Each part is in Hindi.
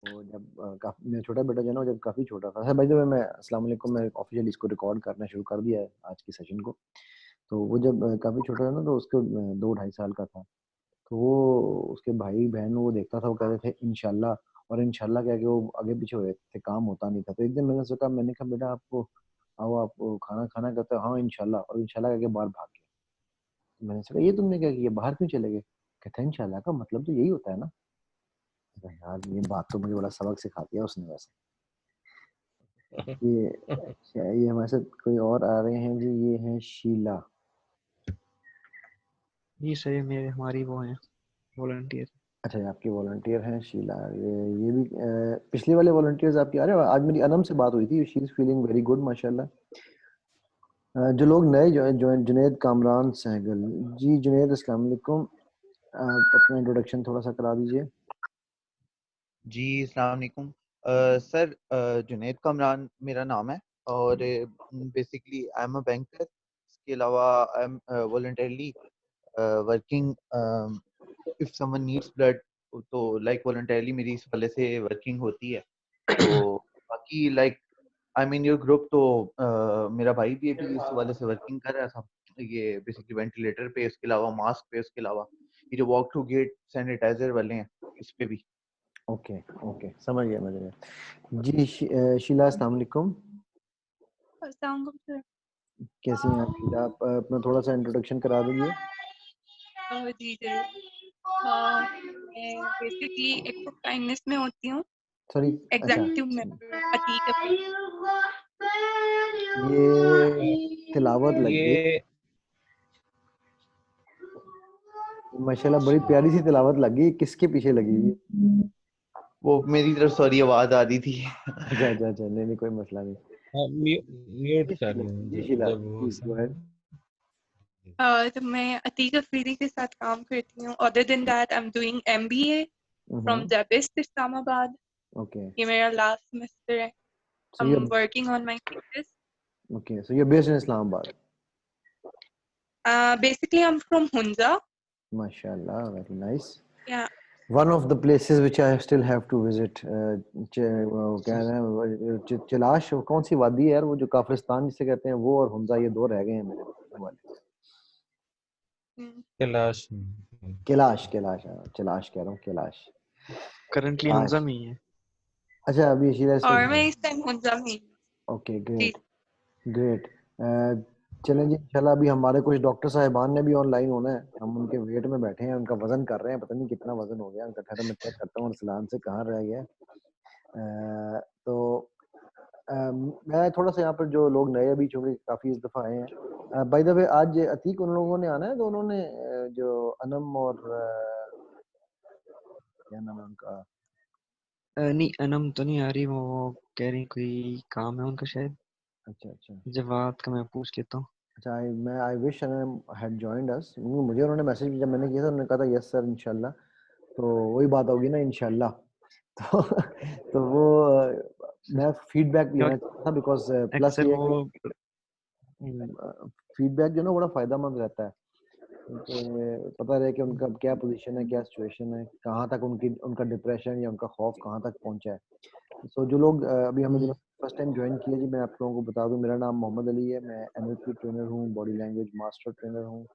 तो जब काफ़ी मेरा छोटा बेटा जो है ना, जब काफ़ी छोटा था, अच्छा बाय द वे मैं अस्सलाम वालेकुम, मैं ऑफ़िशियली इसको रिकॉर्ड करना शुरू कर दिया है आज के सेशन को। तो वो जब काफ़ी छोटा था ना, तो उसको 2 ढाई साल का था। तो वो उसके भाई-बहन वो देखता था, वो कह रहे थे इंशाल्लाह, और इंशाल्लाह कह के वो आगे-पीछे हो रहे थे, काम होता नहीं था। तो एक दिन मैंने कहा बेटा आपको आओ आप खाना खाना? कहता है हाँ इंशाल्लाह, और इंशाल्लाह कह के बाहर भाग गया। तो मैंने सोचा ये तुमने क्या किया? बाहर क्यों चले गए? कहता है इंशाल्लाह का मतलब तो यही होता है ना। अरे यार ये बात तो मुझे बड़ा सबक सिखा दिया उसने वैसे। ये अच्छा, ये हमारे साथ कोई और आ रहे हैं जी, ये हैं शीला। जी सही, मेरे हमारी वो हैं वॉलंटियर। अच्छा, ये आपके वॉलंटियर हैं शीला। ये भी पिछले वाले वॉलंटियर्स आपके आ रहे हैं। आज मेरी अनम से बात हुई थी, she is feeling very good माशाल्लाह। जो लोग नए जो हैं, जुनैद कामरान सहगल। जी जुनैद अस्सलाम वालेकुम, आप अपना इंट्रोडक्शन थोड़ा सा करा दीजिए। जी अस्सलाम वालेकुम। सर जुनैद कमरान मेरा नाम है और basically I am a banker. इसके अलावा I am voluntarily working if someone needs blood, तो लाइक वॉलंटरली मेरी इस वाले से वर्किंग होती है। तो बाकी like I mean your group, तो मेरा भाई भी अभी इस वाले से वर्किंग कर रहा था, ये बेसिकली वेंटिलेटर पे, इसके अलावा मास्क पे, इसके अलावा ये जो वॉक टू गेट सैनिटाइजर वाले हैं इस पे भी। ओके, ओके, समझ गया, समझ गया। जी शीला अस्सलाम वालेकुम, अस्सलाम वालेकुम सर। कैसी हैं आप शीला? आप अपना थोड़ा सा इंट्रोडक्शन करा दीजिए। जी जरूर। मैं बेसिकली एक्ट ऑफ काइंडनेस में होती हूँ, सॉरी, अच्छा, एग्जीक्यूटिव मेंबर अतीक अफरीदी। ये तिलावत लग गई ये माशाल्लाह, बड़ी प्यारी सी तिलावत लग गई। किसके पीछे लगी हुई है? वो मेरी तरफ सॉरी आवाज आ रही थी। अच्छा अच्छा अच्छा, नहीं नहीं, कोई मसला नहीं। म्यूट जी कर शीला, लें जी शीला, जब वो प्लीज गो अहेड। तो मैं अतीक अफरीदी के साथ काम करती हूँ। Other than that I am doing MBA from जबिस्ट इस्लामाबाद। ओके, ये मेरा लास्ट सेमेस्टर है। So I you am working on my thesis. Okay, so you based in Islamabad. Basically I am from Hunza. माशाल्लाह, वेरी नाइस। या One of the places which I still have to visit, वो क्या है चिलाश, कौन सी वादी है यार, वो जो काफिरिस्तान जिसे कहते हैं, वो और हुंजा, ये दो रह गए हैं मेरे वाले। कैलाश। कैलाश, कैलाश, हाँ, चिलाश कह रहा हूँ, कैलाश। करंटली आज हमजा में ही है। अच्छा, अभी शीला इस और मैं वक्त। इस टाइम हुंजा में ही। ओके, जी। Great, great. चलें जी, इंशाल्लाह अभी हमारे कुछ डॉक्टर साहिबान ने भी ऑनलाइन होना है, हम उनके वेट में बैठे हैं, उनका वजन कर रहे हैं, पता नहीं कितना वजन हो गया उनका। ठहरो मैं चेक करता हूँ अरसलान से कहाँ रह गया। तो मैं थोड़ा सा यहाँ पर जो लोग नए अभी चूंकि काफी इस दफा आए हैं, बाय द वे आज अतीक उन लोगों ने आना है, तो उन्होंने जो अनम और क्या नाम है उनका? नहीं, अनम तो नहीं आ रही, वो कह रही कोई काम है उनका शायद। अच्छा अच्छा जवाब का मैं पूछ लेता हूँ। अच्छा, I wish Anam had joined us. मुझे उन्होंने मैसेज जब मैंने किया था, उन्होंने कहा था यस सर इंशाल्लाह। तो वही बात होगी ना इंशाल्लाह। तो तो वो मैं फीडबैक भी क्यों? लेना चाहता था, बिकॉज प्लस अक्सर ये है वो कि फीडबैक जो है ना बड़ा फायदेमंद रहता है, क्योंकि पता रहे कि उनका क्या पोजीशन है, क्या सिचुएशन है, कहाँ तक उनका डिप्रेशन या उनका खौफ कहाँ तक पहुंचा है। सो जो लोग अभी हमें जो फर्स्ट टाइम ज्वाइन किया जी, मैं आप लोगों को बता दूं, मेरा नाम मोहम्मद अली है, मैं NLP ट्रेनर हूँ, बॉडी लैंग्वेज मास्टर ट्रेनर हूँ,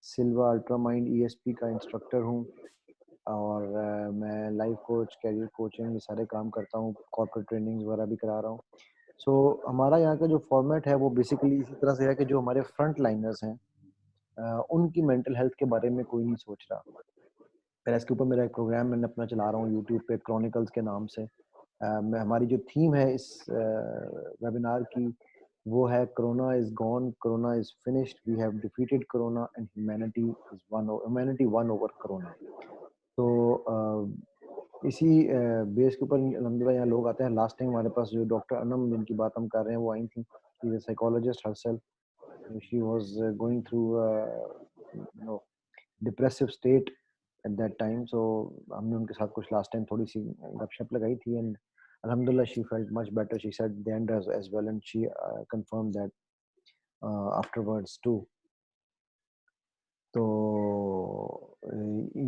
सिल्वा अल्ट्रा माइंड ESP का इंस्ट्रक्टर हूँ, और मैं लाइफ कोच, कैरियर कोचिंग, ये सारे काम करता हूँ, कॉर्पोरेट ट्रेनिंग्स वगैरह भी करा रहा हूँ। सो हमारा यहाँ का जो फॉर्मेट है वो बेसिकली इसी तरह से है कि जो हमारे फ्रंट लाइनर्स हैं, उनकी मेंटल हेल्थ के बारे में कोई नहीं सोच रहा। फिर इसके ऊपर मेरा एक प्रोग्राम मैंने अपना चला रहा हूँ यूट्यूब पे, क्रॉनिकल्स के नाम से। मैं हमारी जो थीम है इस वेबिनार की, वो है corona is gone, corona is finished, we have defeated corona and humanity won over corona. तो इसी बेस के ऊपर अल्हम्दुलिल्लाह यहाँ लोग आते हैं। लास्ट टाइम हमारे पास जो डॉक्टर अनम जिनकी बात हम कर रहे हैं वो आई थी, she is a psychologist herself, she was going through you know depressive state at that time. So हमने उनके साथ कुछ लास्ट टाइम थोड़ी सी गपशप लगाई थी, and alhamdulillah she felt much better, she said the end as well, and she confirmed that afterwards too. तो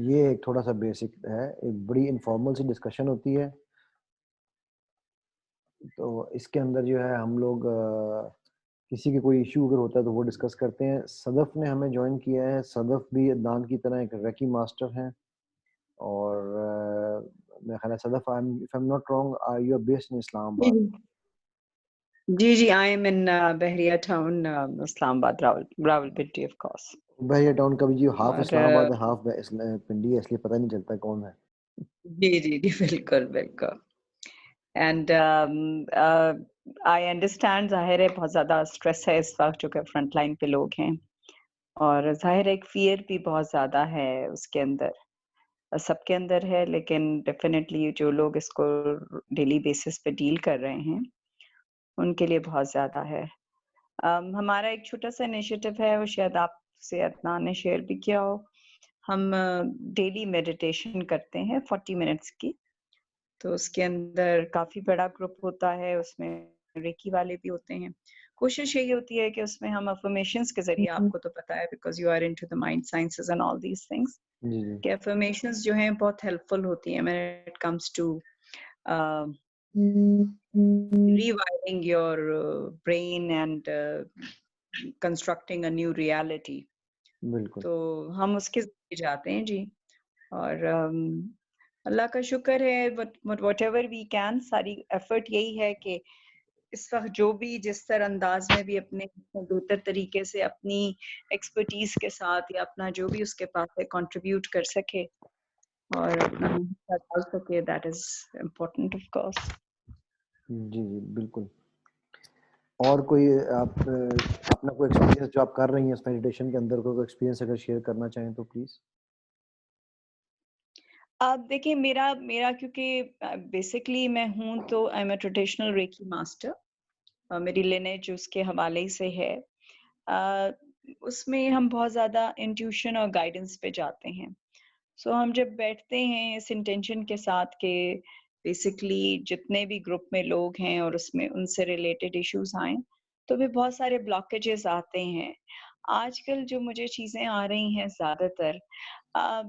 ये एक थोड़ा सा बेसिक है, एक बड़ी इनफॉर्मल सी डिस्कशन होती है, तो इसके अंदर जो है हम लोग किसी के कोई इशू अगर होता है तो वो डिस्कस करते हैं। सदफ ने हमें ज्वाइन किया है। सदफ भी अदनान की तरह एक रेकी मास्टर हैं और मेरा ख्याल है Sadaf, if I am not wrong, you are based in Islamabad. जी, I am in Bahriya town, Islamabad, Rawalpindi, of course. Bahria town का भी जी हाफ और इस्लामाबाद है, हाफ पिंडी है, इसलिए पता नहीं चलता कौन है। जी, बिल्कुल, बिल्कुल। एंड आई अंडरस्टैंड, ज़ाहिर है बहुत ज़्यादा स्ट्रेस है इस वक्त, जो कि फ्रंट लाइन पे लोग हैं, और ज़ाहिर है एक फियर भी बहुत ज़्यादा है उसके अंदर, सबके अंदर है, लेकिन डेफिनेटली जो लोग इसको डेली बेसिस पे डील कर रहे हैं उनके लिए बहुत ज़्यादा है। हमारा एक छोटा सा इनिशिएटिव है, वो शायद आपसे अदनान ने शेयर भी किया हो। हम डेली मेडिटेशन करते हैं 40 मिनट्स की, तो उसके अंदर काफ़ी बड़ा ग्रुप होता है, उसमें रेकी वाले भी होते हैं। कोशिश यही होती है कि उसमें हम अफर्मेशंस के ज़रिए, आपको तो पता है because you are into the mind sciences and all these things, जी जी कि अफर्मेशंस जो हैं बहुत हेल्पफुल होती हैं when it comes to rewiring your brain and constructing a new reality. बिल्कुल। तो हम उसके ज़रिए जाते हैं जी, और अल्लाह का शुक्र है, व्हाटएवर वी कैन, सारी एफर्ट यही है कि इस वक्त जो भी जिस तरह अंदाज में भी अपने बेहतर तरीके से अपनी एक्सपर्टीज के साथ या अपना जो भी उसके पास है कंट्रीब्यूट कर सके और अपना हिस्सा डाल सके, that is important of course. जी जी बिल्कुल। और कोई आप अपना कोई एक्सपीरियंस जो आप कर रही हैं इस मेडिटेशन के अंदर, कोई एक्सपीरियंस अगर शेयर करना चाहें तो प्लीज। आप देखिए, मेरा मेरा क्योंकि बेसिकली मैं हूँ तो I am a traditional reiki master, मेरी लिनेज उसके हवाले से है। उसमें हम बहुत ज़्यादा इंट्यूशन और गाइडेंस पे जाते हैं। सो हम जब बैठते हैं इस इंटेंशन के साथ कि बेसिकली जितने भी ग्रुप में लोग हैं और उसमें उनसे रिलेटेड इश्यूज आए, तो भी बहुत सारे ब्लॉकेजेस आते हैं। आजकल जो मुझे चीज़ें आ रही हैं ज़्यादातर, अ,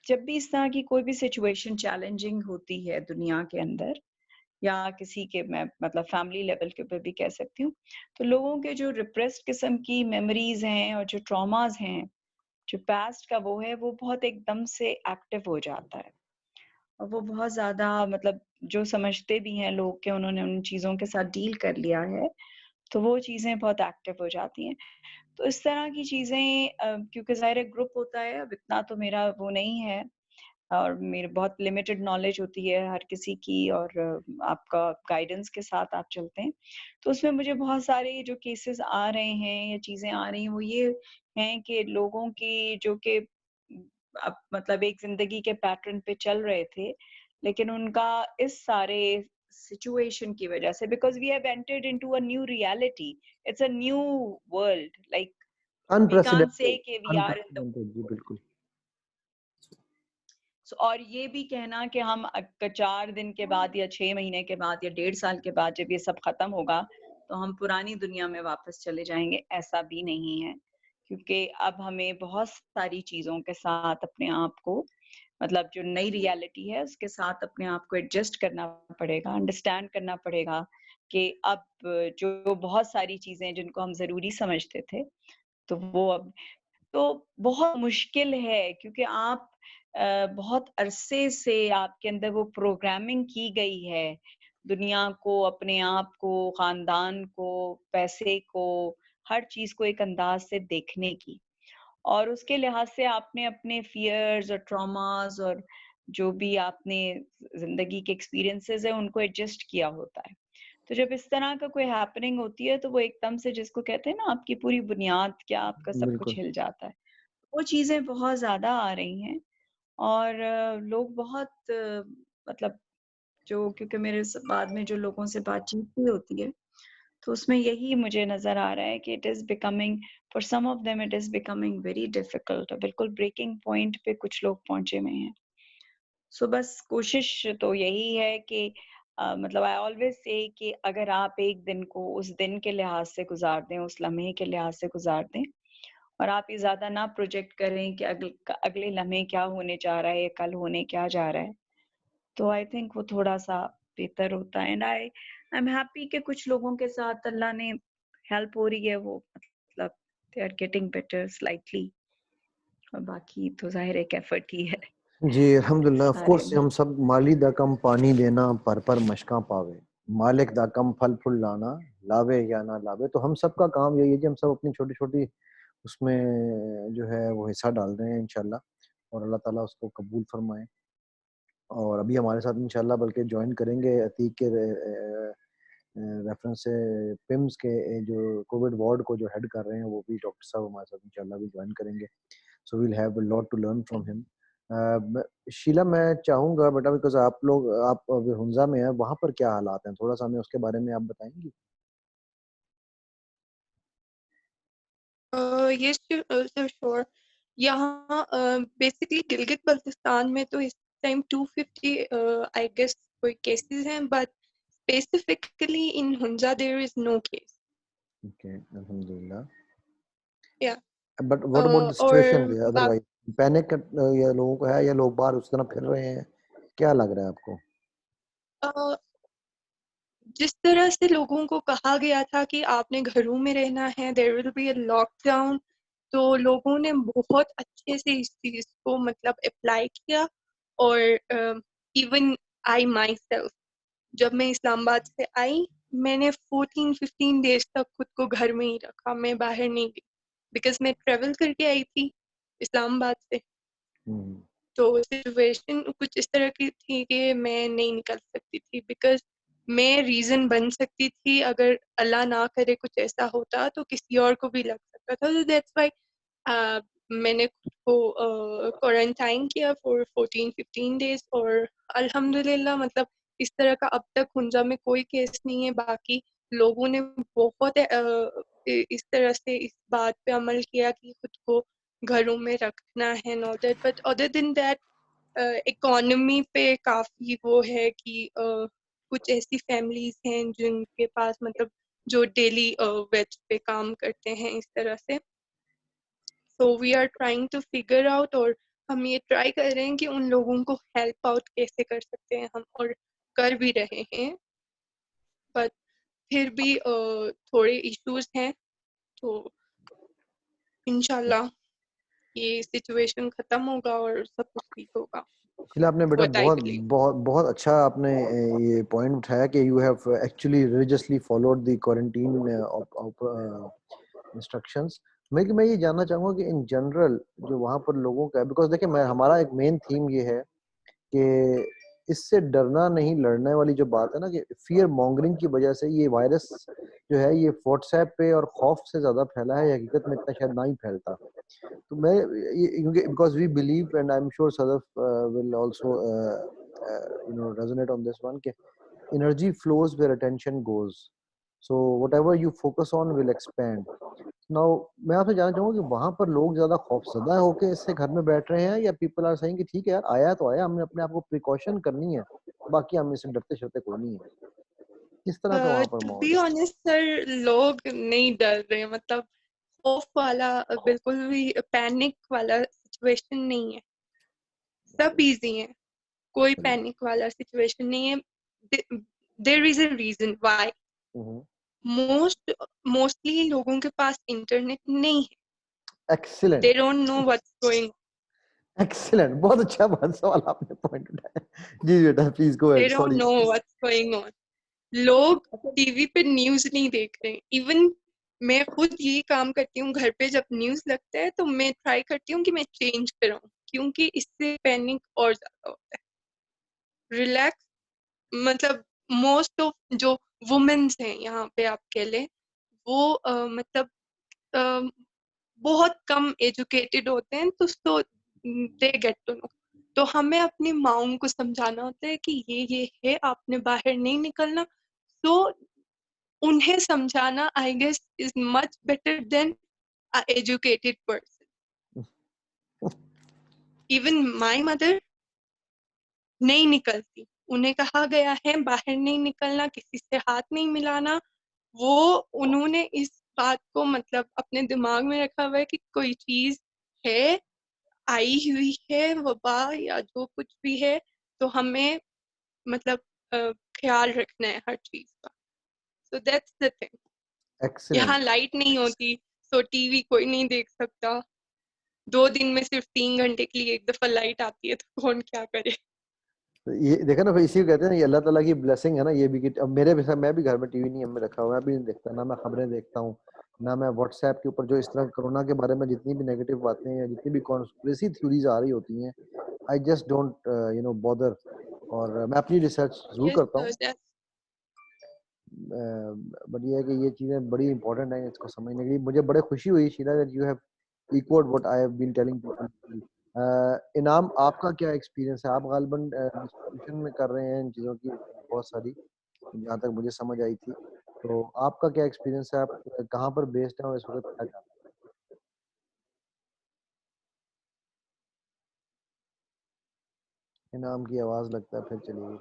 जब भी इस तरह की कोई भी सिचुएशन चैलेंजिंग होती है दुनिया के अंदर, या किसी के, मैं मतलब फैमिली लेवल के ऊपर भी कह सकती हूँ, तो लोगों के जो रिप्रेस्ड किस्म की मेमोरीज हैं और जो ट्रॉमास हैं, जो पास्ट का वो है, वो बहुत एकदम से एक्टिव हो जाता है, और वो बहुत ज्यादा, मतलब जो समझते भी हैं लोग कि उन्होंने उन चीजों के साथ डील कर लिया है, तो वो चीजें बहुत एक्टिव हो जाती हैं। तो इस तरह की चीजें, क्योंकि ज़ाहिर ग्रुप होता है, अब इतना तो मेरा वो नहीं है, और मेरे बहुत लिमिटेड नॉलेज होती है हर किसी की, और आपका गाइडेंस के साथ आप चलते हैं, तो उसमें मुझे बहुत सारे जो केसेस आ रहे हैं या चीज़ें आ रही हैं, वो ये हैं कि लोगों की जो कि अब मतलब एक ज़िंदगी के पैटर्न पे चल रहे थे, लेकिन उनका इस सारे सिचुएशन की वजह से, because we have entered into a new reality, it's a new world, like we can't say unprecedented, कि we are in the, unprecedented जी बिल्कुल। और ये भी कहना कि हम 4 दिन के बाद या 6 महीने के बाद या 1.5 साल के बाद जब ये सब खत्म होगा, तो हम पुरानी दुनिया में वापस चले जाएंगे, ऐसा भी नहीं है। क्योंकि अब हमें बहुत सारी चीजों के साथ अपने आप को, मतलब जो नई रियलिटी है उसके साथ अपने आप को एडजस्ट करना पड़ेगा, अंडरस्टैंड करना पड़ेगा कि अब जो बहुत सारी चीजें जिनको हम जरूरी समझते थे, तो वो अब, तो बहुत मुश्किल है, क्योंकि आप बहुत अरसे से आपके अंदर वो प्रोग्रामिंग की गई है, दुनिया को, अपने आप को, खानदान को, पैसे को, हर चीज को एक अंदाज से देखने की, और उसके लिहाज से आपने अपने फियर्स और ट्रॉमास और जो भी आपने जिंदगी के एक्सपीरियंसेस है उनको एडजस्ट किया होता है। तो जब इस तरह का कोई हैपनिंग होती है, तो वो एकदम से, जिसको कहते हैं ना, आपकी पूरी बुनियाद, क्या आपका सब कुछ बिल्कुल हिल जाता है। वो चीजें बहुत ज्यादा आ रही हैं, और लोग बहुत मतलब जो, क्योंकि मेरे बाद में जो लोगों से बातचीत भी होती है, तो उसमें यही मुझे नजर आ रहा है कि it is becoming, for some of them it is becoming very difficult, बिल्कुल ब्रेकिंग पॉइंट पे कुछ लोग पहुंचे हुए हैं। सो बस कोशिश तो यही है कि मतलब आई ऑलवेज से कि अगर आप एक दिन को उस दिन के लिहाज से गुजार दें, उस लम्हे के लिहाज से गुजार दें, और आप ये ज्यादा ना प्रोजेक्ट करें कि अगले लम्हे क्या होने जा रहा है, कल होने क्या जा रहा है, तो आई थिंक वो थोड़ा सा बेहतर होता है। एंड आई एम हैप्पी कि कुछ लोगों के साथ अल्लाह ने हेल्प हो रही है, वो मतलब they are getting better slightly, और बाकी तो जाहिर एक एफर्ट ही है जी अल्हम्दुलिल्लाह ऑफ सारे कोर्स में। हम सब माली दा कम पानी देना पर मशका पावे, मालिक दा कम फल फूल लाना, लावे या ना लावे। तो हम सब का काम यही है कि हम सब अपनी छोटी छोटी उसमें जो है वो हिस्सा डाल रहे हैं इंशाल्लाह, और अल्लाह ताला उसको कबूल फरमाए। और अभी हमारे साथ इंशाल्लाह बल्कि ज्वाइन करेंगे अतीक के रेफरेंस से पिम्स के जो कोविड वार्ड को जो हेड कर रहे हैं वो भी डॉक्टर साहब हमारे साथ इंशाल्लाह भी ज्वाइन करेंगे। So we'll have a lot to learn from him. Sheela मैं चाहूँगा बेटा, बिकॉज़ आप अभी हुंजा में हैं, वहाँ पर क्या हालात हैं? थोड़ा-सा हमें उसके बारे में आप बताएँगी? Yes sir sure. यहाँ बेसिकली गिलगित बल्तिस्तान में तो इस टाइम 250 आई गेस कोई केसेस हैं, but specifically in Hunza there is no case. Okay, अल्हम्दुलिल्लाह। या बट व्हाट अबाउट द और सिचुएशन देयर अदरवाइज? पैनिक या लोगों को है, या लोग बाहर उस तरह फिर रहे हैं? क्या लग रहा है आपको? अ, जिस तरह से लोगों को कहा गया था कि आपने घरों में रहना है, there will be a lockdown, तो लोगों ने बहुत अच्छे से इस चीज को मतलब अप्लाई किया। और इवन आई माई सेल्फ, जब मैं इस्लामाबाद से आई, मैंने 14-15 डेज तक खुद को घर में ही रखा, मैं बाहर नहीं गई, बिकॉज मैं ट्रेवल करके आई थी इस्लामाबाद से। हम्म, तो सिचुएशन कुछ इस तरह की थी कि मैं नहीं निकल सकती थी, बिकॉज मैं रीजन बन सकती थी, अगर अल्लाह ना करे कुछ ऐसा होता तो किसी और को भी लग सकता था। तो दैट्स व्हाई मैंने खुद को क्वारंटाइन किया फॉर 14-15 डेज। और अल्हम्दुलिल्लाह मतलब इस तरह का अब तक हुंजा में कोई केस नहीं है। बाकी लोगों ने बहुत इस तरह से इस बात पे अमल किया कि खुद को घरों में रखना है, know that, but other than that economy पे काफी वो है कि कुछ ऐसी फैमिलीज हैं जिनके पास मतलब जो डेली वेज पे काम करते हैं इस तरह से। So we are trying to figure out, और हम ये ट्राई कर रहे हैं कि उन लोगों को हेल्प आउट कैसे कर सकते हैं हम, और कर भी रहे हैं। बट फिर भी थोड़े इश्यूज हैं, तो इंशाल्लाह ये सिचुएशन खत्म होगा और सब कुछ ठीक होगा। शीला आपने बेटा What I बहुत believe. बहुत बहुत अच्छा आपने ये पॉइंट उठाया कि you have actually religiously followed the quarantine instructions. मैं ये जानना चाहूँगा कि इन जनरल जो वहाँ पर लोगों का, बिकॉज देखिए मैं हमारा एक मेन थीम ये है कि इससे डरना नहीं, लड़ने वाली जो बात है ना, कि फियर मॉन्गरिंग की वजह से ये वायरस जो है ये व्हाट्सएप पे और खौफ से ज़्यादा फैला है, हकीकत में इतना शायद ना ही फैलता। तो मैं क्योंकि because we believe and I am sure Sadaf will also resonate on this one, कि energy flows where attention goes, so whatever you focus on will expand. Now मैं आपसे जानना चाहूंगा कि वहां पर लोग ज्यादा खौफजदा होके इससे घर में बैठ रहे हैं, या पीपल आर सेइंग कि ठीक है यार आया तो आया, हमने अपने आप को प्रिकॉशन करनी है, बाकी हम इससे डरते शरते कोई नहीं है? किस तरह का वहां पर टू माहौल बी है? ऑनेस्ट सर, लोग नहीं डर रहे, मतलब खौफ वाला बिल्कुल भी पैनिक वाला सिचुएशन नहीं है, सब इजी है, कोई पैनिक वाला सिचुएशन नहीं है। There is a reason why mostly लोगों के पास इंटरनेट नहीं है, excellent, they don't know what's going, excellent, बहुत अच्छा बहुत सवाल आपने पॉइंट उठाया। जी बेटा please go the ahead, don't sorry. Know what's going on. लोग टीवी पे न्यूज नहीं देख रहे। इवन मैं खुद यही काम करती हूँ, घर पे जब न्यूज लगता है तो मैं ट्राई करती हूँ कि मैं चेंज कराऊं, क्योंकि इससे पैनिक और ज्यादा होता है। रिलैक्स मतलब मोस्ट ऑफ जो वुमेन्स हैं यहाँ पे आप कह लें, वो मतलब अ, बहुत कम एजुकेटेड होते हैं, तो दे गेट टू नो। तो हमें अपनी माँओं को समझाना होता है कि ये है, आपने बाहर नहीं निकलना। तो उन्हें समझाना I guess is much better than a educated person. Even my mother नहीं निकलती, उन्हें कहा गया है बाहर नहीं निकलना, किसी से हाथ नहीं मिलाना। वो उन्होंने इस बात को मतलब अपने दिमाग में रखा हुआ है कि कोई चीज है, आई हुई है वबा या जो कुछ भी है, तो हमें मतलब ख्याल रखना है हर चीज का। So that's the thing. यहाँ एक्सीलेंट। लाइट नहीं होती तो टीवी कोई नहीं देख सकता। 2 दिन में सिर्फ 3 घंटे के लिए एक दफा लाइट आती है तो कौन क्या करे। ये देखा ना, फिर इसी को कहते हैं ना, ये अल्लाह ताला की ब्लेसिंग है ना ये भी, कि अब मेरे भी मैं भी घर में टीवी नहीं हमें रखा हुआ, मैं भी नहीं देखता, ना मैं खबरें देखता हूँ, ना मैं व्हाट्सएप के ऊपर जो इस तरह कोरोना के बारे में जितनी भी नेगेटिव बातें या जितनी भी कॉन्स्पिरेसी थ्योरीज आ रही होती हैं, आई जस्ट डोंट बॉदर। और मैं अपनी रिसर्च जरूर यस करता हूँ, सर, बट ये है कि ये चीज़ें बड़ी इंपॉर्टेंट हैं इसको समझने के लिए। मुझे बड़े खुशी हुई Sheela that you have equalled what I have been telling people. Inam, आपका क्या एक्सपीरियंस है? आप गालिबन डिस्ट्रीब्यूशन में कर रहे हैं इन चीज़ों की बहुत सारी, जहाँ तक मुझे समझ आई थी, तो आपका क्या एक्सपीरियंस है? आप कहाँ पर बेस्ड हैं और इस वक्त क्या कर रहे हैं? इनाम की आवाज़ लगता है फिर चली गई।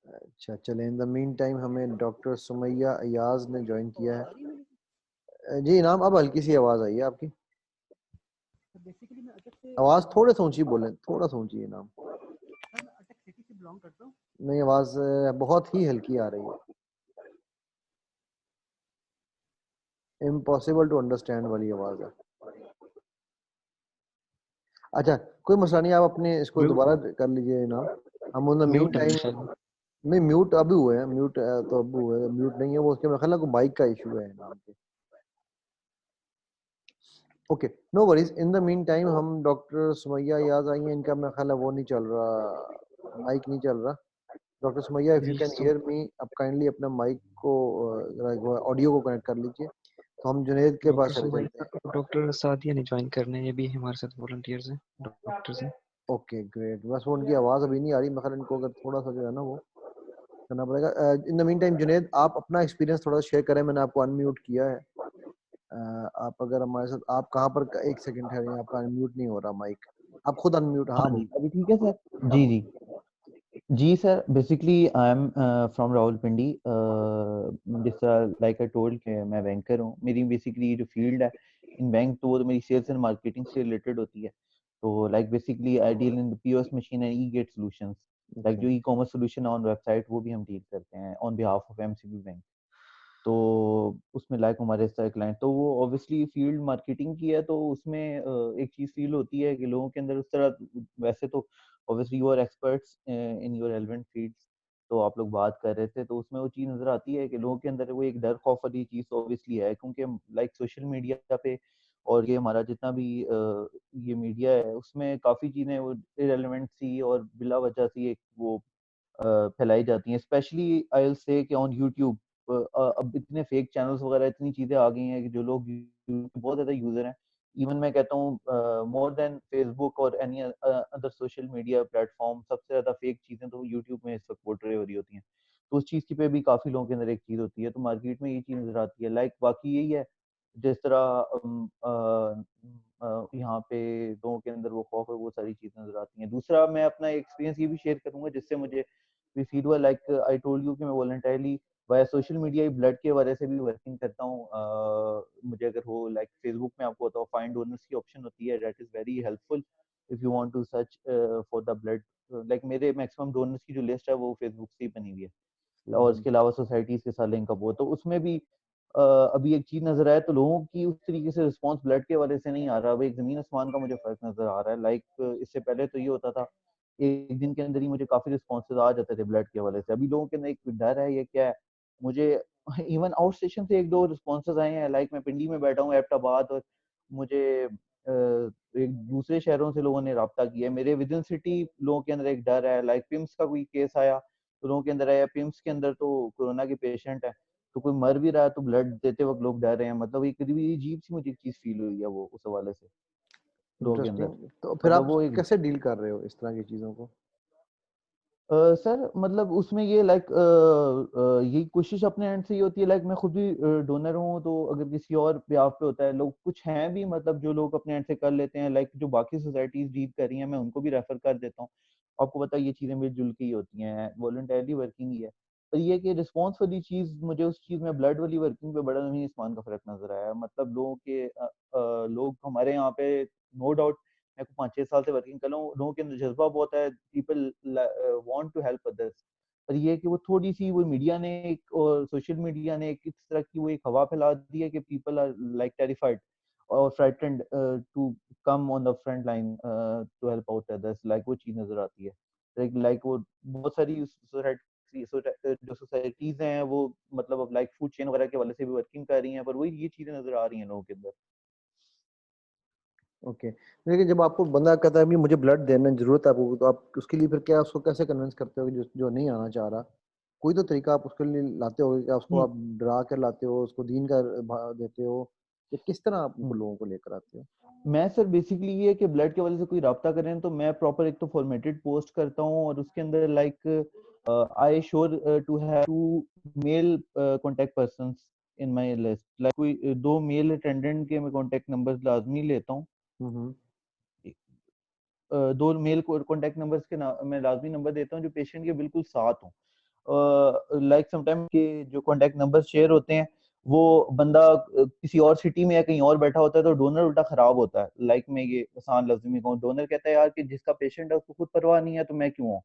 अच्छा चलें, इन द मीन टाइम हमें डॉक्टर सुमैया अयाज ने ज्वाइन किया है। जी इनाम, अब हल्की सी आवाज़ आई है आपकी, आवाज़ थोड़े से ऊंची बोलें, थोड़ा सा ऊंची इनाम। नहीं, आवाज़ बहुत ही हल्की आ रही है, इम्पॉसिबल टू अंडरस्टैंड वाली आवाज़ है। अच्छा कोई मसला नहीं, आप अपने इसको दोबारा कर लीजिए इनाम। हम उन द मीन म्यूट है टाइम, शायद। नहीं म्यूट अभी हुए हैं, म्यूट तो अभी हुए हैं, म्यूट नहीं है वो, उसके मेरे ख्याल को माइक का इशू है इनाम के। Okay no worries, in the mean time हम डॉक्टर सुमैया याद आई हैं, इनका मेरा ख्याल है वो नहीं चल रहा, माइक नहीं चल रहा। डॉक्टर सुमैया, इफ यू जी कैन तो हियर मी, आप काइंडली अपना माइक को ऑडियो को कनेक्ट कर लीजिए, तो हम जुनेद के पास चले चलते हैं। डॉक्टर सादिया ने ज्वाइन करना है, ये भी हमारे साथ वॉलंटियर्स हैं, डॉक्टर्स हैं। ओके ग्रेट, बस वो उनकी आवाज़ अभी नहीं आ रही, मगर इनको अगर थोड़ा सा जो है ना वो करना पड़ेगा। इन द मीन टाइम जुनेद, आप अपना एक्सपीरियंस थोड़ा शेयर करें, मैंने आपको अनम्यूट किया है। आप अगर हमारे साथ, आप कहाँ पर, एक सेकंड ठहरिए, आपका अनम्यूट नहीं हो रहा माइक, आप खुद अनम्यूट, हाँ हाँ बोल, जी, अभी ठीक है सर? हाँ जी बोल। जी जी sir, basically I am from Rawalpindi. जिस तरह लाइक आई टोल्ड कि मैं बैंकर हूँ, मेरी बेसिकली जो फील्ड है इन बैंक, तो वो तो मेरी सेल्स एंड मार्केटिंग से रिलेटेड होती है। तो like basically I deal in the POS machine and e gate solutions, like जो e commerce solution on website वो भी हम डील करते हैं on behalf of MCB bank. तो उसमें लाइक हमारे इस तरह क्लाइंट, तो वो ऑब्वियसली फील्ड मार्केटिंग की है, तो उसमें एक चीज़ फील होती है कि लोगों के अंदर उस तरह, वैसे तो obviously you are experts in your relevant fields, तो आप लोग बात कर रहे थे, तो उसमें वो चीज़ नज़र आती है कि लोगों के अंदर वो एक डर खौफ वाली चीज़ तो ऑब्वियसली है, क्योंकि लाइक सोशल मीडिया पे और ये हमारा जितना भी ये मीडिया है, उसमें काफ़ी चीज़ें वो इरेलीवेंट सी और बिला वजह सी एक वो फैलाई जाती हैं, स्पेशली आई विल से कि ऑन यूट्यूब। अब इतने फेक चैनल्स वगैरह इतनी चीज़ें आ गई हैं कि जो लोग यूट्यूब के बहुत ज़्यादा यूज़र हैं, इवन मैं कहता हूँ मोर देन फेसबुक और any other social media platform, सबसे ज़्यादा फेक चीज़ें तो यूट्यूब में इस वक्त पोर्ट्रे हो रही होती हैं। तो उस चीज़ की पे भी काफ़ी लोगों के अंदर एक चीज़ होती है, तो मार्केट में ये चीज़ नज़र आती है। लाइक बाकी यही है, जिस तरह यहाँ पे लोगों के अंदर वो खौफ है, वो सारी चीज़ें नज़र आती हैं। दूसरा मैं अपना एक्सपीरियंस ये भी शेयर करूँगा जिससे मुझे भी फील हुआ, लाइक आई टोल्ड यू कि मैं voluntarily via social media blood के वजह से भी वर्किंग करता हूँ। मुझे अगर हो लाइक फेसबुक में आपको बताओ फाइंड डोनर्स की ऑप्शन होती है, that is very helpful if you want to search for the blood. Like मेरे मैक्सिमम डोनर्स की जो लिस्ट है वो फेसबुक से ही बनी हुई है, और इसके अलावा सोसाइटीज के साथ लिंक अप हो, तो उसमें भी अभी एक चीज नजर आए तो लोगों की उस तरीके से रिस्पॉन्स ब्लड के वजह से नहीं आ रहा। अब एक जमीन आसमान का मुझे फर्क नजर आ रहा है। लाइक इससे पहले तो ये होता था एक दिन के अंदर ही मुझे काफी रिस्पॉन्सेज आ जाते थे ब्लड के वजह से, अभी लोगों के अंदर एक डर है, ये क्या है। मुझे इवन आउट स्टेशन से एक दो रिस्पॉन्सेज आए हैं, लाइक मैं पिंडी में बैठा हूँ एबटाबाद, और मुझे एक दूसरे शहरों से लोगों ने रब्ता किया है। मेरे विद इन सिटी लोगों के अंदर एक डर है, लाइक पिम्स का कोई केस आया तो लोगों के अंदर आया, पिम्स के अंदर तो कोरोना के पेशेंट है, तो कोई मर भी रहा है तो ब्लड देते वक्त लोग डर रहे हैं। मतलब एक अजीब सी मुझे एक चीज फील हुई है वो उस हवाले से लोगों के अंदर। इंटरेस्टिंग, तो फिर मतलब आप वो एक कैसे डील कर रहे हो इस तरह की चीज़ों को? सर मतलब उसमें ये लाइक यही कोशिश अपने एंड से ही होती है। लाइक मैं खुद भी डोनर हूँ, तो अगर किसी और ब्याह पे होता है, लोग कुछ हैं भी मतलब जो लोग अपने एंड से कर लेते हैं, लाइक जो बाकी सोसाइटीज डील कर रही हैं मैं उनको भी रेफर कर देता हूँ। आपको पता है ये चीज़ें मिलजुल के ही होती हैं, वॉलंटरली वर्किंग ही है। पर ये कि रिस्पॉन्स वाली चीज़, मुझे उस चीज़ में ब्लड वाली वर्किंग पे बड़ा नहीं आसमान का फर्क नजर आया। मतलब लोगों के लोग हमारे यहाँ पे नो डाउट मैं 5-6 साल से वर्किंग कर रहा हूँ, लोगों के अंदर जज्बा बहुत है, people want to help others. पर ये है कि वो थोड़ी सी वो मीडिया ने और सोशल मीडिया ने इस तरह की वो एक हवा फैला दी है कि पीपल आर लाइक टेरिफाइड और frightened to come on the front line to help out others, like वो चीज नजर आती है। लाइक वो बहुत सारी जो सोसाइटीज हैं वो मतलब अब लाइक फूड चेन वगैरह के वाले से भी वर्किंग कर रही हैं, पर वही ये चीजें नजर आ रही हैं लोगों के अंदर। ओके, देखिए जब आपको बंदा कहता है कि मुझे ब्लड देना जरूरत है आपको, तो आप उसके लिए फिर क्या उसको कैसे कन्विंस करते हो कि जो नहीं आना चाह रहा? कोई तो तरीका आप उसके लिए लाते हो, क्या उसको आप डरा कर लाते हो, उसको दीन का देते हो, या किस तरह आप उनको लोगों को लेकर आते हो? मैं सर बेसिकली ये कि ब्लड के वाले से कोई राब्ता करें तो मैं प्रॉपर एक तो फॉर्मेटेड पोस्ट करता हूँ, और उसके अंदर like I sure to have 2 male contact persons in my list, like कोई 2 मेल अटेंडेंट के मैं कांटेक्ट नंबर्स लाजमी लेता हूँ। 2 मेल कांटेक्ट नंबर्स के मैं लाजमी नंबर देता हूँ जो पेशेंट के बिल्कुल साथ हों। लाइक समटाइम के जो कांटेक्ट नंबर शेयर होते हैं वो बंदा किसी और सिटी में या कहीं और बैठा होता है तो डोनर उल्टा खराब होता है। लाइक मैं ये आसान लफ्ज में कहूँ, डोनर कहता है यार कि जिसका पेशेंट है उसको खुद परवाह नहीं है तो मैं क्यों हूँ।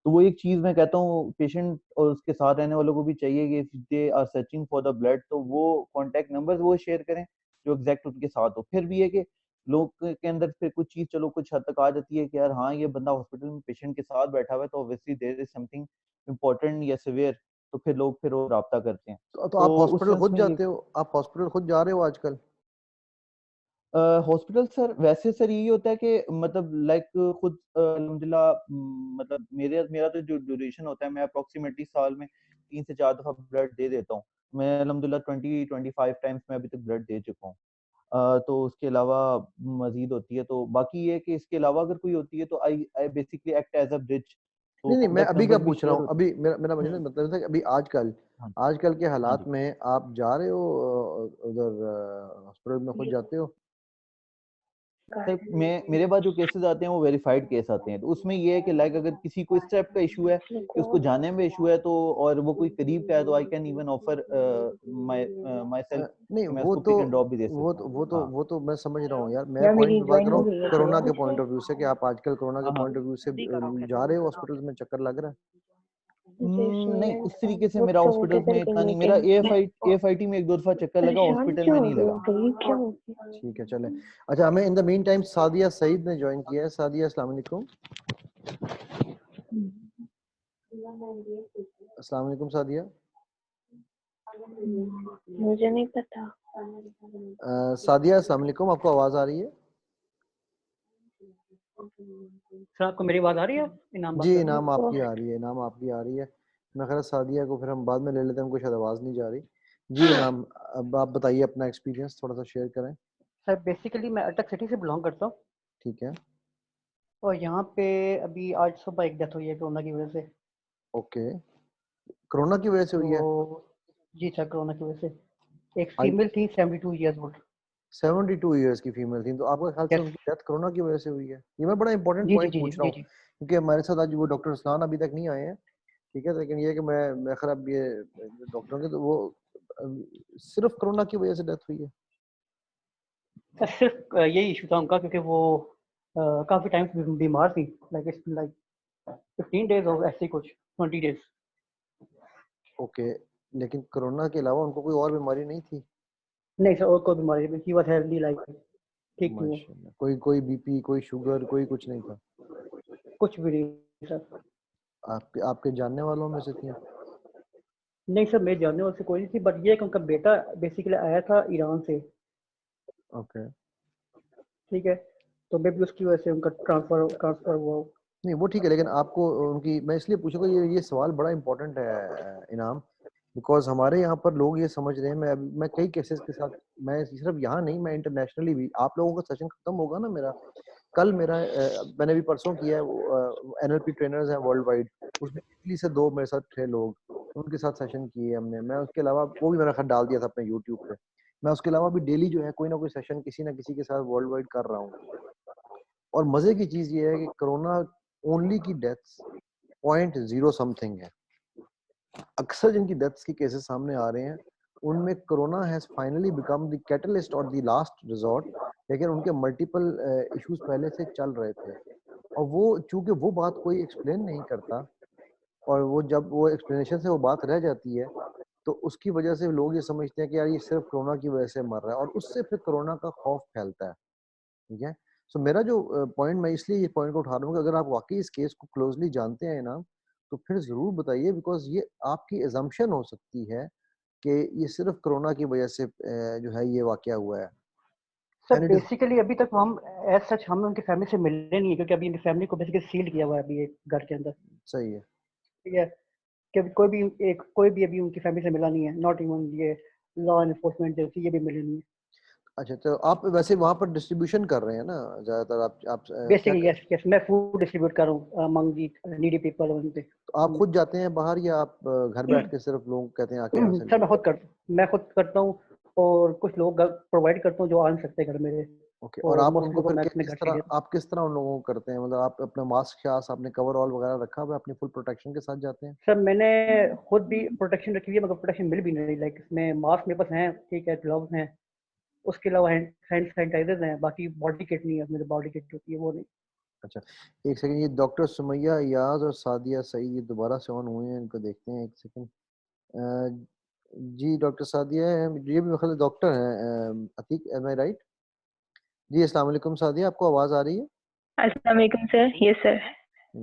तो वो एक चीज मैं कहता हूँ पेशेंट और उसके साथ रहने वालों को भी चाहिए कि if they are searching for the blood तो वो कांटेक्ट नंबर्स वो शेयर करें जो एग्जैक्ट उनके साथ हो। फिर भी है कि लोग के अंदर फिर कुछ चीज चलो कुछ हद तक आ जाती है कि यार हाँ ये बंदा हॉस्पिटल में पेशेंट के साथ बैठा हुआ है तो obviously there is something important या सिवियर, तो फिर लोग फिर वो राब्ता करते हैं। तो आप तो उस हॉस्पिटल सेंस खुद में ये जाते हो? आप हॉस्पिटल खुद जा रहे हो आजकल? हॉस्पिटल सर वैसे सर यही होता है कि मतलब लाइक खुद अल्हम्दुलिल्लाह मतलब मेरा तो जो ड्यूरेशन होता है मैं अप्रोक्सीमेटली साल में 3 से 4 दफा ब्लड दे देता हूँ। मैं अल्हम्दुलिल्लाह 20-25 टाइम्स मैं अभी तक ब्लड दे चुका हूँ। तो उसके अलावा मजीद होती है तो बाकी ये है कि इसके अलावा अगर कोई होती है तो I basically act as a bridge, तो नहीं, मैं कॉन्टेक्ट अभी का नंबर भी पूछ रहा शेयर हूँ, होते अभी मेरा मतलब था कि अभी आजकल हाँ आजकल के हाँ हालात जी। में आप जा रहे हो उधर हॉस्पिटल में खुद जाते हो? सर मेरे पास जो केसेस आते हैं वो वेरीफाइड केस आते हैं, तो उसमें ये है कि लाइक अगर किसी को इस टाइप का इशू है कि उसको जाने में इशू है तो और वो कोई करीब का है तो I can even offer my self नहीं, कि मैं उसको पिक एंड ड्रॉप भी दे सकता हूँ। हाँ वो तो मैं समझ रहा हूँ यार, मैं यार पॉइंट मेरी पे बात कर ज्वाइन रहा हो हूँ गई है कोरोना के तो पॉइंट ऑफ व्यू से, कि आप आजकल कोरोना के हाँ हाँ। पॉइंट ऑफ व्यू से जा रहे हो हॉस्पिटल्स में, चक्कर लग रहा है? नहीं उस तरीके से वो मेरा तो हॉस्पिटल्स कैसे में इतना नहीं, करेंगे मेरा कि एएफआईटी में 1-2 दफा चक्कर लगा, परेशान हॉस्पिटल क्यों में हो नहीं गए लगा। हो गई क्यों हो गई? ठीक है, चले। अच्छा, हमें in the mean time Sadia Saeed ने ज्वाइन किया है। सादिया, अस्सलाम वालेकुम। अस्सलाम वालेकुम सादिया। मुझे नहीं पता। सादिया, अस्सलाम वालेकुम, आपको आवाज आ रही है? सर आपको मेरी आवाज आ रही है? इनाम बात जी, कर रहे हैं। इनाम आपकी आ रही है, इनाम आपकी आ रही है। मैं ख्याल सादिया को फिर हम बाद में ले लेते हैं, हमको शायद आवाज नहीं जा रही। जी इनाम, अब आप बताइए अपना एक्सपीरियंस थोड़ा सा शेयर करें। सर बेसिकली मैं अटक सिटी से बिलोंग करता हूँ ठीक है, और यहाँ पे अभी आज सुबह एक डेथ हुई है कोरोना की वजह से। ओके। कोरोना की वजह से हुई है? तो जी सर कोरोना की वजह से एक आई फीमेल थी 72 ईयर्स ओल्ड। 72 ईयर्स की फीमेल थी, तो आपका ख्याल से यस उनकी डेथ कोरोना की वजह से हुई है? ये मैं बड़ा इंपॉर्टेंट जी जी पॉइंट जी पूछ रहा जी हूँ, जी क्योंकि हमारे साथ आज वो डॉक्टर असलान अभी तक नहीं आए हैं, ठीक है, लेकिन ये है कि मैं खैर अब ये डॉक्टर के तो वो सिर्फ कोरोना की वजह से डेथ हुई है? सर सिर्फ यही इशू था उनका क्योंकि वो काफी टाइम से बीमार थी, लाइक 15 डेज हो ऐसे ही कुछ 20 डेज। ओके, लेकिन कोरोना के अलावा उनको कोई और बीमारी नहीं थी? नहीं सर और कोई बीमारी नहीं, ही वाज हेल्दी लाइक ठीक थी वो, माशाल्लाह, कोई बीपी, कोई शुगर, कोई कुछ नहीं था? कुछ भी नहीं सर। आपके आपके जानने वालों में से थी? नहीं सर मेरे जानने वाले से कोई नहीं थी, बट ये कि उनका बेटा बेसिकली आया था ईरान से, ओके। ठीक है, तो मे भी उसकी वजह से उनका ट्रांसफर हुआ हो। नहीं वो ठीक है, लेकिन आपको उनकी, मैं इसलिए पूछूंगा, ये सवाल बड़ा इंपॉर्टेंट है इनाम, बिकॉज हमारे यहाँ पर लोग ये समझ रहे हैं, मैं कई केसेस के साथ, मैं सिर्फ यहाँ नहीं, मैं इंटरनेशनली भी, आप लोगों का सेशन खत्म होगा ना मेरा, कल मेरा मैंने भी परसों किया है, एनएलपी ट्रेनर्स हैं वर्ल्ड वाइड, उसमें इटली से 2 मेरे साथ थे लोग, उनके साथ सेशन किए हमने। मैं उसके अलावा वो भी मैंने खैर डाल दिया था अपने यूट्यूब पे, मैं उसके अलावा भी डेली जो है कोई ना कोई सेशन किसी ना किसी के साथ वर्ल्ड वाइड कर रहा हूँ। और मजे की चीज ये है कि कोरोना ओनली की डेथ्स 0.0 समथिंग है। अक्सर जिनकी डेथ्स की केसेस सामने आ रहे हैं उनमें corona has finally become the catalyst और द लास्ट रिजॉर्ट, लेकिन उनके मल्टीपल इश्यूज पहले से चल रहे थे और वो चूंकि वो बात कोई एक्सप्लेन नहीं करता और वो जब वो एक्सप्लेनेशन से वो बात रह जाती है तो उसकी वजह से लोग ये समझते हैं कि यार ये सिर्फ कोरोना की वजह से मर रहा है और उससे फिर कोरोना का खौफ फैलता है। ठीक है, सो मेरा जो पॉइंट, मैं इसलिए ये पॉइंट को उठा रहा हूँ कि अगर आप वाकई इस केस को क्लोजली जानते हैं ना तो फिर जरूर बताइए, बिकॉज ये आपकी एजम्पशन हो सकती है कि ये सिर्फ कोरोना की वजह से जो है ये वाकया हुआ है। Sir And it is- basically अभी तक हम एज सच हम उनकी फैमिली से मिले नहीं है, क्योंकि अभी उनकी फैमिली को बेसिकली सील किया हुआ है अभी एक घर के अंदर। सही है। ठीक है, कि कोई भी अभी उनकी फैमिली से मिला नहीं है, नॉट इवन ये लॉ एनफोर्समेंट जैसी ये भी मिले नहीं है। अच्छा, तो आप वैसे वहां पर डिस्ट्रीब्यूशन कर रहे हैं ना ज्यादातर, आप क्या बेसिकली यस मैं फूड डिस्ट्रीब्यूट कर रहा हूँ अमंग दी नीडी पीपल उन पे। तो आप खुद जाते हैं बाहर या आप घर बैठ के सिर्फ लोग कहते हैं आके यहाँ से सर मैं खुद करता हूँ और कुछ लोग प्रोवाइड करता हूँ जो आ नहीं सकते घर मेरे। ओके, और आप उनको फिर मैं किस तरह आप किस तरह उन लोगों को करते हैं, मतलब आप अपना मास्क शास आपने कवर ऑल वगैरह रखा हुआ है, अपनी फुल प्रोटेक्शन के साथ जाते हैं? सर मैंने खुद भी प्रोटेक्शन रखी हुई है, मगर प्रोटेक्शन मिल भी नहीं, लाइक इसमें मास्क मेरे पास हैं, ठीक है, ग्लव्स हैं, उसके अलावा हैंड सैनिटाइजर्स हैं, बाकी बॉडी किट नहीं है, मेरी बॉडी किट होती है वो नहीं। अच्छा, एक सेकंड, ये डॉक्टर सुमैया याज और सादिया सईद ये दोबारा से ऑन हुए हैं, इनको देखते हैं एक सेकंड। जी डॉक्टर सादिया ये भी मतलब डॉक्टर हैं, अतीक, एम आई राइट? जी अस्सलाम वालेकुम सादिया, आपको आवाज़ आ रही है? अस्सलाम वालेकुम सर। Yes sir.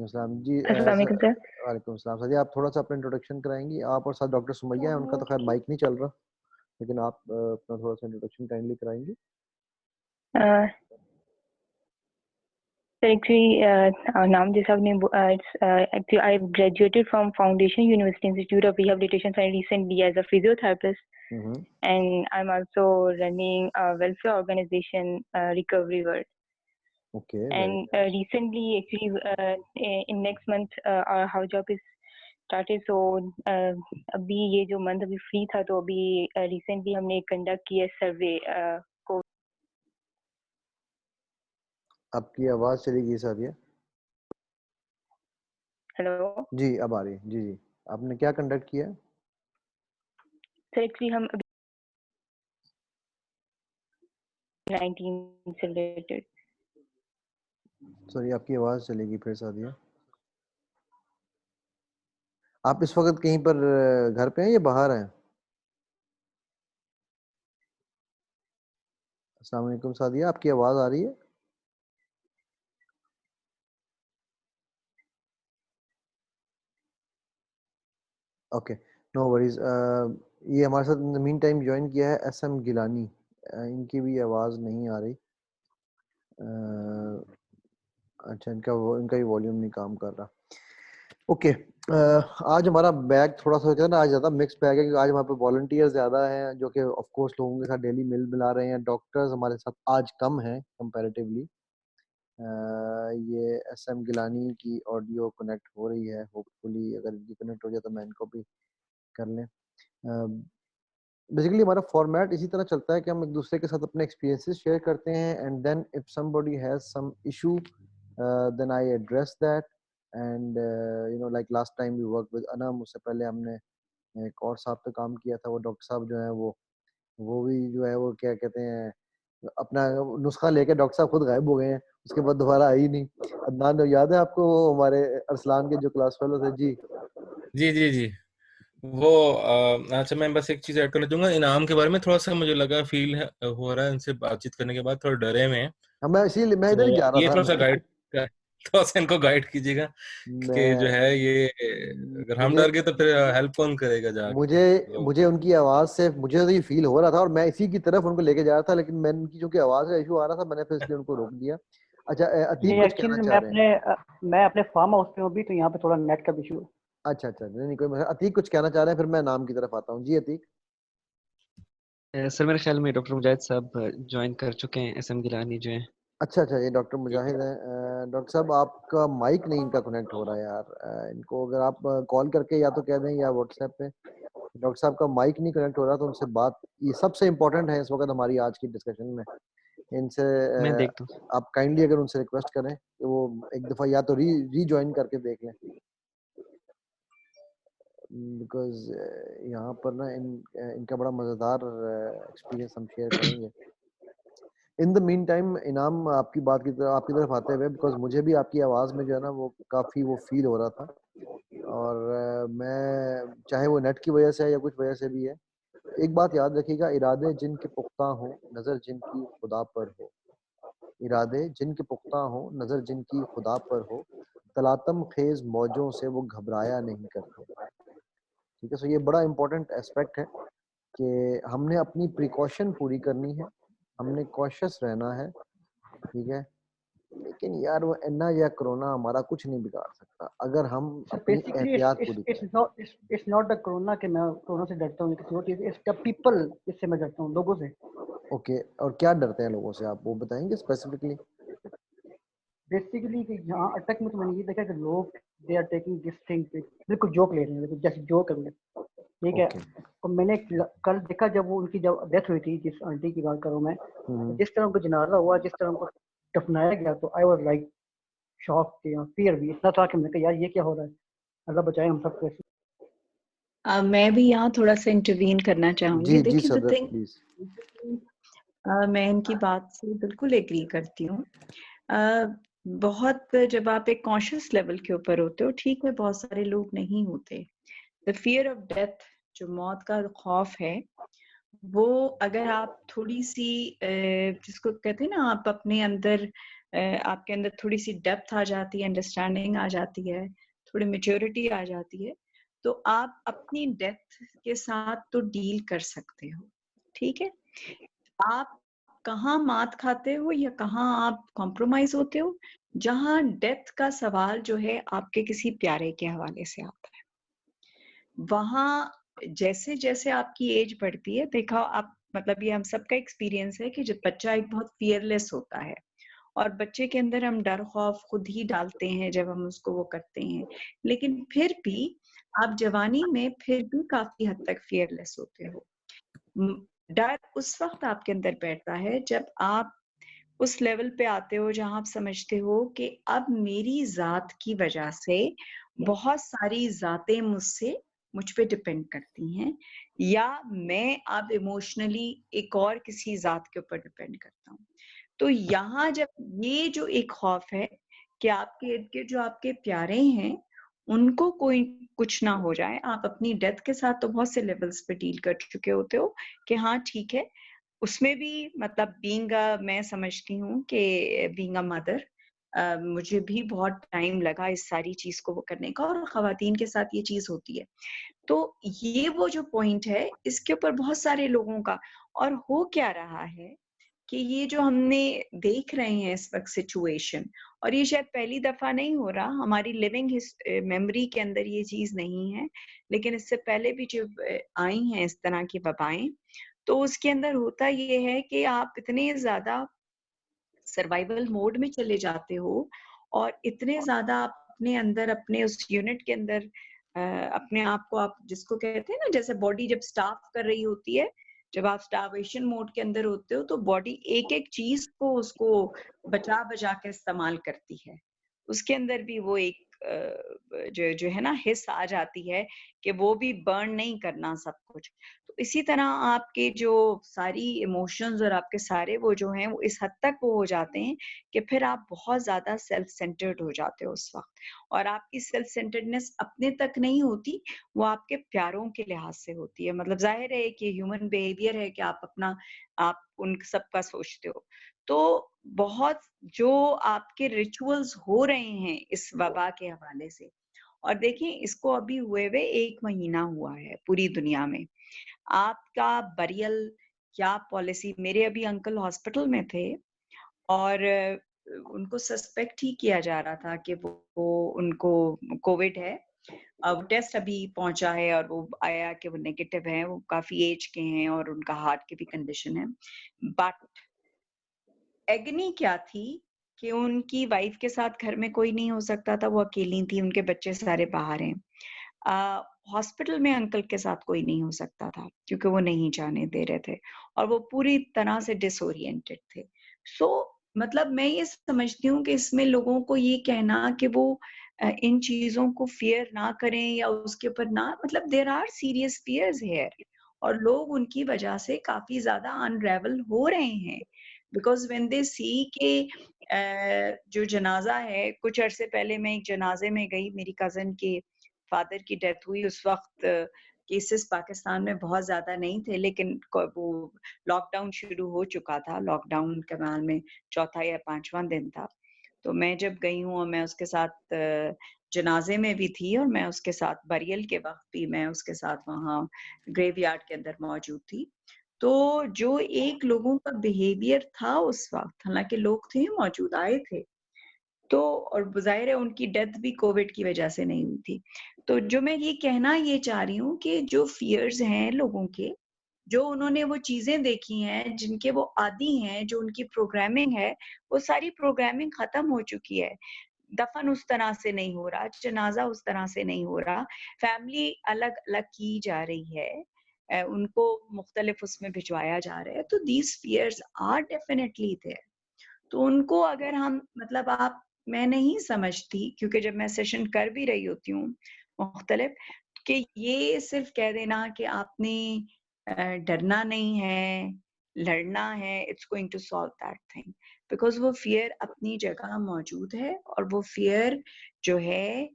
अस्सलाम जी। अस्सलाम वालेकुम सर। वालेकुम सलाम। सादिया आप थोड़ा सा अपना इंट्रोडक्शन कराएंगी, आप और साथ डॉक्टर सुमैया है, उनका तो खैर माइक नहीं चल रहा, लेकिन आप अपना थोड़ा सा इंट्रोडक्शन काइंडली कराएंगी। सर एक्चुअली नाम जैसा आपने actually I graduated from Foundation University Institute of Rehabilitation and recently as a physiotherapist and I'm also running a welfare organization, Recovery World. Okay. And recently, actually, in next month, our house job is started. So अभी ये जो month अभी free था, तो अभी recently हमने conduct किया survey को। आपकी आवाज चली गई सादिया। हेलो जी अब आ रही है। जी आपने क्या कंडक्ट किया? सर एक्चुअली हम अभी 19 से रिलेटेड। सॉरी आपकी आवाज चलेगी फिर सादिया। आप इस वक्त कहीं पर घर पे हैं या बाहर हैं? अस्सलाम वालेकुम सादिया, आपकी आवाज आ रही है? Okay no worries. ये हमारे साथ in the mean time join किया है एसएम गिलानी, इनकी भी आवाज़ नहीं आ रही। अच्छा, इनका भी वॉल्यूम नहीं काम कर रहा। ओके आज हमारा बैग थोड़ा सा कहते हैं ना, आज ज़्यादा मिक्स बैग है, क्योंकि आज हमारे पे वॉलंटियर्स ज़्यादा हैं जो कि ऑफ कोर्स लोगों के साथ डेली मिला रहे हैं। डॉक्टर्स हमारे साथ आज कम हैं कंपैरेटिवली। ये एसएम गिलानी की ऑडियो कनेक्ट हो रही है, होपफुली अगर इनकी कनेक्ट हो जाए तो मैं इनको भी कर लें। बेसिकली हमारा फॉर्मेट इसी तरह चलता है कि हम एक दूसरे के साथ अपने एक्सपीरियंसेस शेयर करते हैं, and then if somebody has some issue then I address that, and you know like last time we work with Anam, उससे पहले हमने एक और साहब पे काम किया था, वो डॉक्टर साहब जो है वो भी जो है वो क्या कहते हैं अपना नुस्खा लेके डॉक्टर साहब खुद गायब हो गए हैं, उसके बाद दोबारा आई नहीं। अदनान याद है आपको, वो हमारे अरसलान के जो क्लास फेलो थे? जी जी जी जी वो अच्छा, मैं बस एक चीज ऐड करना चाहूंगा इनाम के बारे में। थोड़ा सा मुझे लगा फील हो रहा है इनसे बातचीत करने के बाद, थोड़ा डरे में हैं। मैं इसीलिए मैं इधर ही जा तो रहा ये था। थोड़ा सा गाइड थोड़ा सा इनको गाइड कीजिएगा कि जो मैं है ये अगर हम मुझे डर गए तो फिर हेल्प कौन करेगा जाके मुझे लोगों मुझे को। उनकी आवाज से मुझे तो ये फील हो रहा था और मैं इसी की तरफ उनको लेके जा रहा था, लेकिन मैं उनकी जो कि आवाज का इशू आ रहा था, मैंने फिर इसलिए उनको रोक दिया। अच्छा अतीक नहीं कुछ कहना एक्चुअली चाह रहे हैं? मैं अपने फार्म हाउस पे हूँ अभी, तो यहाँ पे थोड़ा नेट का इशू है। अच्छा नहीं कोई मसला। अतीक कुछ कहना चाह रहे हैं, फिर मैं नाम की तरफ आता हूँ। जी अतीक। सर मेरे ख्याल में डॉक्टर मुजाहिद साहब ज्वाइन कर चुके हैं, एसएम गिलानी जो है। अच्छा ये डॉक्टर मुजाहिद हैं। डॉक्टर साहब आपका माइक नहीं इनका कनेक्ट हो रहा है यार, इनको अगर आप कॉल करके या तो कह दें या व्हाट्सएप पे, डॉक्टर साहब का माइक नहीं कनेक्ट हो रहा, तो उनसे बात, ये सबसे इम्पोर्टेंट है इस वक्त हमारी आज की डिस्कशन में। इनसे मैं देखता हूँ। आप काइंडली अगर उनसे रिक्वेस्ट करें कि वो एक दफ़ा या तो रीजॉइन करके देख लें, बिकॉज यहाँ पर ना इनका बड़ा मज़ेदार एक्सपीरियंस हम शेयर करेंगे। इन द मीन टाइम इनाम आपकी तरफ आते हुए, बिकॉज मुझे भी आपकी आवाज़ में जो है ना वो काफ़ी वो फील हो रहा था, और मैं चाहे वो नेट की वजह से है या कुछ वजह से भी है, एक बात याद रखिएगा, इरादे जिनके पुख्ता हों नज़र जिनकी खुदा पर हो, इरादे जिनके पुख्ता हों नज़र जिनकी खुदा पर हो, तलातम खेज मौजों से वो घबराया नहीं करते। ठीक है, सो ये बड़ा इंपॉर्टेंट एस्पेक्ट है कि हमने अपनी प्रिकॉशन पूरी करनी है, हमने कॉशियस रहना है। ठीक है, लेकिन यार वो एन्ना या कोरोना हमारा कुछ नहीं बिगाड़ सकता अगर हम अपनी एहतियात पूरी करें। इट्स नॉट द कोरोना कि मैं कोरोना से डरता हूँ, किसी और चीज, इट्स द पीपल, इससे मैं डरता हूँ, लोगों से। ओके, और क्या डरते हैं लोगों से, आप वो बताएंगे स्पेसिफिकली? बेसिकली कि यहाँ अटक में तो मैंने ये देखा कि लोग they are taking this thing, बिल्कुल जोक ले रहे हैं, जैसे जोक कर रहे हैं। ठीक है, और मैंने कल देखा जब वो उनकी जब डेथ हुई थी, जिस आंटी की बात करूँ मैं, जिस तरह उनका जनाजा हुआ, जिस तरह उनको दफनाया गया, तो आई वाज लाइक शॉक या फियर भी इतना था कि मैंने कहा यार ये क्या हो रहा है, अल्लाह बचाए हम सबको। मैं भी यहाँ थोड़ा सा इंटरवीन करना चाहूंगी। देखिए द थिंग, मैं इनकी बात से बिल्कुल एग्री करती हूँ। बहुत जब आप एक कॉन्शियस लेवल के ऊपर होते हो, ठीक है, बहुत सारे लोग नहीं होते। द फियर ऑफ डेथ, जो मौत का खौफ है, वो अगर आप थोड़ी सी जिसको कहते हैं ना, आप अपने अंदर आपके अंदर थोड़ी सी डेप्थ आ जाती है, अंडरस्टैंडिंग आ जाती है, थोड़ी मैच्योरिटी आ जाती है, तो आप अपनी डेथ के साथ तो डील कर सकते हो। ठीक है, आप कहाँ मात खाते हो या कहाँ आप कॉम्प्रोमाइज होते हो, जहां डेथ का सवाल जो है आपके किसी प्यारे के हवाले से आता है, वहां जैसे जैसे आपकी एज बढ़ती है, देखा आप, मतलब ये हम सबका एक्सपीरियंस है कि जब बच्चा एक बहुत फियरलेस होता है, और बच्चे के अंदर हम डर खौफ खुद ही डालते हैं जब हम उसको वो करते हैं, लेकिन फिर भी आप जवानी में फिर भी काफी हद तक फियरलेस होते हो। डर उस वक्त आपके अंदर बैठता है जब आप उस लेवल पे आते हो जहां आप समझते हो कि अब मेरी जात की वजह से बहुत सारी जातें मुझ पे डिपेंड करती हैं, या मैं अब इमोशनली एक और किसी जात के ऊपर डिपेंड करता हूँ। तो यहाँ जब ये जो एक खौफ है कि आपके इर्द गिर्द जो आपके प्यारे हैं उनको कोई कुछ ना हो जाए, आप अपनी डेथ के साथ तो बहुत से लेवल्स पे डील कर चुके होते हो कि हाँ ठीक है, उसमें भी मतलब बीइंग मैं समझती हूँ कि बीइंग अ मदर, मुझे भी बहुत टाइम लगा इस सारी चीज को वो करने का, और खवातीन के साथ ये चीज होती है। तो ये वो जो पॉइंट है, इसके ऊपर बहुत सारे लोगों का, और हो क्या रहा है कि ये जो हमने देख रहे हैं इस वक्त सिचुएशन, और ये शायद पहली दफा नहीं हो रहा, हमारी लिविंग मेमोरी के अंदर ये चीज नहीं है, लेकिन इससे पहले भी जो आई हैं इस तरह की वबाएं, तो उसके अंदर होता ये है कि आप इतने ज्यादा सर्वाइवल मोड में चले जाते हो, और इतने ज्यादा आप अपने अंदर, अपने उस यूनिट के अंदर अपने आप को, आप जिसको कहते हैं ना, जैसे बॉडी जब स्टार्व कर रही होती है, जब आप स्टार्वेशन मोड के अंदर होते हो, तो बॉडी एक एक चीज को उसको बचा बचा के इस्तेमाल करती है। उसके अंदर भी वो एक जो है ना हिस्स आ जाती है कि वो भी बर्न नहीं करना सब कुछ। तो इसी तरह आपके जो सारी इमोशंस और आपके सारे वो जो हैं, वो इस हद तक वो हो जाते हैं कि फिर आप बहुत ज्यादा सेल्फ सेंटर्ड हो जाते हो उस वक्त, और आपकी सेल्फ सेंटर्डनेस अपने तक नहीं होती, वो आपके प्यारों के लिहाज से होती है। मतलब जाहिर है कि ह्यूमन बिहेवियर है कि आप उन सबका सोचते हो। तो बहुत जो आपके रिचुअल्स हो रहे हैं इस वबा के हवाले से, और देखिए इसको अभी हुए हुए 1 महीना हुआ है पूरी दुनिया में, आपका बरियल क्या पॉलिसी, मेरे अभी अंकल हॉस्पिटल में थे, और उनको सस्पेक्ट ही किया जा रहा था कि वो उनको कोविड है। अब टेस्ट अभी पहुंचा है और वो आया कि वो नेगेटिव है, वो काफी एज के हैं और उनका हार्ट की भी कंडीशन है। बट एग्नी क्या थी कि उनकी वाइफ के साथ घर में कोई नहीं हो सकता था, वो अकेली थी, उनके बच्चे सारे बाहर हैं। हॉस्पिटल में अंकल के साथ कोई नहीं हो सकता था क्योंकि वो नहीं जाने दे रहे थे, और वो पूरी तरह से डिसोरिएंटेड थे। मतलब मैं ये समझती हूँ कि इसमें लोगों को ये कहना कि वो इन चीजों को फियर ना करें या उसके ऊपर ना, मतलब there are serious fears here, और लोग उनकी वजह से काफी ज्यादा अनरेवल हो रहे हैं, बिकॉज व्हेन दे सी के जो जनाजा है, कुछ अरसे पहले मैं एक जनाजे में गई, मेरी कजन के फादर की डेथ हुई। उस वक्त केसेस पाकिस्तान में बहुत ज्यादा नहीं थे, लेकिन वो लॉकडाउन शुरू हो चुका था, लॉकडाउन कमाल में चौथा या पांचवा दिन था। तो मैं जब गई हूँ और मैं उसके साथ जनाजे में भी थी, और मैं उसके साथ बरियल के वक्त भी मैं उसके साथ वहाँ ग्रेवयार्ड के अंदर मौजूद थी। तो जो एक लोगों का बिहेवियर था उस वक्त, हालांकि लोग थे मौजूद, आए थे, तो और ज़ाहिर है उनकी डेथ भी कोविड की वजह से नहीं हुई थी। तो जो मैं ये कहना ये चाह रही हूँ कि जो फियर्स हैं लोगों के, जो उन्होंने वो चीजें देखी हैं, जिनके वो आदी हैं, जो उनकी प्रोग्रामिंग है, वो सारी प्रोग्रामिंग खत्म हो चुकी है। दफन उस तरह से नहीं हो रहा, जनाजा उस तरह से नहीं हो रहा, फैमिली अलग-अलग की जा रही है, उनको मुख्तलिफ उसमें भिजवाया जा रहा है। तो these fears are definitely there. तो उनको अगर हम, मतलब आप, मैं नहीं समझती, क्योंकि जब मैं सेशन कर भी रही होती हूँ मुख्तलिफ, कि ये सिर्फ कह देना कि आपने डरना नहीं है, लड़ना है, it's going to solve that thing, because वो फियर अपनी जगह मौजूद है, और वो फियर जो है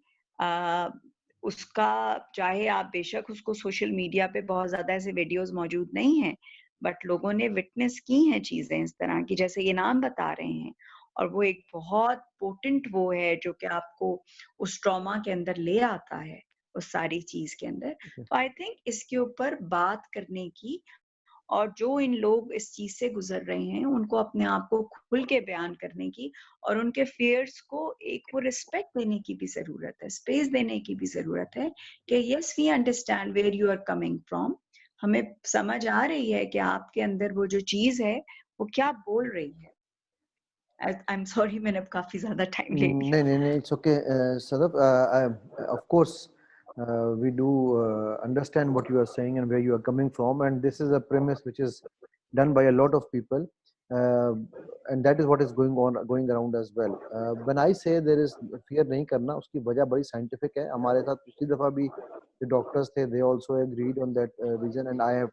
उसका, चाहे आप बेशक उसको सोशल मीडिया पे बहुत ज्यादा ऐसे वीडियोस मौजूद नहीं है, बट लोगों ने विटनेस की हैं चीजें इस तरह की, जैसे ये नाम बता रहे हैं, और वो एक बहुत पोटेंट वो है जो कि आपको उस ट्रॉमा के अंदर ले आता है, उस सारी चीज के अंदर। तो आई थिंक इसके ऊपर बात करने की, और जो इन लोग इस चीज से गुजर रहे हैं उनको अपने आप को खुल के बयान करने की, और उनके फियर्स को एक वो रिस्पेक्ट देने की भी जरूरत है, स्पेस देने की भी जरूरत है कि yes we understand where you are coming from, हमें समझ आ रही है कि आपके अंदर वो जो चीज है वो क्या बोल रही है। आई एम सॉरी, मैंने अब काफी ज्यादा टाइम ले लिया। नहीं, it's okay, Sadaf. Of course, we do understand what you are saying and where you are coming from, and this is a premise which is done by a lot of people, and that is what is going around as well. When I say there is fear नहीं करना, उसकी वजह बड़ी scientific है. हमारे साथ पिछली दफा भी जो doctors थे, they also agreed on that reason, and I have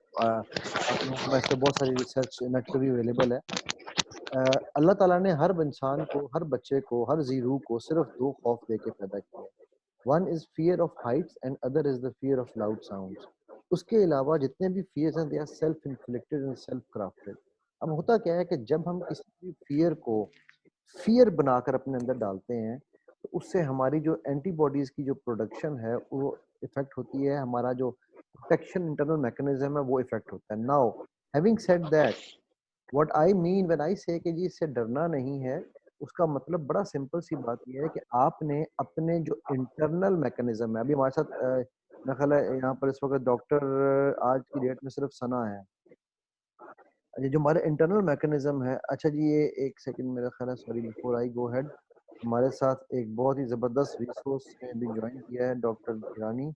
मैं से बहुत सारी research नेट पे भी available है. अल्लाह ताला ने हर इंसान को, हर बच्चे को, हर ज़ीरू को सिर्फ दो खौफ दे के पैदा किया है. One is fear of heights and other is the fear of loud sounds. उसके अलावा जितने भी फियर्स हैं, they are self inflicted and self crafted. अब होता क्या है कि जब हम किसी भी फियर को फियर बनाकर अपने अंदर डालते हैं, तो उससे हमारी जो एंटीबॉडीज़ की जो प्रोडक्शन है वो इफेक्ट होती है, हमारा जो प्रोटेक्शन इंटरनल मैकेनिज्म है वो इफेक्ट होता है. Now having said that, what I mean when I से कि जी इससे डरना नहीं है, उसका मतलब बड़ा सिंपल सी बात ये है कि आपने अपने जो इंटरनल मैकेनिज्म है, अभी हमारे साथ मेरा ख्याल है यहाँ पर इस वक्त डॉक्टर आज की डेट में सिर्फ सना है. ये जो हमारे इंटरनल मैकेनिज्म है, अच्छा जी ये एक सेकंड मेरा ख्याल है, sorry before I go head, हमारे साथ एक बहुत ही ज़बरदस्त रिसोर्स ने भी ज्वाइन किया है, डॉक्टर गिरानी.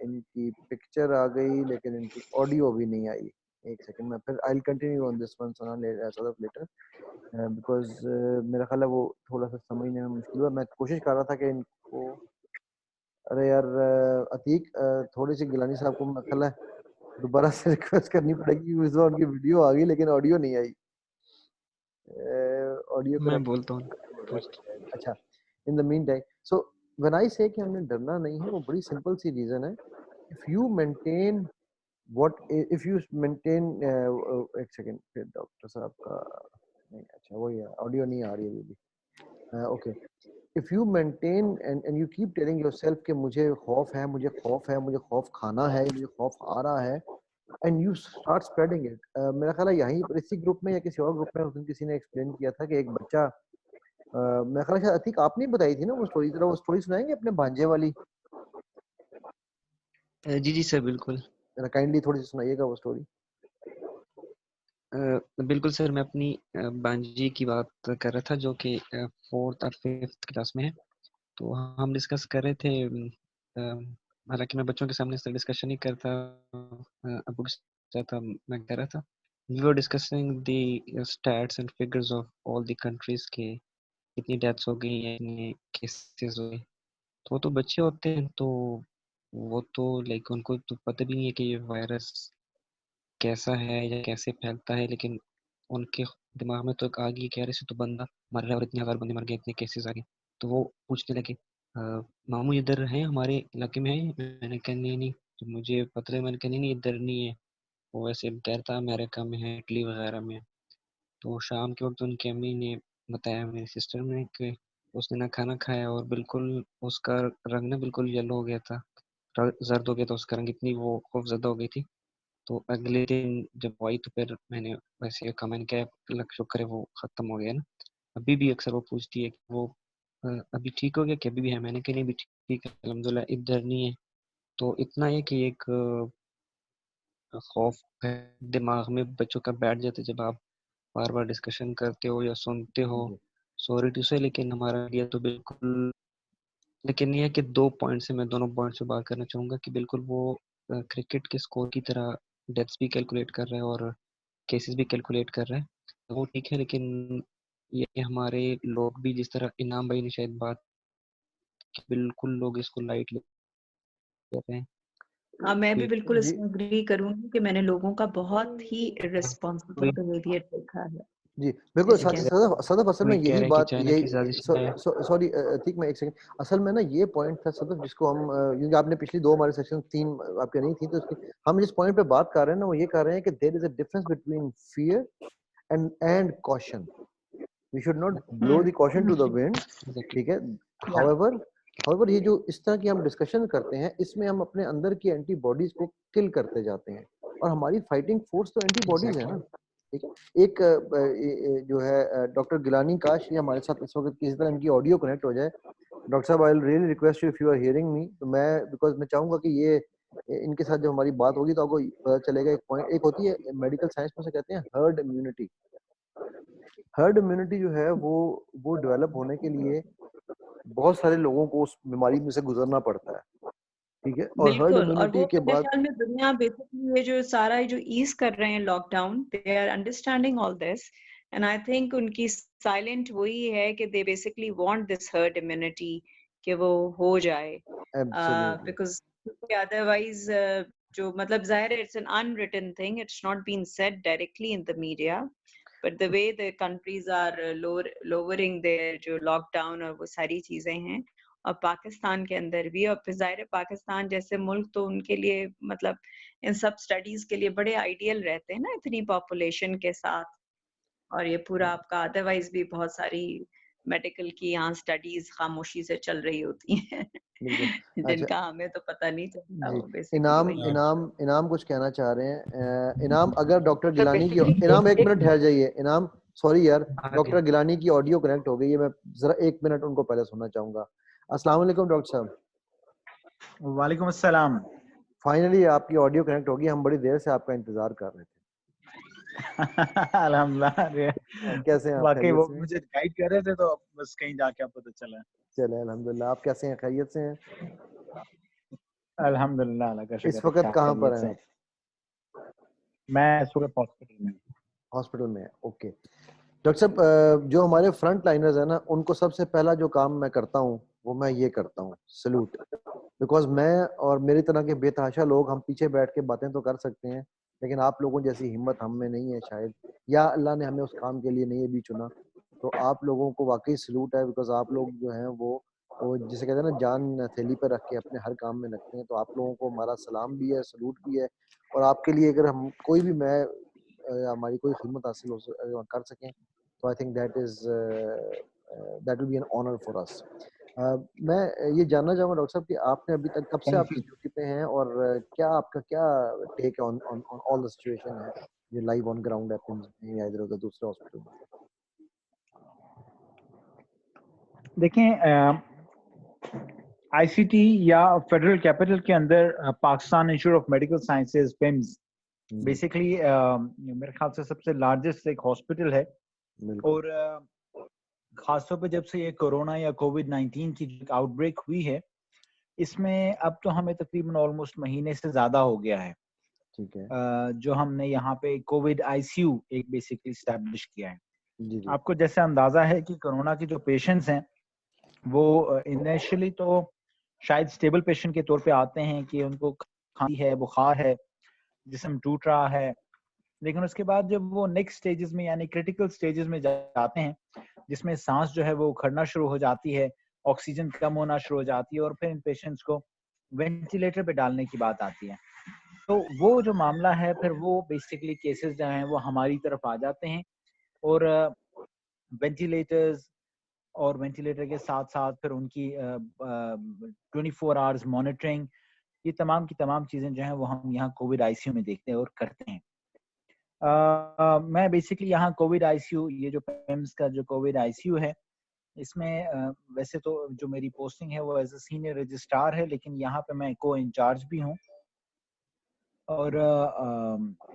इनकी पिक्चर आ गई लेकिन इनकी ऑडियो भी नहीं आई. एक सेकंड में फिर I will continue on this one Sana later, because मेरा ख्याल है वो थोड़ा सा समझने में मुश्किल हुआ. मैं कोशिश कर रहा था कि इनको, अरे यार अतीक, थोड़ी सी गिलानी साहब को मेरा ख्याल है दोबारा से रिक्वेस्ट करनी पड़ेगी, क्योंकि इस बार उनकी वीडियो आ गई लेकिन ऑडियो नहीं आई. ऑडियो मैं बोलता हूँ. अच्छा, इन the mean time, so when I से कि हमने डरना नहीं है, वो बड़ी सिंपल सी रीजन है. If you maintain if you maintain, एक सेकंड, फिर डॉक्टर साहब का नहीं, अच्छा वही है, ऑडियो नहीं आ रही है अभी. Okay, if you maintain and you keep telling yourself कि मुझे खौफ है, मुझे खौफ है, मुझे खौफ खाना है, मुझे खौफ आ रहा है, and you start spreading it. मेरा ख्याल है यहीं पर इसी ग्रुप में या किसी और ग्रुप में उस दिन किसी ने एक्सप्लेन किया था कि एक बच्चा, मेरा ख्याल है अतीक आपने बताई थी ना वो स्टोरी, जरा वो स्टोरी सुनाएंगे अपने भांजे वाली. जी जी सर, बिल्कुल. जरा काइंडली थोड़ी सी सुनाइएगा वो स्टोरी. बिल्कुल सर, मैं अपनी बांजी की बात कर रहा था जो कि 4th और 5th क्लास में है. तो हम डिस्कस कर रहे थे, हालांकि मैं बच्चों के सामने से डिस्कशन नहीं करता, अबू के साथ मैं कर रहा था. We were discussing the stats and figures of all the countries के कितनी डेथ्स हो गई हैं, इतने केसेस हो गए। तो वो तो बच्चे होते हैं, तो वो तो लाइक उनको तो पता भी नहीं है कि ये वायरस कैसा है या कैसे फैलता है, लेकिन उनके दिमाग में तो एक आ गई कि यार इससे तो बंदा मर रहा है और इतने 1000 बंदे मर गए, इतने केसेस आ गए। तो वो पूछने लगे मामू इधर हैं हमारे इलाके में है? मैंने कहा नहीं नहीं, तो मुझे पता है। मैंने कहा नहीं नहीं इधर नहीं है, वो वैसे कह रहा था अमेरिका में है, इटली वगैरह में है। तो शाम के वक्त उनकी अम्मी ने बताया मेरी सिस्टर ने कि उसने ना खाना खाया और बिल्कुल उसका रंग ना बिल्कुल येलो हो गया था, जर्द हो गया था उसका रंग, इतनी वो खौफजदा हो गई थी। तो अगले दिन जब वो आई तो फिर मैंने वैसे कहा, मैंने कहा अल्लाह का शुक्र है वो ख़त्म हो गया ना। अभी भी अक्सर वो पूछती है कि वो अभी ठीक हो गया कि अभी भी है? मैंने कहा नहीं अभी ठीक है अल्हम्दुलिल्लाह, इधर नहीं है। तो इतना है कि एक खौफ है दिमाग में बच्चों का बैठ जाता है जब आप बार बार डिस्कशन करते हो या सुनते हो। जी सॉरी टू से, लेकिन हमारा इंडिया तो बिल्कुल, लेकिन ये है कि 2 पॉइंट से मैं दोनों पॉइंट से बात करना चाहूँगा कि बिल्कुल वो क्रिकेट के स्कोर की तरह डेथ्स भी कैलकुलेट कर रहा है और केसेस भी कैलकुलेट कर रहा है। तो वो ठीक है, लेकिन ये हमारे लोग भी, जिस तरह इनाम भाई ने शायद बात की, बिल्कुल लोग इसको लाइट ले रहे हैं हाँ, मैं भी कि बिल्कुल जी इसमें एग्री करूंगी कि मैंने लोगों का बहुत ही कोई इर्रेस्पॉन्सिबल बिहेवियर देखा है। जी बिल्कुल ठीक है। सदफ सदफ असल में कोई कह यही रहा है कि बात चाइना की साजिश है। सॉरी ठीक मैं एक सेकंड असल में ना ये पॉइंट था सदफ जिसको हम क्योंकि आपने पिछली 2 हमारे सेक्शन 3 आपके नहीं थी तो उसकी हम जिस पॉइंट पे बात कर रहे हैं ना वो ये कर रहे हैं कि there is a difference between fear and caution we should not blow the caution to the wind ठीक है हाउएवर हाउएवर ये जो इस तरह की हम डिस्कशन करते हैं इसमें हम अपने अंदर की एंटीबॉडीज को किल करते जाते हैं और हमारी फाइटिंग फोर्स तो एंटीबॉडीज है ना ठीक है एक जो है डॉक्टर गिलानी काश ये हमारे साथ इस वक्त किसी तरह इनकी ऑडियो कनेक्ट हो जाए डॉक्टर साहब I will really request you if you are hearing me तो मैं बिकॉज मैं चाहूंगा कि ये इनके साथ जब हमारी बात होगी तो आपको पता चलेगा एक पॉइंट एक होती है मेडिकल साइंस में से कहते हैं हर्ड इम्यूनिटी जो है वो डेवलप होने के लिए बहुत सारे लोगों को उस बीमारी में से गुजरना पड़ता है ठीक है और हर्ड बिल्कुल, और इम्यूनिटी वो के मेरे बाद ख्याल में दुनिया बेसिकली ये जो सारा ये जो ईज कर रहे हैं lockdown, they are understanding all this and I think उनकी साइलेंट वही है कि they basically want this herd immunity कि वो हो जाए एब्सोल्युटली बिकॉज अदरवाइज जो मतलब जाहिर है it's an unwritten thing, it's not been said directly in the media, but the way the countries are lowering their जो लॉकडाउन और वो सारी चीजें हैं, और पाकिस्तान के अंदर भी, और फिर जाहिर है पाकिस्तान जैसे मुल्क तो उनके लिए मतलब इन सब स्टडीज के लिए बड़े आइडियल रहते हैं ना इतनी पॉपुलेशन के साथ, और ये पूरा आपका अदरवाइज भी बहुत सारी मेडिकल की यहाँ स्टडीज खामोशी से चल रही होती हैं बिल्कुल अच्छा जिनका हमें तो पता नहीं चलता, जी वो बेसिकली इनाम वही है। इनाम इनाम कुछ कहना चाह रहे हैं इनाम अगर डॉक्टर So गिलानी की basically, इनाम एक मिनट ठहर जाइए इनाम सॉरी यार आगे डॉक्टर गिलानी की ऑडियो कनेक्ट हो गई है मैं जरा 1 मिनट उनको पहले सुनना चाहूंगा अस्सलाम वालेकुम डॉक्टर साहब वालेकुम अस्सलाम। फाइनली आपकी ऑडियो कनेक्ट होगी हम बड़ी देर से आपका इंतजार कर रहे थे अल्हम्दुलिल्लाह कैसे हैं आप वाकई खैरियत वो से मुझे गाइड कर रहे थे तो बस कहीं जाके पता चला। चले अल्हम्दुलिल्लाह आप कैसे हैं खैरियत से हैं अल्हम्दुलिल्लाह अल्लाह का इस शुक्र है, वक्त क्या कहाँ पर खैरियत हैं से। मैं इस वक्त हॉस्पिटल में हूँ। हॉस्पिटल में ओके डॉक्टर साहब जो हमारे फ्रंट लाइनर्स हैं ना उनको सबसे पहला जो काम मैं करता हूँ वो मैं ये करता हूँ सल्यूट बिकॉज मैं और मेरी तरह के बेतहाशा लोग हम पीछे बैठ के बातें तो कर सकते हैं लेकिन आप लोगों जैसी हिम्मत हम में नहीं है शायद या अल्लाह ने हमें उस काम के लिए नहीं भी चुना तो आप लोगों को वाकई सल्यूट है बिकॉज आप लोग जो हैं वो जिसे कहते हैं ना जान थैली पर रख के अपने हर काम में लगते हैं तो आप लोगों को हमारा सलाम भी है सल्यूट भी है और आपके लिए अगर हम कोई भी मैं हमारी कोई खिदमत हासिल कर सकें तो I think that will be an honour for us मैं ये जानना चाहूँगा डॉक्टर साहब कि आपने अभी तक कब से थैंक आपकी यू। ड्यूटी पे हैं और क्या आपका क्या टेक है on on all the situation है जो लाइव ऑन ग्राउंड है या इधर उधर दूसरे हॉस्पिटल में देखें आईसीटी या फेडरल कैपिटल के अंदर Pakistan institute of medical sciences PIMS basically मेरे ख्याल से सबसे लार्जेस्ट एक हॉस्पिटल है और खासतौर पे जब से ये कोरोना या कोविड-19 की आउटब्रेक हुई है इसमें अब तो हमें तकरीबन ऑलमोस्ट महीने से ज्यादा हो गया है ठीक है जो हमने यहाँ पे कोविड आईसीयू एक बेसिकली स्टैब्लिश किया है जी जी आपको जैसे अंदाजा है कि कोरोना के जो पेशेंट्स हैं वो इनिशियली तो शायद स्टेबल पेशेंट के तौर पे आते हैं कि उनको खांसी है, बुखार है, जिस्म टूट रहा है, लेकिन उसके बाद जब वो नेक्स्ट स्टेजेस में यानी क्रिटिकल स्टेजेस में जाते हैं, जिसमें सांस जो है वो उखड़ना शुरू हो जाती है, ऑक्सीजन कम होना शुरू हो जाती है और फिर इन पेशेंट्स को वेंटिलेटर पे डालने की बात आती है। तो वो जो मामला है फिर वो बेसिकली केसेस जो हैं वो हमारी तरफ आ जाते हैं और वेंटिलेटर्स और वेंटिलेटर के साथ साथ फिर उनकी 24 आवर्स मॉनिटरिंग, ये तमाम की तमाम चीजें जो हैं वो हम यहाँ कोविड आईसीयू में देखते हैं और करते हैं। मैं बेसिकली यहाँ कोविड आईसीयू, ये जो पेम्स का जो कोविड आईसीयू है, इसमें वैसे तो जो मेरी पोस्टिंग है वो एज अ सीनियर रजिस्ट्रार है, लेकिन यहाँ पे मैं को इंचार्ज भी हूँ और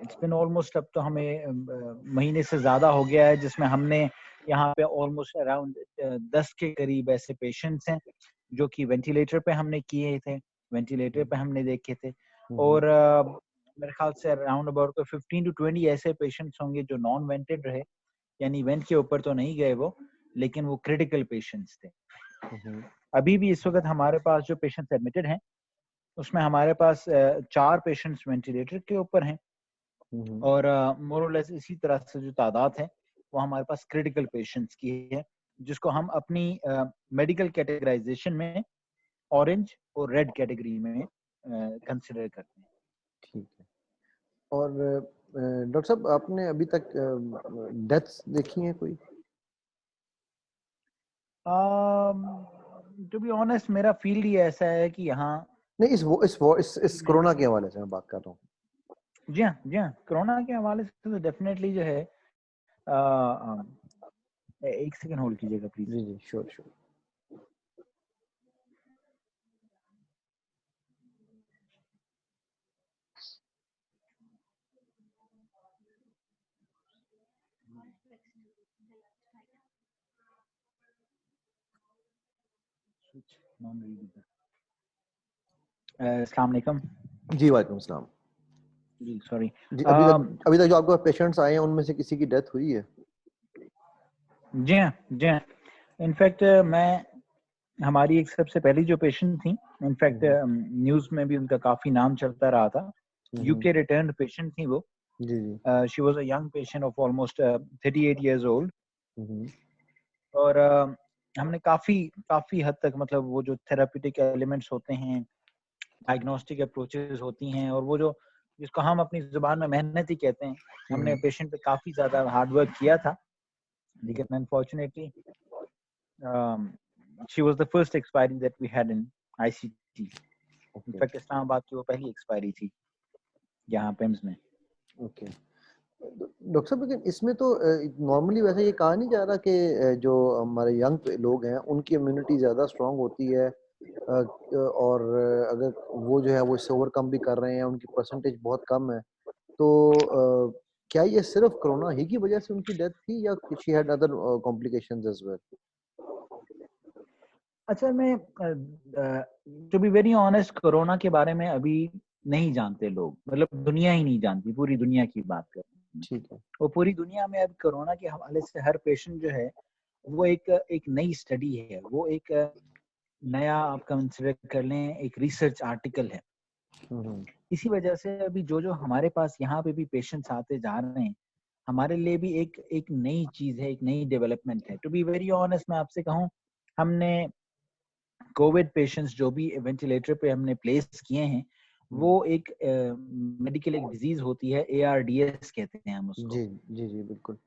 इट्स बिन ऑलमोस्ट, अब तो हमें महीने से ज्यादा हो गया है जिसमें हमने यहाँ पे ऑलमोस्ट अराउंड 10 के करीब ऐसे पेशेंट्स हैं जो कि वेंटिलेटर पे हमने किए थे, वेंटिलेटर पे हमने देखे थे और मेरे ख्याल से अराउंड अबाउट 15 to 20 ऐसे पेशेंट्स होंगे जो नॉन वेंटेड रहे, यानी वेंट के ऊपर तो नहीं गए वो, लेकिन वो क्रिटिकल पेशेंट्स थे। अभी भी इस वक्त हमारे पास जो पेशेंट्स एडमिटेड हैं उसमें हमारे पास 4 पेशेंट्स वेंटिलेटर के ऊपर हैं और मोर और लेस इसी तरह से जो तादाद है वो हमारे पास क्रिटिकल पेशेंट्स की है, जिसको हम अपनी मेडिकल कैटेगराइजेशन में ऑरेंज और रेड कैटेगरी में कंसिडर करते हैं। ठीक है। और डॉक्टर साहब, आपने अभी तक डेथ्स देखी हैं कोई? टू बी ऑनेस्ट मेरा फील्ड ही ऐसा है कि यहाँ नहीं, इस कोरोना के हवाले से मैं बात कर रहा हूँ। जी हाँ, कोरोना के हवाले से तो डेफिनेटली जो है एक सेकंड होल्ड कीजिएगा प्लीज। जी श्योर। अस्सलाम वालेकुम। जी वालेकुम सलाम। जी सॉरी जी, अभी तक जो आपके पेशेंट्स आए हैं उनमें से किसी की डेथ हुई है? जी हाँ, इनफैक्ट मैं हमारी एक सबसे पहली जो पेशेंट थी, इनफैक्ट न्यूज में भी उनका काफी नाम चलता रहा था, यूके रिटर्न पेशेंट थी वो। जी she was a young patient of almost 38 years old और हमने काफी हद तक मतलब वो जो थेराप्यूटिक एलिमेंट्स होते हैं, डायग्नोस्टिक अप्रोचेस होती हैं और वो जो जिसको हम अपनी जुबान में मेहनत ही कहते हैं, हमने पेशेंट पे काफी ज्यादा हार्ड वर्क किया था, लेकिन unfortunately she was the first expiry that we had in ICT. In fact, Islamabad की वो पहली एक्सपायरी थी यहाँ पेम्स में। ओके डॉक्टर साहब, लेकिन इसमें तो नॉर्मली वैसे ये कहा नहीं जा रहा कि जो हमारे यंग लोग हैं उनकी इम्यूनिटी ज़्यादा स्ट्रांग होती है और अगर वो जो है वो इससे ओवरकम भी कर रहे हैं, उनकी परसेंटेज बहुत कम है, तो क्या ये सिर्फ कोरोना ही की वजह से उनकी डेथ थी या she had other complications as well? अच्छा, मैं to be very honest corona के बारे में अभी नहीं जानते लोग, मतलब दुनिया ही नहीं जानती, पूरी दुनिया की बात कर रहे हैं। ठीक है। और पूरी दुनिया में अब कोरोना के हवाले से हर पेशेंट जो है वो एक नई स्टडी है, वो एक नया आप कंसिडर कर लें एक रिसर्च आर्टिकल है। इसी वजह से अभी जो हमारे पास यहाँ पे भी पेशेंट्स आते जा रहे हैं, हमारे लिए भी एक नई चीज है, एक नई डेवलपमेंट है। टू बी वेरी ऑनेस्ट मैं आपसे कहूँ, हमने कोविड पेशेंट्स जो भी वेंटिलेटर पे हमने प्लेस किए हैं वो एक मेडिकल एक डिजीज होती है, ARDS कहते हैं हम उसको। जी बिल्कुल।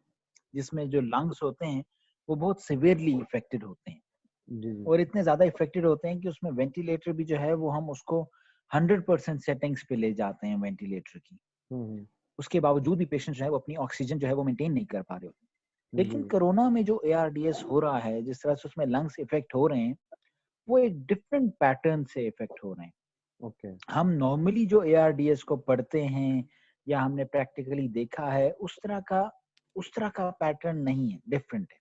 जिसमें जो लंग्स होते हैं वो बहुत सिवियरली इफेक्टेड होते हैं जी। और इतने ज्यादा इफेक्टेड होते हैं कि उसमें वेंटिलेटर भी जो है वो हम उसको 100% सेटिंग्स पे ले जाते हैं वेंटिलेटर की। उसके बावजूद भी पेशेंट जो है वो अपनी ऑक्सीजन जो है वो मेंटेन नहीं कर पा रहे होते। लेकिन कोरोना में जो ARDS हो रहा है, जिस तरह से उसमें लंग्स इफेक्ट हो रहे हैं, वो एक डिफरेंट पैटर्न से इफेक्ट हो रहे हैं। हम नॉर्मली जो ARDS को पढ़ते हैं या हमने प्रैक्टिकली देखा है उस तरह का पैटर्न नहीं है, डिफरेंट है।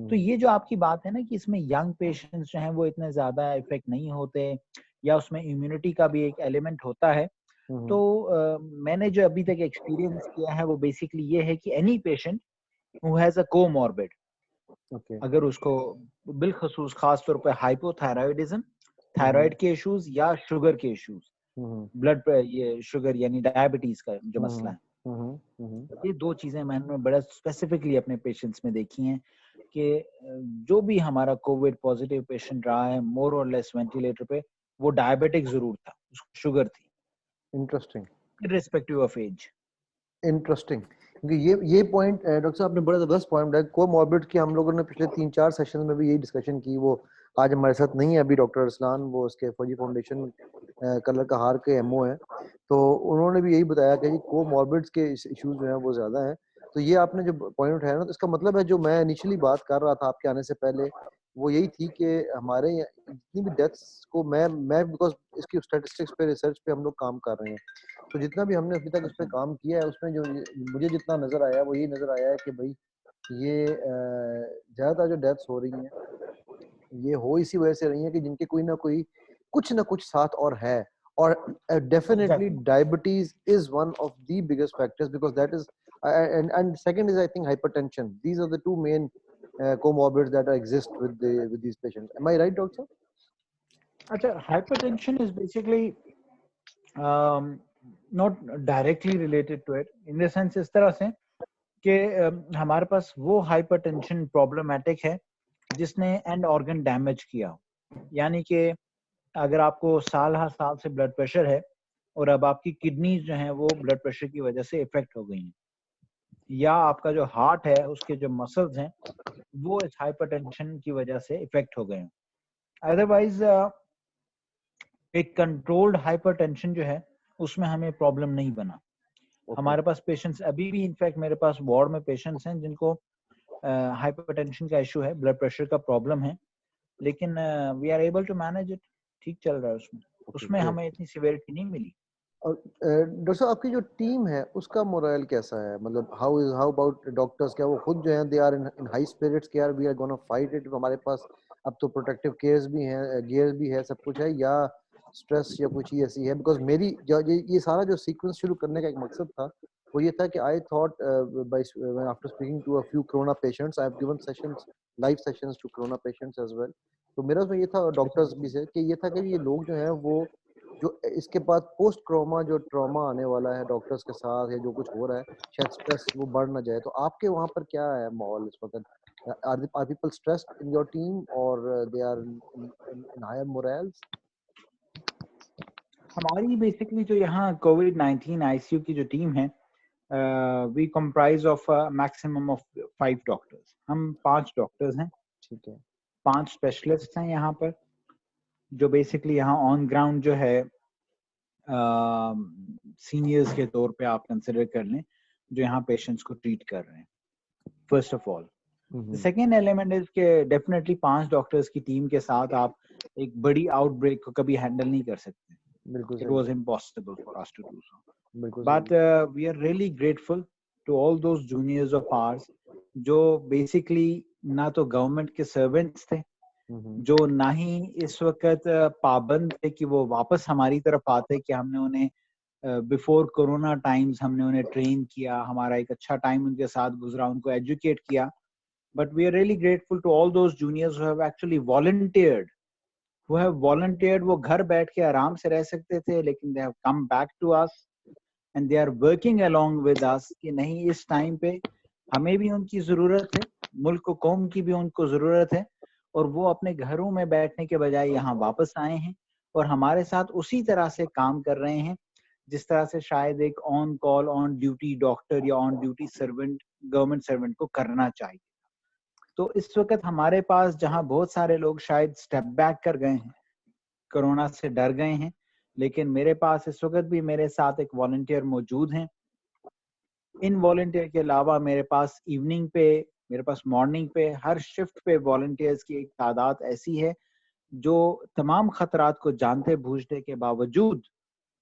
तो ये जो आपकी बात है ना कि इसमें यंग पेशेंट्स जो हैं वो इतने ज्यादा इफेक्ट नहीं होते या उसमें इम्यूनिटी का भी एक एलिमेंट होता है, तो मैंने जो अभी तक एक्सपीरियंस किया है वो बेसिकली ये है कि any patient who has a comorbid, okay अगर उसको बिलखसूस खास तौर पे हाइपोथायराइडिज्म, थायराइड के इश्यूज या शुगर के इश्यूज, ब्लड ये शुगर यानी डायबिटीज का जो मसला है, ये दो चीजें मैंने बड़ा स्पेसिफिकली अपने पेशेंट्स में देखी हैं कि जो भी हमारा कोविड पॉजिटिव पेशेंट रहा है मोर और लेस वेंटिलेटर पे, वो डायबिटिक जरूर था, उसको शुगर थी, interesting irrespective of age. Interesting, क्योंकि ये पॉइंट डॉक्टर साहब ने बड़ा जबरदस्त पॉइंट है। कोमॉर्बिड की हम लोगों ने पिछले 3-4 सेशन में भी यही डिस्कशन की। वो आज हमारे साथ नहीं है अभी डॉक्टर अरसलान, वो उसके फौजी फाउंडेशन कलर का हार के एमओ है, तो उन्होंने भी यही बताया कि कोमॉर्बिड्स के इश्यूज जो हैं वो ज्यादा हैं। तो ये आपने जो पॉइंट उठाया ना, तो इसका मतलब है जो मैं इनिशियली बात कर रहा था आपके आने से पहले, वो यही थी कि हमारे जितनी भी डेथ्स को मैं बिकॉज इसकी स्टैटिस्टिक्स पे रिसर्च पे हम लोग काम कर रहे हैं, तो जितना भी हमने अभी तक उस पर काम किया है उसमें जो मुझे जितना नजर आया वो यही नजर आया है कि भाई ये ज्यादातर जो डेथ्स हो रही हैं ये हो इसी वजह से रही हैं कि जिनके कोई ना कुछ साथ और है, और definitely diabetes is one of the biggest factors because that is and second is I think hypertension. These are the two main comorbids that exist with these patients. Am I right, doctor? अच्छा, hypertension is basically not directly related to it in the sense इस तरह से कि हमारे पास वो हाइपरटेंशन प्रॉब्लमेटिक है जिसने एंड ऑर्गन डैमेज किया हो, यानी कि अगर आपको साल हर साल से ब्लड प्रेशर है और अब आपकी किडनीज जो हैं वो ब्लड प्रेशर की वजह से इफेक्ट हो गई हैं, या आपका जो हार्ट है उसके जो मसल्स हैं वो इस हाइपरटेंशन की वजह से इफेक्ट हो गए हैं। अदरवाइज एक कंट्रोल्ड हाइपरटेंशन जो है उसमें हमें प्रॉब्लम नहीं बना। हमारे पास पेशेंट्स अभी भी, इनफैक्ट मेरे पास वार्ड में पेशेंट्स हैं जिनको हाइपरटेंशन का इशू है, ब्लड प्रेशर का प्रॉब्लम है, लेकिन we are able to manage it, ठीक चल रहा है उसमें हमें इतनी सिवियरिटी नहीं मिली। और डॉक्टर साहब आपकी जो टीम है उसका मोरल कैसा है, मतलब हाउ अबाउट डॉक्टर्स, क्या वो खुद जो हैं they are in high spirits कि यार we are gonna fight it, हमारे पास अब तो प्रोटेक्टिव केयर्स भी हैं, गियर्स भी है, सब कुछ है, या स्ट्रेस या कुछ ही ऐसी है? बिकॉज मेरी ये सारा जो सीक्वेंस शुरू करने का एक मकसद था वो ये था कि I thought when after speaking to a few corona patients I have given sessions, live sessions to corona patients as well, तो मेरा उसमें ये था डॉक्टर्स भी से कि ये था कि ये लोग जो हैं वो जो इसके बाद पोस्ट ट्रॉमा जो ट्रॉमा आने वाला है डॉक्टर्स के साथ या जो कुछ हो रहा है, शायद स्ट्रेस वो बढ़ ना जाए, तो आपके वहाँ पर क्या है माहौल इस वक्त? Are people stressed in your team और they are in higher morals? हमारी बेसिकली जो यहाँ कोविड-19 आईसीयू की जो टीम है, we comprise of maximum of 5 doctors, हम 5 डॉक्टर्स हैं, ठीक है, 5 स्पेशलिस्ट हैं यहाँ पर, जो बेसिकली यहाँ ऑन ग्राउंड जो है सीनियर्स के तौर पे आप कंसिडर कर लें, जो यहाँ पेशेंट्स को ट्रीट कर रहे हैं। First of all the second element is के डेफिनेटली 5 डॉक्टर्स की टीम के साथ आप एक बड़ी आउटब्रेक को कभी हैंडल नहीं कर सकते। बिल्कुल It was impossible for us to do so. बिल्कुल But we are really grateful to all those juniors of ours जो basically ना तो गवर्नमेंट के सर्वेंट्स थे, जो ना ही इस वक्त पाबंद थे कि वो वापस हमारी तरफ आते, कि हमने उन्हें बिफोर कोरोना टाइम्स हमने उन्हें ट्रेन किया, हमारा एक अच्छा टाइम उनके साथ गुजरा, उनको एजुकेट किया। But we are really grateful to all those juniors who have actually volunteered, वो घर बैठ के आराम से रह सकते थे, लेकिन they have come back to us and they are working along with us कि नहीं, इस टाइम पे हमें भी उनकी जरूरत है, मुल्क कौम की भी उनको जरूरत है, और वो अपने घरों में बैठने के बजाय यहाँ वापस आए हैं और हमारे साथ उसी तरह से काम कर रहे हैं जिस तरह से शायद एक on call on duty doctor या on duty servant government servant को करना चाहिए। तो इस वक्त हमारे पास जहां बहुत सारे लोग शायद स्टेप बैक कर गए हैं, कोरोना से डर गए हैं, लेकिन मेरे पास इस वक्त भी मेरे साथ एक वॉलंटियर मौजूद हैं। इन वॉलंटियर के अलावा मेरे पास इवनिंग पे, मेरे पास मॉर्निंग पे, हर शिफ्ट पे वॉलंटियर्स की एक तादाद ऐसी है जो तमाम खतरात को जानते बूझने के बावजूद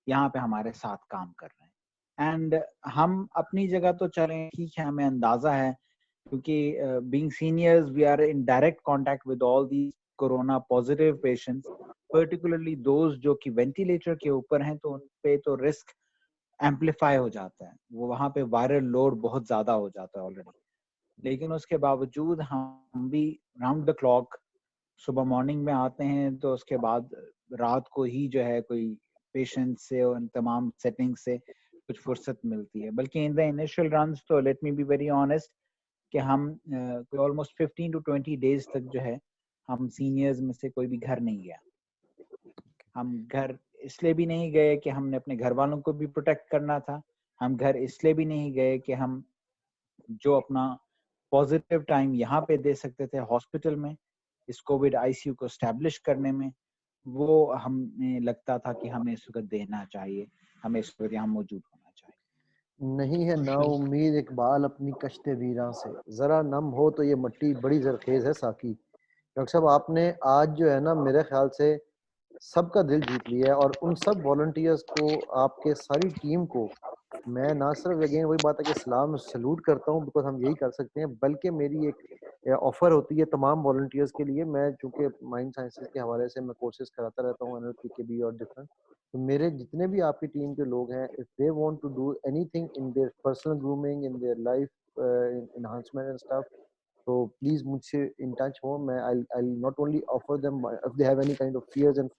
यहाँ पे हमारे साथ काम कर रहे हैं। एंड हम अपनी जगह तो चलें, ठीक है, हमें अंदाजा है क्योंकि being seniors we are in direct contact with all these corona positive patients, particularly those जो कि वेंटिलेटर के ऊपर हैं, तो उन पे तो रिस्क एम्पलीफाई हो जाता है, वो वहाँ पे वायरल लोड बहुत ज्यादा हो जाता है ऑलरेडी। लेकिन उसके बावजूद हम भी राउंड द क्लॉक सुबह मॉर्निंग में आते हैं, तो उसके बाद रात को ही जो है कोई पेशेंट से और इन तमाम सेटिंग से कुछ फुर्सत मिलती है। बल्कि इन द इनिशियल रन्स तो let me B very honest कि हम कोई ऑलमोस्ट 15 to 20 डेज तक जो है हम सीनियर्स में से कोई भी घर नहीं गया। हम घर इसलिए भी नहीं गए कि हमने अपने घर वालों को भी प्रोटेक्ट करना था, हम घर इसलिए भी नहीं गए कि हम जो अपना पॉजिटिव टाइम यहाँ पे दे सकते थे हॉस्पिटल में इस कोविड आईसीयू को एस्टैब्लिश करने में, वो हमें लगता था कि हमें इस वक्त देना चाहिए, हमें इस वक्त यहाँ मौजूद होना चाहिए। नहीं है ना उम्मीद इकबाल अपनी कश्ते वीरां से, जरा नम हो तो ये मट्टी बड़ी जरखेज है साकी। डॉक्टर साहब आपने आज जो है ना मेरे ख्याल से सबका दिल जीत लिया है, और उन सब वॉलंटियर्स को, आपके सारी टीम को मैं ना सिर्फ अगेन वही बात है कि सलाम सैल्यूट करता हूँ बिकॉज हम यही कर सकते हैं, बल्कि मेरी एक ऑफर होती है तमाम वॉलंटियर्स के लिए। मैं चूंकि माइंड साइंसेस के हवाले से मैं कोर्सेज कराता रहता हूँ, एनएलपी के भी और डिफरेंट, तो मेरे जितने भी आपकी टीम के लोग हैं, if they want to do anything in their personal grooming, in their life enhancement and stuff, तो प्लीज मुझसे इन टच हो। मैं I'll not only offer them if they have any kind of fears and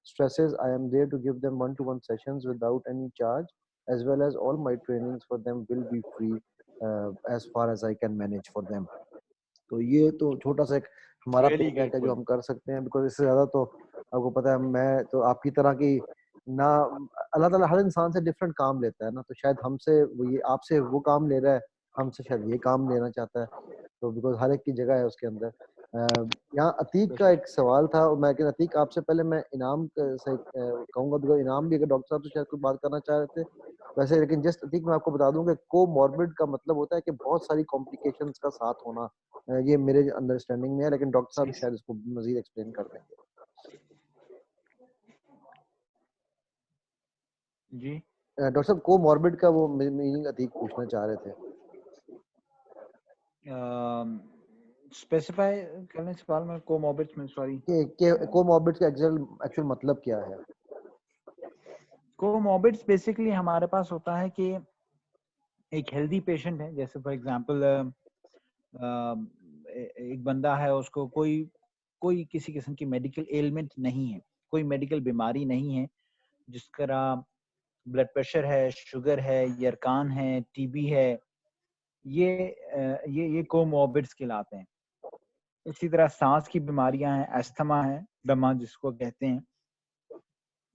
stresses, I am there to give them one-to-one sessions without any charge, as well as all my trainings for them will be free as far as I can manage for them. तो ये तो छोटा सा एक हमारा Really पेशेंट है जो grateful. हम कर सकते हैं, बिकॉज इससे ज़्यादा तो आपको पता है मैं तो आपकी तरह की ना, अल्लाह ताला हर इंसान से डिफरेंट काम लेता है ना, तो शायद हमसे वो ये आपसे वो काम ले रहा है, हमसे शायद ये काम लेना चाहता है, तो बिकॉज हर एक की जगह है उसके अंदर। यहाँ अतीक का एक सवाल था, और मैं लेकिन अतीक आपसे पहले मैं इनाम से कहूँगा, बिकॉज इनाम भी अगर डॉक्टर साहब से शायद कुछ बात करना चाह रहे थे वैसे, लेकिन जस्ट अतीक मैं आपको बता दूं कि कोमॉर्बिड का मतलब होता है कि बहुत सारी कॉम्प्लिकेशंस का साथ होना, ये मेरे अंडरस्टैंडिंग में है, लेकिन डॉक्टर साहब शायद इसको मजीद एक्सप्लेन कर देंगे। जी डॉक्टर साहब कोमॉर्बिड का वो मीनिंग अतीक पूछना चाह रहे थे। स्पेसिफाई करने से सवाल में कोमॉर्बिड्स में, सॉरी कि कोमॉर्बिड का एक्चुअल मतलब क्या है? कोमॉर्बिड्स बेसिकली हमारे पास होता है कि एक हेल्दी पेशेंट है, जैसे फॉर एग्जांपल एक बंदा है, उसको कोई किसी किस्म की मेडिकल एलिमेंट नहीं है, कोई मेडिकल बीमारी नहीं है, जिसका ब्लड प्रेशर है, शुगर है, यरकान है, टीबी है, ये कोमॉर्बिड्स कहलाते हैं। इसी तरह सांस की बीमारियां हैं, अस्थमा है, दमा जिसको कहते हैं,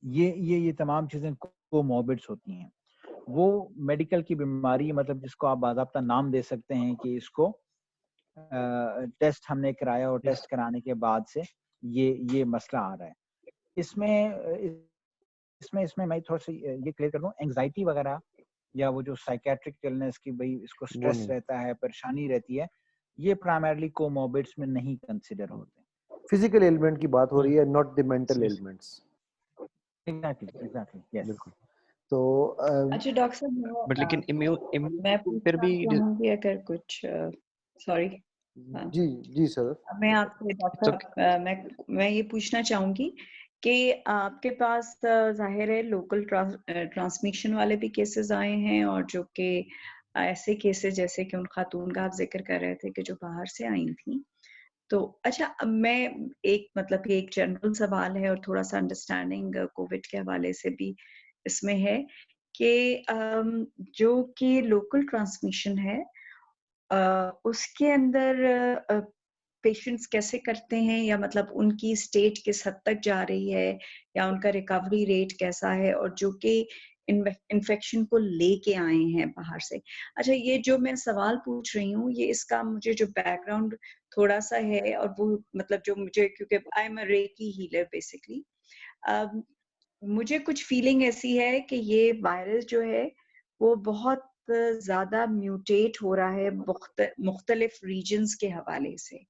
ये तमाम चीजें कोमॉर्बिड्स होती हैं। वो मेडिकल की बीमारी मतलब जिसको आप बाकायदा नाम दे सकते हैं कि इसको टेस्ट हमने कराया और टेस्ट कराने के बाद से ये मसला आ रहा है। इसमें मैं थोड़ा सा ये क्लियर कर दूं, एंजाइटी वगैरह या वो जो साइकेट्रिक इलनेस की भाई इसको स्ट्रेस रहता है, परेशानी रहती है, ये प्राइमरली कोमॉर्बिड्स में नहीं कंसीडर होते। फिजिकल एलिमेंट की बात हो रही है, not the mental elements. Exactly yes. बिल्कुल। तो अच्छा डॉक्टर साहब, बट लेकिन मैं फिर भी चाहूंगी अगर कुछ सॉरी जी सर, मैं आपसे डॉक्टर मैं ये पूछना चाहूंगी कि आपके पास जाहिर है लोकल ट्रांसमिशन वाले भी केसेस आए हैं, और जो कि ऐसे केसेस जैसे कि उन खातून का आप जिक्र कर रहे थे कि जो बाहर से आई थी। तो अच्छा, मैं एक मतलब ये एक जनरल सवाल है और थोड़ा सा अंडरस्टैंडिंग कोविड के हवाले से भी इसमें है कि जो कि लोकल ट्रांसमिशन है उसके अंदर पेशेंट्स कैसे करते हैं, या मतलब उनकी स्टेट किस हद तक जा रही है, या उनका रिकवरी रेट कैसा है, और जो कि इन्फेक्शन को लेके आए हैं बाहर से। अच्छा, ये जो मैं सवाल पूछ रही हूँ ये इसका मुझे जो बैकग्राउंड थोड़ा सा है, और वो मतलब जो मुझे, क्योंकि I am a recce healer basically, मुझे कुछ फीलिंग ऐसी है कि ये वायरस जो है वो बहुत ज्यादा म्यूटेट हो रहा है मुख्तलिफ रीजन्स के हवाले से।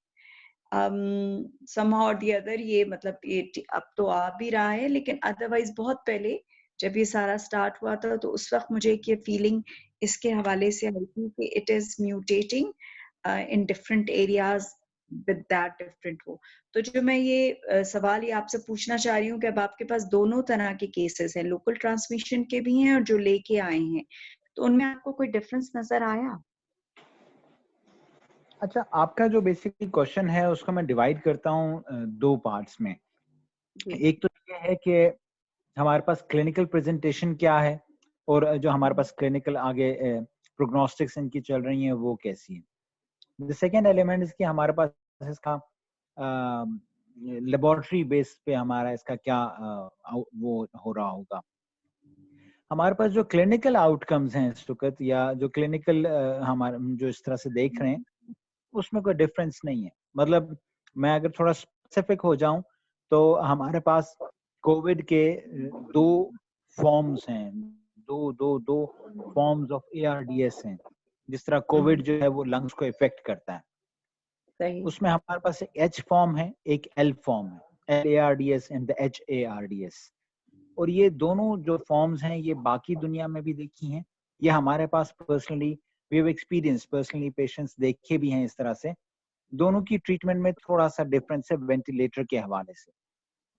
somehow or the other ये मतलब ये अब तो आ भी रहा है, लेकिन अदरवाइज बहुत पहले जब ये सारा स्टार्ट हुआ था तो उस वक्त मुझे ये फीलिंग इसके हवाले से आई थी कि it is mutating in different areas with that different वो। तो जो मैं ये सवाल ये आपसे पूछना चाह रही हूँ कि अब आपके पास दोनों तरह के केसेस हैं, लोकल ट्रांसमिशन के भी हैं और जो लेके आए हैं, तो उनमें आपको कोई डिफरेंस नजर आया? अच्छा, आपका जो बेसिकली क्वेश्चन है उसको मैं डिवाइड करता हूँ दो पार्ट्स में। एक तो ये है कि हमारे पास क्लिनिकल प्रेजेंटेशन क्या है और जो हमारे पास क्लिनिकल आगे प्रोग्नोस्टिक्स इनकी चल रही हैं वो कैसी है। द सेकेंड एलिमेंट इज कि हमारे पास इसका लेबोरेटरी बेस पे हमारा इसका क्या वो हो रहा होगा। हमारे पास जो क्लिनिकल आउटकम्स हैं सुकत, या जो क्लिनिकल हमारे जो इस तरह से देख रहे हैं उसमें कोई डिफरेंस नहीं है। मतलब मैं अगर थोड़ा स्पेसिफिक हो जाऊं तो हमारे पास कोविड के दो फॉर्म्स हैं, दो फॉर्म्स ऑफ ARDS हैं। जिस तरह कोविड जो है वो लंग्स को इफेक्ट करता है, सही। उसमें हमारे पास एक H फॉर्म है, एक L फॉर्म है, LARDS एंड द HARDS। और ये दोनों जो फॉर्म्स हैं ये बाकी दुनिया में भी देखी हैं, ये हमारे पास personally we have experience, personally patients देखे भी हैं इस तरह से। दोनों की ट्रीटमेंट में थोड़ा सा डिफरेंस है वेंटिलेटर के हवाले से,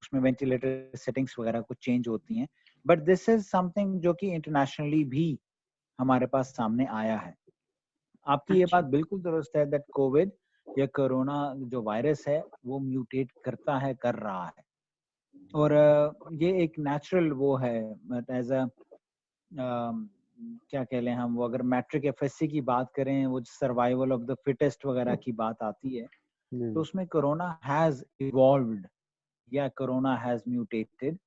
उसमें वेंटिलेटर सेटिंग्स वगैरह कुछ चेंज होती हैं, बट दिस इज समथिंग जो कि इंटरनेशनली भी हमारे पास सामने आया है। आपकी ये बात बिल्कुल दुरुस्त है दैट कोविड या कोरोना जो वायरस है वो म्यूटेट करता है, कर रहा है, और ये एक नेचुरल वो है। एज अ क्या कह लें हम, वो अगर मैट्रिक FSC की बात करें, वो सर्वाइवल ऑफ द फिटेस्ट वगैरह की बात आती है, तो उसमें कोरोना हैज इवॉल्व्ड या कोरोना हैज म्यूटेटेड।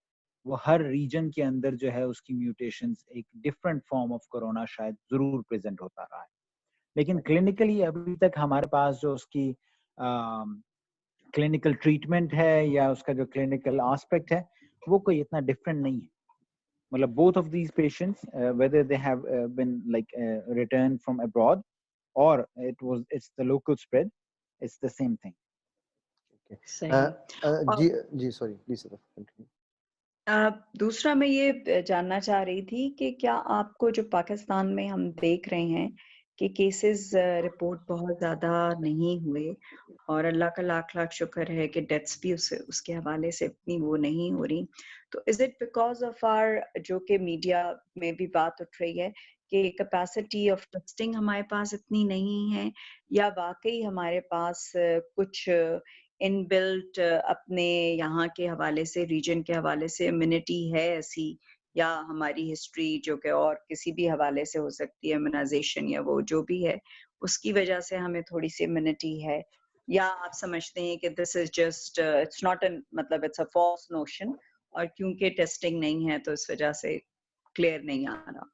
वो हर रीजन के अंदर जो है उसकी म्यूटेशंस, एक डिफरेंट फॉर्म ऑफ कोरोना शायद जरूर प्रेजेंट होता रहा है, लेकिन क्लिनिकली अभी तक हमारे पास जो उसकी क्लिनिकल ट्रीटमेंट है या उसका जो क्लिनिकल एस्पेक्ट है वो कोई इतना डिफरेंट नहीं है। मतलब both of these patients whether they have been like returned from abroad or it's the local spread, it's the same thing. जी सॉरी प्लीज कंटिन्यू। दूसरा मैं ये जानना चाह रही थी कि क्या आपको जो पाकिस्तान में हम देख रहे हैं कि केसेस रिपोर्ट बहुत ज़्यादा नहीं हुए, और अल्लाह का लाख लाख शुक्र है कि डेथ्स भी उसके हवाले से इतनी वो नहीं हो रही, तो is it because of our, जो कि मीडिया में भी बात उठ रही है कि कैपेसिटी ऑफ टेस्टिंग हमारे पास इतनी नहीं है, या वाकई हमारे पास कुछ इनबिल्ट अपने यहाँ के हवाले से, रीजन के हवाले से इम्यूनिटी है ऐसी, या हमारी हिस्ट्री जो कि और किसी भी हवाले से हो सकती है, इम्यूनाइजेशन या वो जो भी है, उसकी वजह से हमें थोड़ी सी इम्यूनिटी है, या आप समझते हैं कि this is just it's not an, मतलब इट्स अ फॉल्स नोशन, और क्योंकि टेस्टिंग नहीं है तो इस वजह से क्लियर नहीं आ रहा।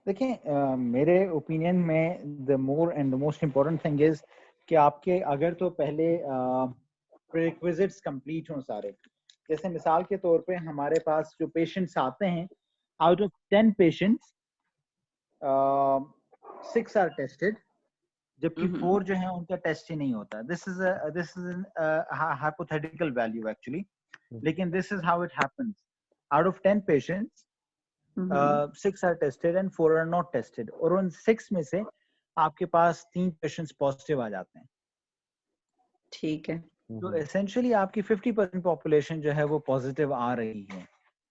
देखिए मेरे ओपिनियन में the more and the most important thing is कि आपके अगर तो पहले प्रीरिक्विजिट्स कंप्लीट हों सारे। जैसे मिसाल के तौर पे हमारे पास जो पेशेंट्स आते हैं, out of 10 patients 6 are tested, जबकि 4 जो है उनका टेस्ट ही नहीं होता। This is hypothetical value actually, लेकिन this is how it happens. Out of 10 patients 6 are tested and 4 are not tested, और उन 6 में से आपके पास 3 पेशेंट्स पॉजिटिव आ जाते हैं। ठीक है, तो एसेंशियली आपकी 50% पॉपुलेशन जो है वो पॉजिटिव आ रही है।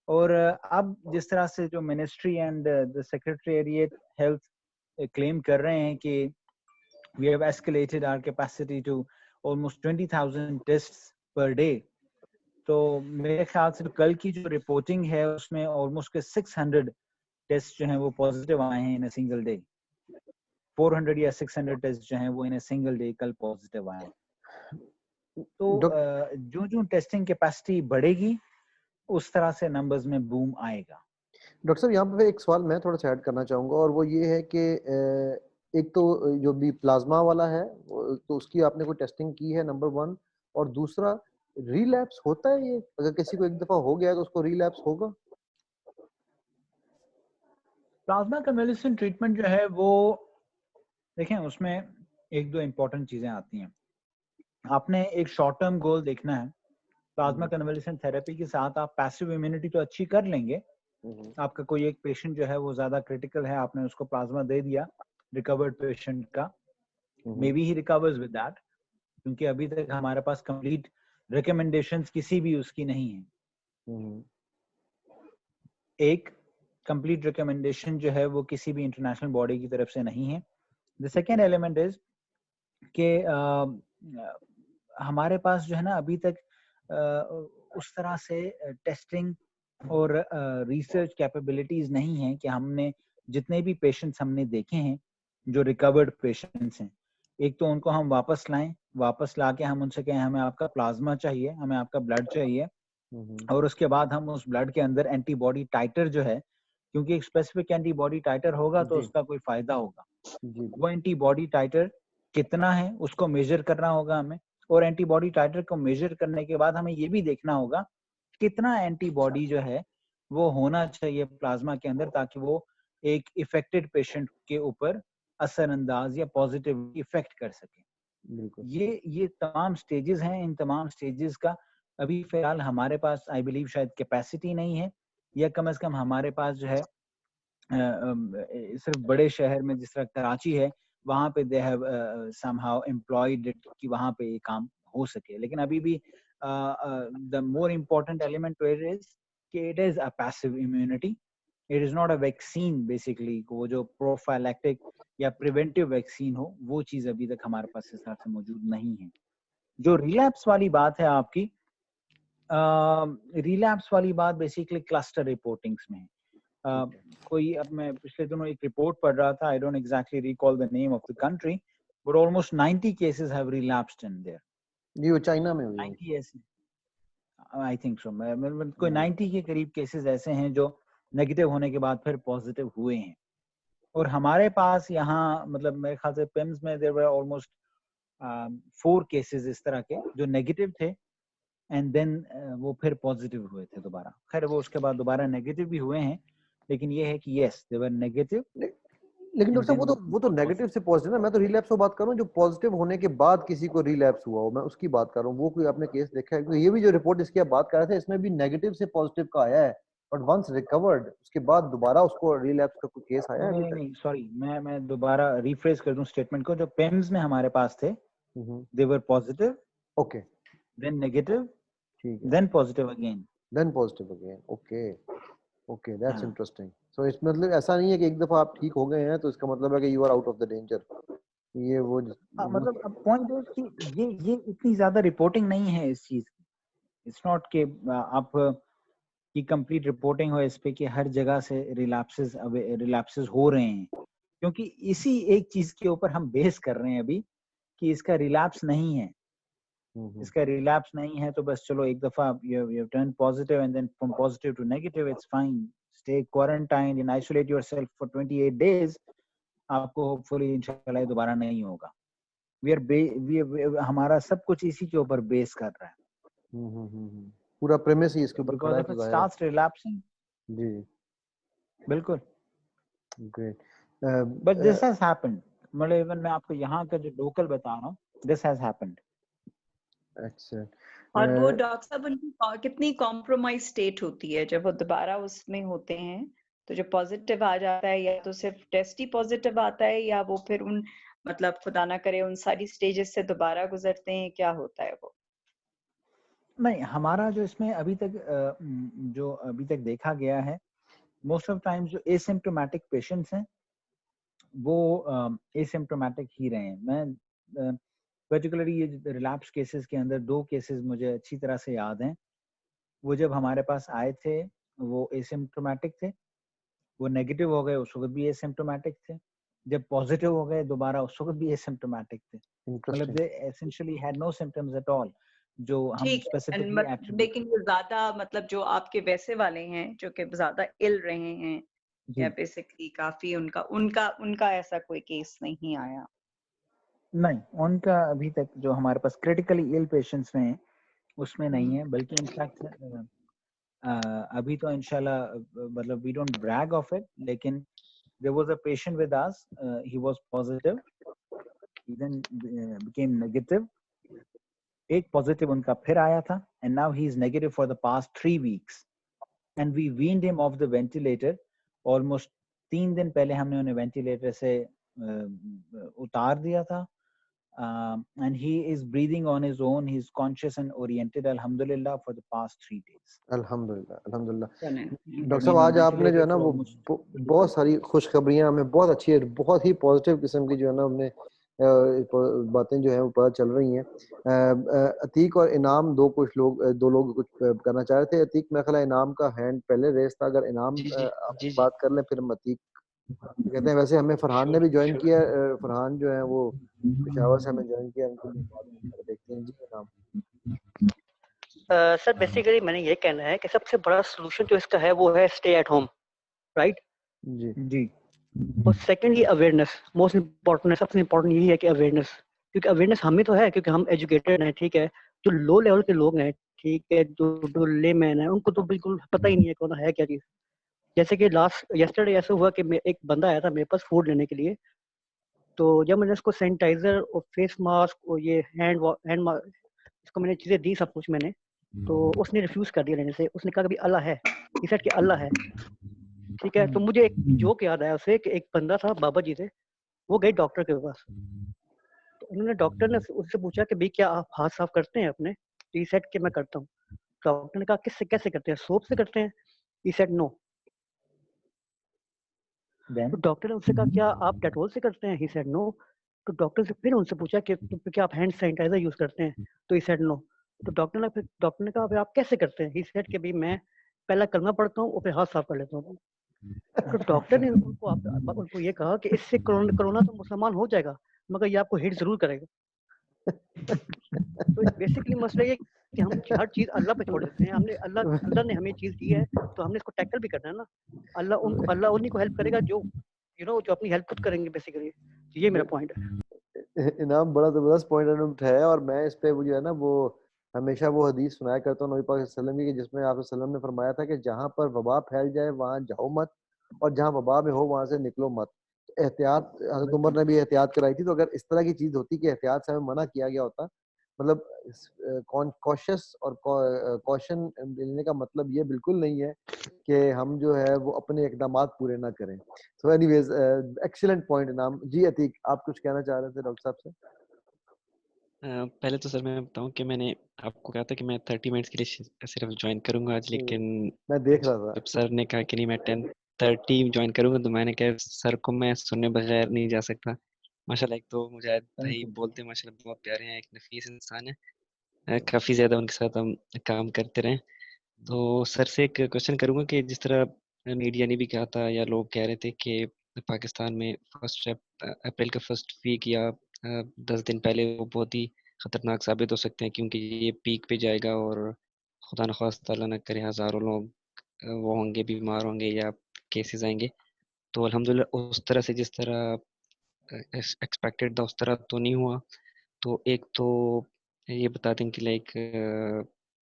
और अब जिस तरह से जो ministry and the secretariat health claim कर रहे हैं कि we have escalated our capacity to almost 20,000 tests per day, तो मेरे ख्याल से कल की जो रिपोर्टिंग है उसमें ऑलमोस्ट के 600 टेस्ट जो हैं वो पॉजिटिव आए हैं इन अ सिंगल डे। 400 या 600 टेस्ट जो हैं वो इन अ सिंगल डे कल पॉजिटिव आए। तो जो जो टेस्टिंग कैपेसिटी बढ़ेगी उस तरह से नंबर्स में बूम आएगा। डॉक्टर साहब यहाँ पे एक सवाल मैं थोड़ा सा ऐड करना चाहूँगा, और वो ये है कि एक तो जो भी प्लाज्मा वाला है तो उसकी आपने कोई टेस्टिंग की है, नंबर 1, और दूसरा रिलैप्स होता है ये? अगर किसी को एक दफा हो गया है तो उसको रिलैप्स होगा? प्लाज्मा कन्वैलेंशन ट्रीटमेंट जो है वो देखें उसमें एक दो इम्पोर्टेंट चीजें आती हैं। आपने एक शॉर्ट टर्म गोल देखना है। प्लाज्मा कन्वैलेंशन थेरेपी के साथ आप पैसिव इम्यूनिटी तो अच्छी कर लेंगे। आपका कोई एक पेशेंट जो है वो ज्यादा क्रिटिकल है, आपने उसको प्लाज्मा दे दिया रिकवर्ड पेशेंट का, may be he recovers with that, क्योंकि अभी तक हमारे पास कंप्लीट रिकमेंडेशंस किसी भी उसकी नहीं है। एक कंप्लीट रिकमेंडेशन जो है वो किसी भी इंटरनेशनल बॉडी की तरफ से नहीं है। द सेकेंड एलिमेंट इज कि हमारे पास जो है ना अभी तक उस तरह से टेस्टिंग और रिसर्च कैपेबिलिटीज नहीं है कि हमने जितने भी पेशेंट्स हमने देखे हैं जो रिकवर्ड पेशेंट्स हैं, एक तो उनको हम वापस लाएं, वापस लाके हम उनसे कहें हमें आपका प्लाज्मा चाहिए, हमें आपका ब्लड चाहिए, और उसके बाद हम उस ब्लड के अंदर एंटीबॉडी टाइटर जो है, क्योंकि एक स्पेसिफिक एंटीबॉडी टाइटर होगा तो उसका कोई फायदा होगा, वो एंटीबॉडी टाइटर कितना है उसको मेजर करना होगा हमें, और एंटीबॉडी टाइटर को मेजर करने के बाद हमें ये भी देखना होगा कितना एंटीबॉडी जो है वो होना चाहिए प्लाज्मा के अंदर, ताकि वो एक इफेक्टेड पेशेंट के ऊपर असरअंदाज या पॉजिटिव इफेक्ट कर सके। ये तमाम स्टेजेस हैं, इन तमाम स्टेजेस का अभी फिलहाल हमारे पास आई बिलीव शायद कैपेसिटी नहीं है, या कम से कम हमारे पास जो है सिर्फ बड़े शहर में जिस तरह कराची है वहाँ पे दे हैव समहाउ एम्प्लॉयड कि वहाँ पे ये काम हो सके, लेकिन अभी भी the more important element to it is कि it is a passive immunity, it is not a vaccine basically, वो जो प्रोफाइलैक्टिक या प्रिवेंटिव वैक्सीन हो वो चीज अभी तक हमारे पास इस हिसाब से मौजूद नहीं है। जो रिलैप्स वाली बात है आपकी, रिलैप्स वाली बात बेसिकली क्लस्टर रिपोर्टिंग्स में है। कोई अब मैं पिछले दिनों एक रिपोर्ट पढ़ रहा था, I don't exactly recall the name of the country, but almost 90 cases have relapsed in there. ये वो चाइना में हुई 90 ऐसे, आई थिंक सो, कोई 90 के करीब केसेस ऐसे हैं जो नेगेटिव होने के बाद फिर पॉजिटिव हुए हैं, और हमारे पास यहाँ मतलब मेरे ख्याल से पिम्स में देयर वर ऑलमोस्ट 4 केसेस इस तरह के जो नेगेटिव थे एंड देन वो फिर पॉजिटिव हुए थे दोबारा। खैर वो उसके बाद दोबारा नेगेटिव भी हुए हैं, लेकिन ये है कि यस दे वर नेगेटिव। लेकिन डॉक्टर साहब वो तो नेगेटिव से पॉजिटिव ना, मैं तो रिलैप्स की बात कर रहा हूँ जो पॉजिटिव होने के बाद किसी को रिलैप्स हुआ हो, मैं उसकी बात कर रहा हूँ। वो कोई आपने केस देखा है? क्योंकि ये भी जो रिपोर्ट इसकी आप बात कर रहे थे इसमें भी नेगेटिव से पॉजिटिव का आया है, बट वंस रिकवर्ड उसके बाद दोबारा उसको रिलैप्स का कोई केस आया है? नहीं सॉरी, मैं दोबारा रिफ्रेश कर दूं स्टेटमेंट को। जो पेम्स में हमारे पास थे they were positive, okay, then negative, ठीक है, then positive again, then positive again, okay okay, that's interesting. So इसमें मतलब ऐसा नहीं है कि एक दफा आप ठीक हो गए हैं तो इसका मतलब है कि you are out of the danger. ये वो मतलब अब पॉइंट है कि ये इतनी ज्यादा रिपोर्टिंग नहीं है इस चीज की। इट्स नॉट कि आप की कंप्लीट रिपोर्टिंग हो इस पे कि हर जगह से रिलैप्सेस हो रहे हैं, क्योंकि इसी एक चीज के ऊपर हम बेस कर रहे हैं अभी कि इसका रिलैप्स नहीं है। इसका रिलैप्स नहीं है तो बस चलो एक दफा you turn positive and then from positive to negative, it's fine, stay quarantined and isolate yourself for 28 days, आपको होपफुली इंशाल्लाह दोबारा नहीं होगा। हमारा सब कुछ इसी के ऊपर बेस कर रहा है, पूरा प्रेमिस ही इसके ऊपर खड़ा है। Because if it starts relapsing, जी बिल्कुल, great, but this has happened, मतलब इवन मैं आपको यहाँ का जो लोकल बता रहा हूँ, this has happened। अच्छा, और वो डॉक्टर साहब उनकी कितनी कॉम्प्रोमाइज स्टेट होती है जब वो दोबारा उसमें होते हैं, तो जो पॉजिटिव आ जाता है या तो सिर्फ टेस्ट ही पॉजिटिव आता है या वो फिर उन मतलब खुदा ना करे उन सारी स्टेजेस से दोबारा गुजरते हैं, क्या होता है वो? नहीं, हमारा जो इसमें अभी तक देखा गया है, मोस्ट ऑफ टाइम्स जो एसिम्प्टोमेटिक पेशेंट्स हैं वो एसिम्प्टोमेटिक ही रहे हैं। मैं पर्टिकुलरली ये रिलैप्स केसेस के अंदर 2 केसेस मुझे अच्छी तरह से याद हैं। वो जब हमारे पास आए थे वो एसिम्प्टोमेटिक थे, वो नेगेटिव हो गए उस वक्त भी एसिम्प्टोमेटिक थे, जब पॉजिटिव हो गए दोबारा उस वक्त भी एसिम्प्टोमेटिक थे, मतलब they essentially had no symptoms at all, जो हम स्पेसिफिकली एट्रिब्यूट। लेकिन वो ज्यादा मतलब जो आपके वैसे वाले हैं जो कि ज्यादा इल रहे हैं या बेसिकली काफी उनका ऐसा कोई केस नहीं आया? नहीं, उनका अभी तक जो हमारे पास क्रिटिकली इल पेशेंट्स में है उसमें नहीं है, बल्कि इनफैक्ट अभी तो इंशाल्लाह मतलब we don't brag of it, लेकिन there was a patient with us, he was positive, he then became negative, एक पॉजिटिव उनका फिर आया था and now he is negative for the past 3 weeks and we weaned him off the ventilator. Almost 3 दिन पहले हमने उन्हें वेंटिलेटर से उतार दिया था, and he is breathing on his own, he is conscious and oriented alhamdulillah for the past 3 days। अल्हम्दुलिल्लाह। डॉक्टर साहब आज आपने जो है ना वो बहुत सारी खुशखबरियां हमें बहुत अच्छी है, बहुत ही पॉजिटिव किस्म की जो है ना हमने बातें जो है वो पता चल रही हैं। अतीक और इनाम दो लोग कुछ करना चाह रहे थे। अतीक मेरा ख्याल है इनाम का हैंड पहले रेस था, अगर इनाम जी आप जी जी बात कर लें फिर हम अतीक कहते हैं। वैसे हमें फरहान ने भी ज्वाइन श्योर किया, फरहान जो है वो पेशावर से हमें ज्वाइन किया, उनको भी बात देखते हैं। जी इनाम। सर बेसिकली मैंने ये कहना है कि सबसे बड़ा सोल्यूशन जो इसका है वो है स्टे एट होम, राइट? जी जी और सेकेंडली अवेयरनेस, मोस्ट इम्पोर्टेंट है, सबसे इम्पोर्टेंट यही है कि अवेयरनेस, क्योंकि अवेयरनेस हमें तो है क्योंकि हम एजुकेटेड हैं, ठीक है। जो लो लेवल के लोग हैं, ठीक है, जो ले मैन है, उनको तो बिल्कुल पता ही नहीं है कौन है क्या चीज़। जैसे कि लास्ट यस्टरडे ऐसा हुआ कि एक बंदा आया था मेरे पास फूड लेने के लिए, तो जब मैंने उसको सैनिटाइजर और फेस मास्क और ये इसको मैंने चीज़ें दी, सब कुछ मैंने, तो उसने रिफ्यूज कर दिया लेने से। उसने कहा कि भाई अल्लाह है, he said कि अल्लाह है, ठीक है। तो मुझे एक जोक याद आया उससे कि एक बंदा था, बाबा जी थे, वो गए डॉक्टर के पास, तो उन्होंने डॉक्टर ने उससे पूछा कि भाई क्या आप हाथ साफ करते हैं अपने? तो he said कि मैं करता हूँ। डॉक्टर ने कहा किससे कैसे करते हैं, सोप से करते हैं? he said no. तो डॉक्टर ने उससे कहा क्या आप डेटोल से करते हैं? he said no. तो डॉक्टर से फिर उनसे पूछा कि तो क्या आप हैंड सैनिटाइजर यूज करते हैं? तो he said नो। तो डॉक्टर ने कहा फिर आप कैसे करते हैं? he said कि भाई मैं पहला कलमा पढ़ता हूँ और फिर हाथ साफ कर लेता हूँ। तो डॉक्टर ने उनको ये कहा कि इससे कोरोना तो मुसलमान हो जाएगा, मगर ये आपको हिट जरूर करेगा। तो बेसिकली मसला ये कि हम हर चीज अल्लाह पे छोड़ देते हैं। अल्लाह ने हमें चीज दी है तो हमने इसको टैकल भी करना है ना। अल्लाह उन्हीं को हेल्प करेगा जो जो अपनी हेल्प खुद करेंगे बेसिकली। ये मेरा पॉइंट है। इनाम बड़ा जबरदस्त पॉइंट उन्होंने उठाया, और मैं इस पे वो जो है ना वो हमेशा वो हदीस सुनाया करता हूँ नबी पाक सल्लल्लाहु अलैहि वसल्लम की, जिसमें आप सल्लम ने फरमाया था कि जहाँ पर वबा फैल जाए वहाँ जाओ मत, और जहाँ वबा में हो वहाँ से निकलो मत। तो एहतियात हज़रत उमर ने भी एहतियात कराई थी। तो अगर इस तरह की चीज होती कि एहतियात से हमें मना किया गया होता, मतलब कॉशियस और कॉशन लेने का मतलब ये बिल्कुल नहीं है कि हम जो है वो अपने इकदामात पूरे ना करें। सो एनीवेज एक्सीलेंट पॉइंट इनाम जी। अतीक आप कुछ कहना चाह रहे थे डॉक्टर साहब से? पहले तो सर मैं बताऊं कि मैंने आपको कहा था कि मैं 30 मिनट्स के लिए सिर्फ ज्वाइन करूंगा आज, लेकिन मैं देख रहा था जब सर ने कहा कि नहीं मैं 10:30 ज्वाइन करूंगा, तो मैंने कहा सर को मैं सुनने बगैर नहीं जा सकता। माशाल्लाह, एक तो मुझे भाई बोलते माशाल्लाह बहुत प्यारे हैं, एक नफीस इंसान है, काफ़ी ज़्यादा उनके साथ हम काम करते रहे। तो सर से एक क्वेश्चन करूंगा कि जिस तरह मीडिया ने भी कहा था या लोग कह रहे थे कि पाकिस्तान में अप्रैल का फर्स्ट वीक या 10 दिन पहले वो बहुत ही खतरनाक साबित हो सकते हैं, क्योंकि ये पीक पे जाएगा और खुदा न खास्ता अल्लाह न करे हज़ारों लोग वो होंगे, बीमार होंगे या केसेस आएंगे। तो अल्हम्दुलिल्लाह उस तरह से जिस तरह एक्सपेक्टेड था उस तरह तो नहीं हुआ। तो एक तो ये बता दें कि लाइक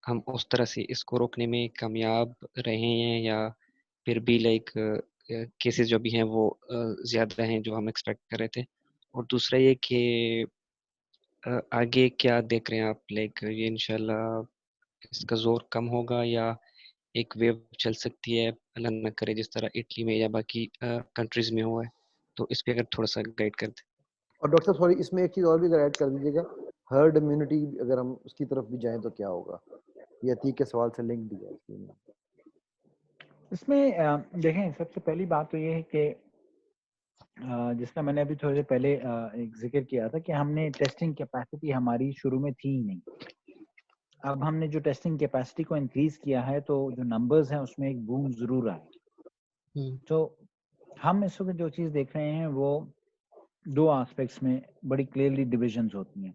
हम उस तरह से इसको रोकने में कामयाब रहे हैं या फिर भी लाइक केसेस जो भी हैं वो ज़्यादा हैं जो हम एक्सपेक्ट कर रहे थे। और दूसरा ये कि आगे क्या देख रहे हैं आप, लाइक ये इंशाल्लाह इसका जोर कम होगा या एक वेव चल सकती है, अल्लाह न करे जिस तरह इटली में या बाकी कंट्रीज में हुआ है। तो इस पे अगर थोड़ा सा गाइड कर दें। और डॉक्टर साहब सॉरी, इसमें एक चीज और भी अगर ऐड कर दीजिएगा, हर्ड इम्यूनिटी अगर हम उसकी तरफ भी जाएं तो क्या होगा? ये अतीक के सवाल से लिंक दिया है इसमें। देखें, सबसे पहली बात तो ये है कि जिसका मैंने अभी थोड़ी देर पहले एक जिक्र किया था कि हमने टेस्टिंग कैपेसिटी हमारी शुरू में थी ही नहीं। अब हमने जो टेस्टिंग कैपेसिटी को इंक्रीज किया है तो जो नंबर्स हैं उसमें एक बूम जरूर आए। तो हम इस वक्त जो चीज़ देख रहे हैं वो दो एस्पेक्ट्स में बड़ी क्लियरली डिविजन्स होती हैं।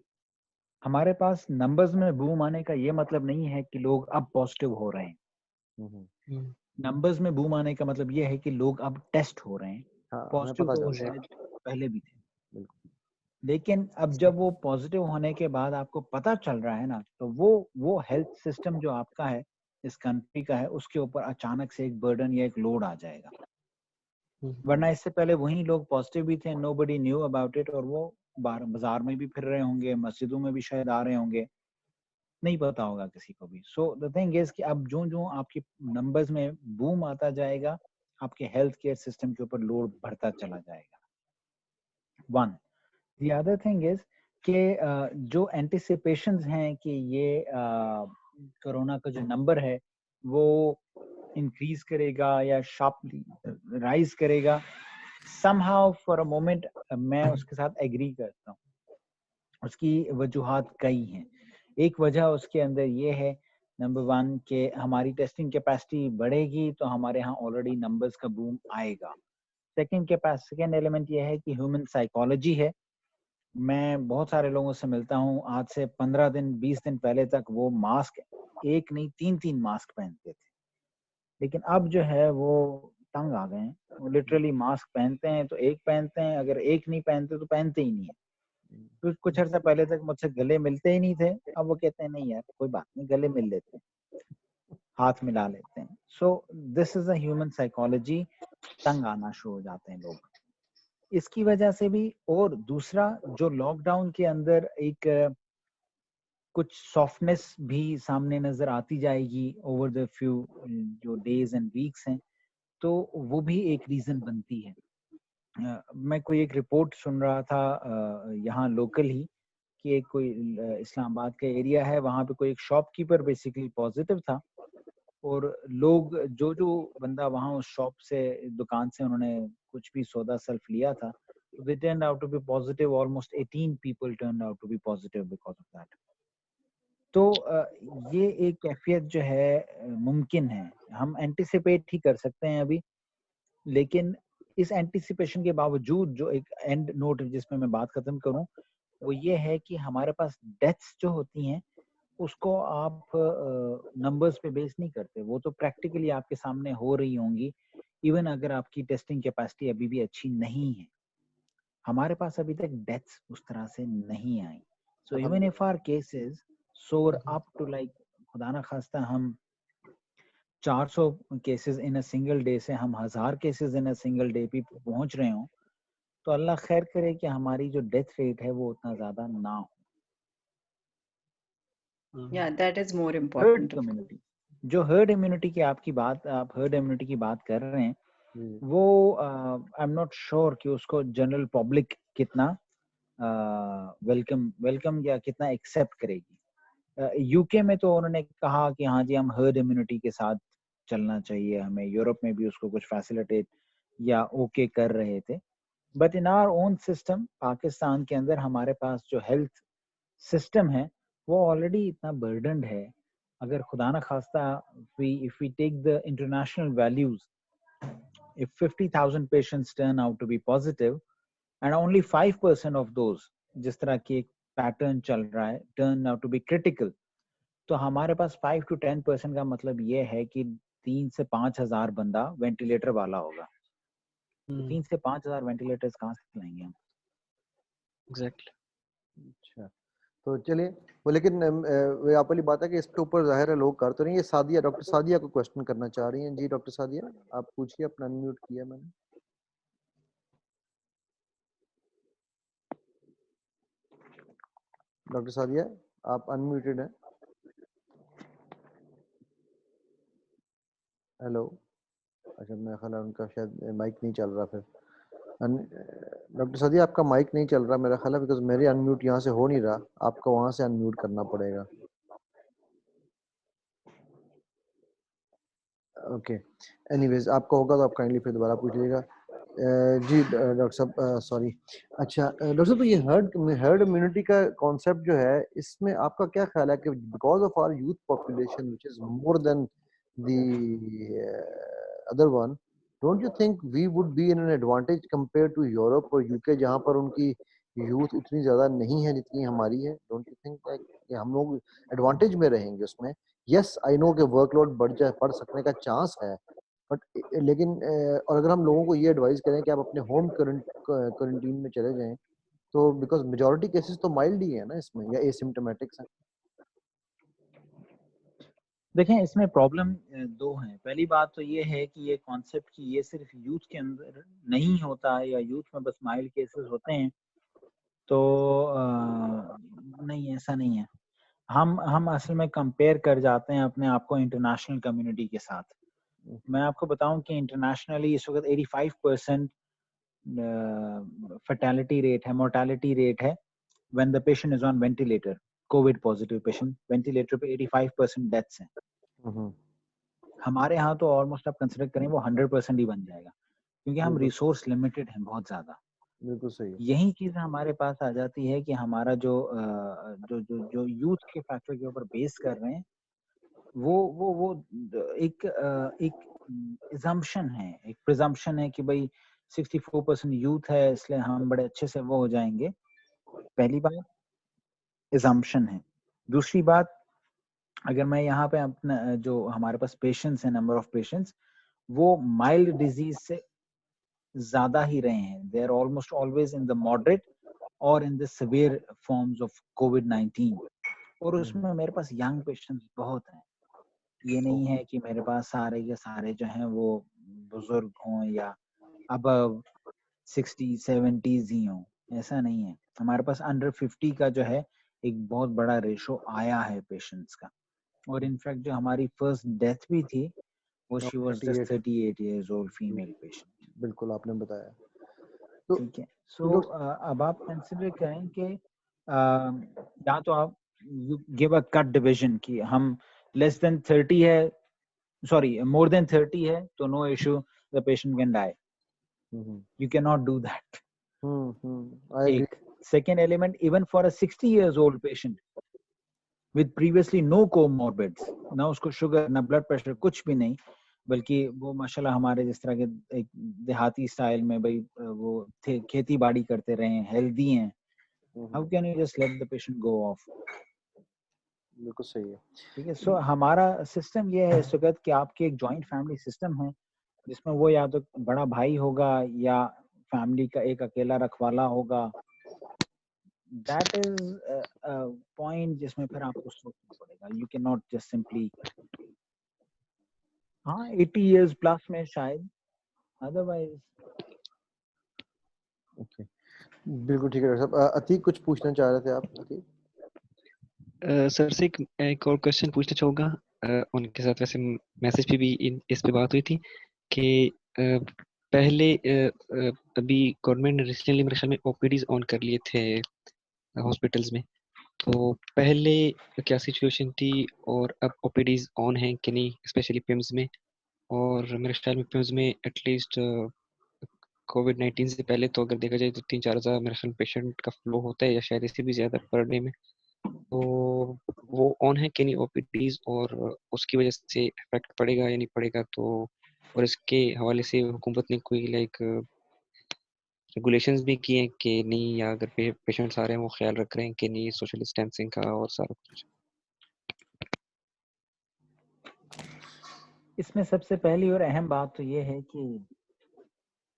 हमारे पास नंबर्स में बूम आने का ये मतलब नहीं है कि लोग अब पॉजिटिव हो रहे हैं। नंबर्स में बूम आने का मतलब ये है कि लोग अब टेस्ट हो रहे हैं। पॉजिटिव तो वो शायद पहले भी थे, लेकिन अब जब वो पॉजिटिव होने के बाद आपको पता चल रहा है ना, तो वो हेल्थ सिस्टम जो आपका है, इस कंट्री का है, उसके ऊपर अचानक से एक बर्डन या एक लोड आ जाएगा। वरना इससे पहले वही लोग पॉजिटिव भी थे, नोबडी न्यू अबाउट इट, और वो बाजार में भी फिर रहे होंगे, मस्जिदों में भी शायद आ रहे होंगे, नहीं पता होगा किसी को भी। सो द थिंग इज कि अब जो आपके नंबर्स में बूम आता जाएगा, आपके हेल्थ केयर सिस्टम के ऊपर लोड बढ़ता चला जाएगा। One the other thing is कि जो एंटिसिपेशंस हैं कि ये कोरोना का जो नंबर है वो इंक्रीज करेगा या शार्पली राइज करेगा, somehow फॉर अ मोमेंट मैं उसके साथ एग्री करता हूँ। उसकी वजूहात कई हैं। एक वजह उसके अंदर ये है, नंबर 1 कि हमारी टेस्टिंग कैपेसिटी बढ़ेगी तो हमारे यहाँ ऑलरेडी नंबर्स का बूम आएगा। सेकेंड एलिमेंट ये है कि ह्यूमन साइकोलॉजी है। मैं बहुत सारे लोगों से मिलता हूँ, आज से 15 दिन 20 दिन पहले तक वो मास्क एक नहीं 3-3 मास्क पहनते थे, लेकिन अब जो है वो तंग आ गए हैं। वो लिटरली मास्क पहनते हैं तो एक पहनते हैं, अगर एक नहीं पहनते तो पहनते ही नहीं है। तो कुछ अर्सा पहले तक मुझसे गले मिलते ही नहीं थे, अब वो कहते हैं नहीं यार कोई बात नहीं, गले मिल लेते हैं, हाथ मिला लेते हैं। So this is a human psychology, तंग आना शुरू हो जाते हैं लोग इसकी वजह से भी। और दूसरा जो लॉकडाउन के अंदर एक कुछ सॉफ्टनेस भी सामने नजर आती जाएगी ओवर द फ्यू जो डेज एंड वीक्स हैं, तो वो भी एक रीजन बनती है। मैं कोई एक रिपोर्ट सुन रहा था यहाँ लोकल ही कि एक कोई इस्लामाबाद का एरिया है, वहाँ पे कोई एक शॉपकीपर बेसिकली पॉजिटिव था, और लोग जो बंदा वहाँ उस शॉप से दुकान से उन्होंने कुछ भी सौदा सल्फ लिया था, तो they turned out to be positive. Almost 18 people turned out to be positive because of that. तो ये एक कैफियत जो है मुमकिन है, हम एंटिसिपेट ही कर सकते हैं अभी, लेकिन इस एंटिसिपेशन के बावजूद जो एक एंड नोट जिसमें मैं बात खत्म करूं वो ये है कि हमारे पास डेथ्स जो होती हैं उसको आप नंबर्स पे बेस नहीं करते, वो तो प्रैक्टिकली आपके सामने हो रही होंगी, इवन अगर आपकी टेस्टिंग कैपेसिटी अभी भी अच्छी नहीं है। हमारे पास अभी तक डेथ्स उस तरह से नहीं आई। So even if our cases soar up to like खुदा ना खास्ता हम 400 cases in a single day से हम 1000 cases in a single day पे पहुंच रहे हो, तो अल्लाह खैर करे कि हमारी जो डेथ रेट है वो उतना ज्यादा ना हो। Yeah, that is more heard important. Community, जो हर्ड इम्यूनिटी की आपकी बात, आप हर्ड इम्यूनिटी की बात कर रहे हैं, वो आई एम नॉट श्योर कि उसको जनरल पब्लिक कितना वेलकम या कितना एक्सेप्ट करेगी। यूके में तो उन्होंने कहा कि हाँ जी हम हर्ड इम्यूनिटी के साथ चलना चाहिए हमें, यूरोप में भी उसको कुछ फैसिलिटेट या ओके कर रहे थे, but in our own system Pakistan के अंदर हमारे पास जो हेल्थ सिस्टम है वो ऑलरेडी इतना बर्डनड है। अगर खुदा ना खास्ता if we take the international values, if 50,000 patients turn out to be positive and only 5% of those, जिस तरह की एक पैटर्न चल रहा है, turn out to be critical, तो हमारे पास 5 to 10% का मतलब ये है कि 3 से 5,000 बंदा वेंटिलेटर वाला होगा। 3 से 5,000 वेंटिलेटर्स कहाँ से लाएंगे हम? एग्जैक्टली। अच्छा, तो चलिए वो, लेकिन वो आप वाली बात है कि इसके ऊपर जाहिर है लोग कर तो नहीं। ये सादिया, डॉक्टर सादिया को क्वेश्चन करना चाह रही हैं। जी डॉक्टर सादिया, आप पूछिए, अपना अनम्यूट किया मैंने। डॉक्टर सादिया आप अनम्यूटेड हैं। हेलो, अच्छा मेरा ख्याल है उनका शायद माइक नहीं चल रहा। फिर डॉक्टर सादिया आपका माइक नहीं चल रहा मेरा ख्याल है, बिकॉज मेरे अनम्यूट यहाँ से हो नहीं रहा, आपको वहाँ से अनम्यूट करना पड़ेगा। ओके, एनीवेज आपका होगा तो आप काइंडली फिर दोबारा पूछ लीजिएगा। जी डॉक्टर साहब, सॉरी। अच्छा डॉक्टर साहब, तो ये हर्ड इम्यूनिटी का कॉन्सेप्ट जो है, इसमें आपका क्या ख्याल है कि because of our youth population which is more than the other one, don't you think we would be in an advantage compare to Europe और यूके, जहाँ पर उनकी यूथ उतनी ज्यादा नहीं है जितनी हमारी है? डोंट यू थिंक कि हम लोग एडवांटेज में रहेंगे उसमें? यस आई नो कि वर्कलोड बढ़ सकने का चांस है, बट लेकिन और अगर हम लोगों को ये एडवाइस करें कि आप अपने होम क्वारंटीन में चले जाएं, तो बिकॉज मेजॉरिटी केसेस तो माइल्ड ही है ना इसमें, या एसिम्प्टोमेटिक्स हैं। देखें इसमें प्रॉब्लम दो हैं। पहली बात तो ये है कि ये कॉन्सेप्ट कि ये सिर्फ यूथ के अंदर नहीं होता है या यूथ में बस माइल्ड केसेस होते हैं, तो नहीं, ऐसा नहीं है। हम असल में कंपेयर कर जाते हैं अपने आप को इंटरनेशनल कम्युनिटी के साथ। मैं आपको बताऊं कि इंटरनेशनली इस वक्त 85% फर्टेलिटी रेट है, मोर्टेलिटी रेट है when the patient is on ventilator. Covid positive patient ventilator पे 85% डेथ्स हैं। हमारे यहाँ तो ऑलमोस्ट आप कंसिडर करें वो 100% ही बन जाएगा, क्योंकि हम रिसोर्स लिमिटेड हैं बहुत ज्यादा। बिल्कुल सही है। यही चीज हमारे पास आ जाती है कि हमारा जो जो यूथ के फैक्टर के ऊपर बेस कर रहे हैं वो एक assumption है, एक प्रिजम्पशन है कि भाई 64% यूथ है इसलिए हम बड़े अच्छे से वो हो जाएंगे। पहली बात assumption है। दूसरी बात, अगर मैं यहाँ पे अपना जो हमारे पास पेशेंट्स है, नंबर ऑफ पेशेंट्स, वो माइल्ड डिजीज से ज्यादा ही रहे हैं। They are almost always in the moderate और in the severe forms of कोविड-19, और उसमें मेरे पास यंग पेशेंट्स बहुत हैं। ये नहीं है कि मेरे पास सारे के सारे जो हैं वो बुजुर्ग हों या अबव 60-70s ही हों, ऐसा नहीं है। हमारे पास अंडर 50 का जो है एक बहुत बड़ा रेशो आया है पेशेंट्स का, और इनफैक्ट जो हमारी फर्स्ट डेथ भी थी वो she was just 38 years old female patient. बिल्कुल आपने बताया। तो ठीक है, सो अब आप कंसिडर करें कि या तो आप गिव अ कट डिवीजन कि हम लेस देन 30 है, सॉरी मोर देन 30 है तो no issue, the patient can die. You can not do that. I agree. एक second element, even for a 60 years old patient with previously no comorbids, ना उसको शुगर ना ब्लड प्रेशर कुछ भी नहीं, बल्कि वो माशाल्लाह हमारे जिस तरह के एक देहाती स्टाइल में भाई वो खेती बाड़ी करते रहे हैं, हेल्दी हैं, how can you just let the patient go of? बिल्कुल सही है। ठीक है, सो हमारा सिस्टम ये है इस वक्त कि आपके एक जॉइंट फैमिली सिस्टम है जिसमें वो या तो बड़ा भाई होगा या फैमिली का एक अकेला रखवाला होगा। दैट इज पॉइंट जिसमें फिर आपको सोचना पड़ेगा। You can not just simply, हाँ 80 years प्लस में शायद, अदरवाइज। ओके, बिल्कुल ठीक है डॉक्टर साहब। अतीक कुछ पूछना चाह रहे थे आप? अतीक सर से एक और क्वेश्चन पूछना चाहूँगा। उनके साथ वैसे मैसेज पे भी इस पे बात हुई थी कि पहले अभी गवर्नमेंट ने रिसेंटली मेरे ख्याल में ओपीडीज ऑन कर लिए थे हॉस्पिटल्स में, तो पहले क्या सिचुएशन थी और अब ओपीडीज ऑन हैं कि नहीं, स्पेशली पिम्स में? और मेरे ख्याल में पिम्स में एटलीस्ट कोविड-19 से पहले तो अगर देखा जाए तो 3-4 हज़ार मेरे ख्याल पेशेंट का फ्लो होता है या शायद इससे भी ज़्यादा पर डे में। तो वो ऑन है कि नहीं ओपीडीज, और उसकी वजह से इफेक्ट पड़ेगा या नहीं पड़ेगा? तो और इसके हवाले से हुकूमत ने कोई लाइक रेगुलेशंस भी किए हैं कि नहीं, या अगर पेशेंट्स आ रहे हैं वो ख्याल रख रहे हैं कि नहीं सोशल डिस्टेंसिंग का और सारा कुछ? इसमें सबसे पहली और अहम बात तो ये है कि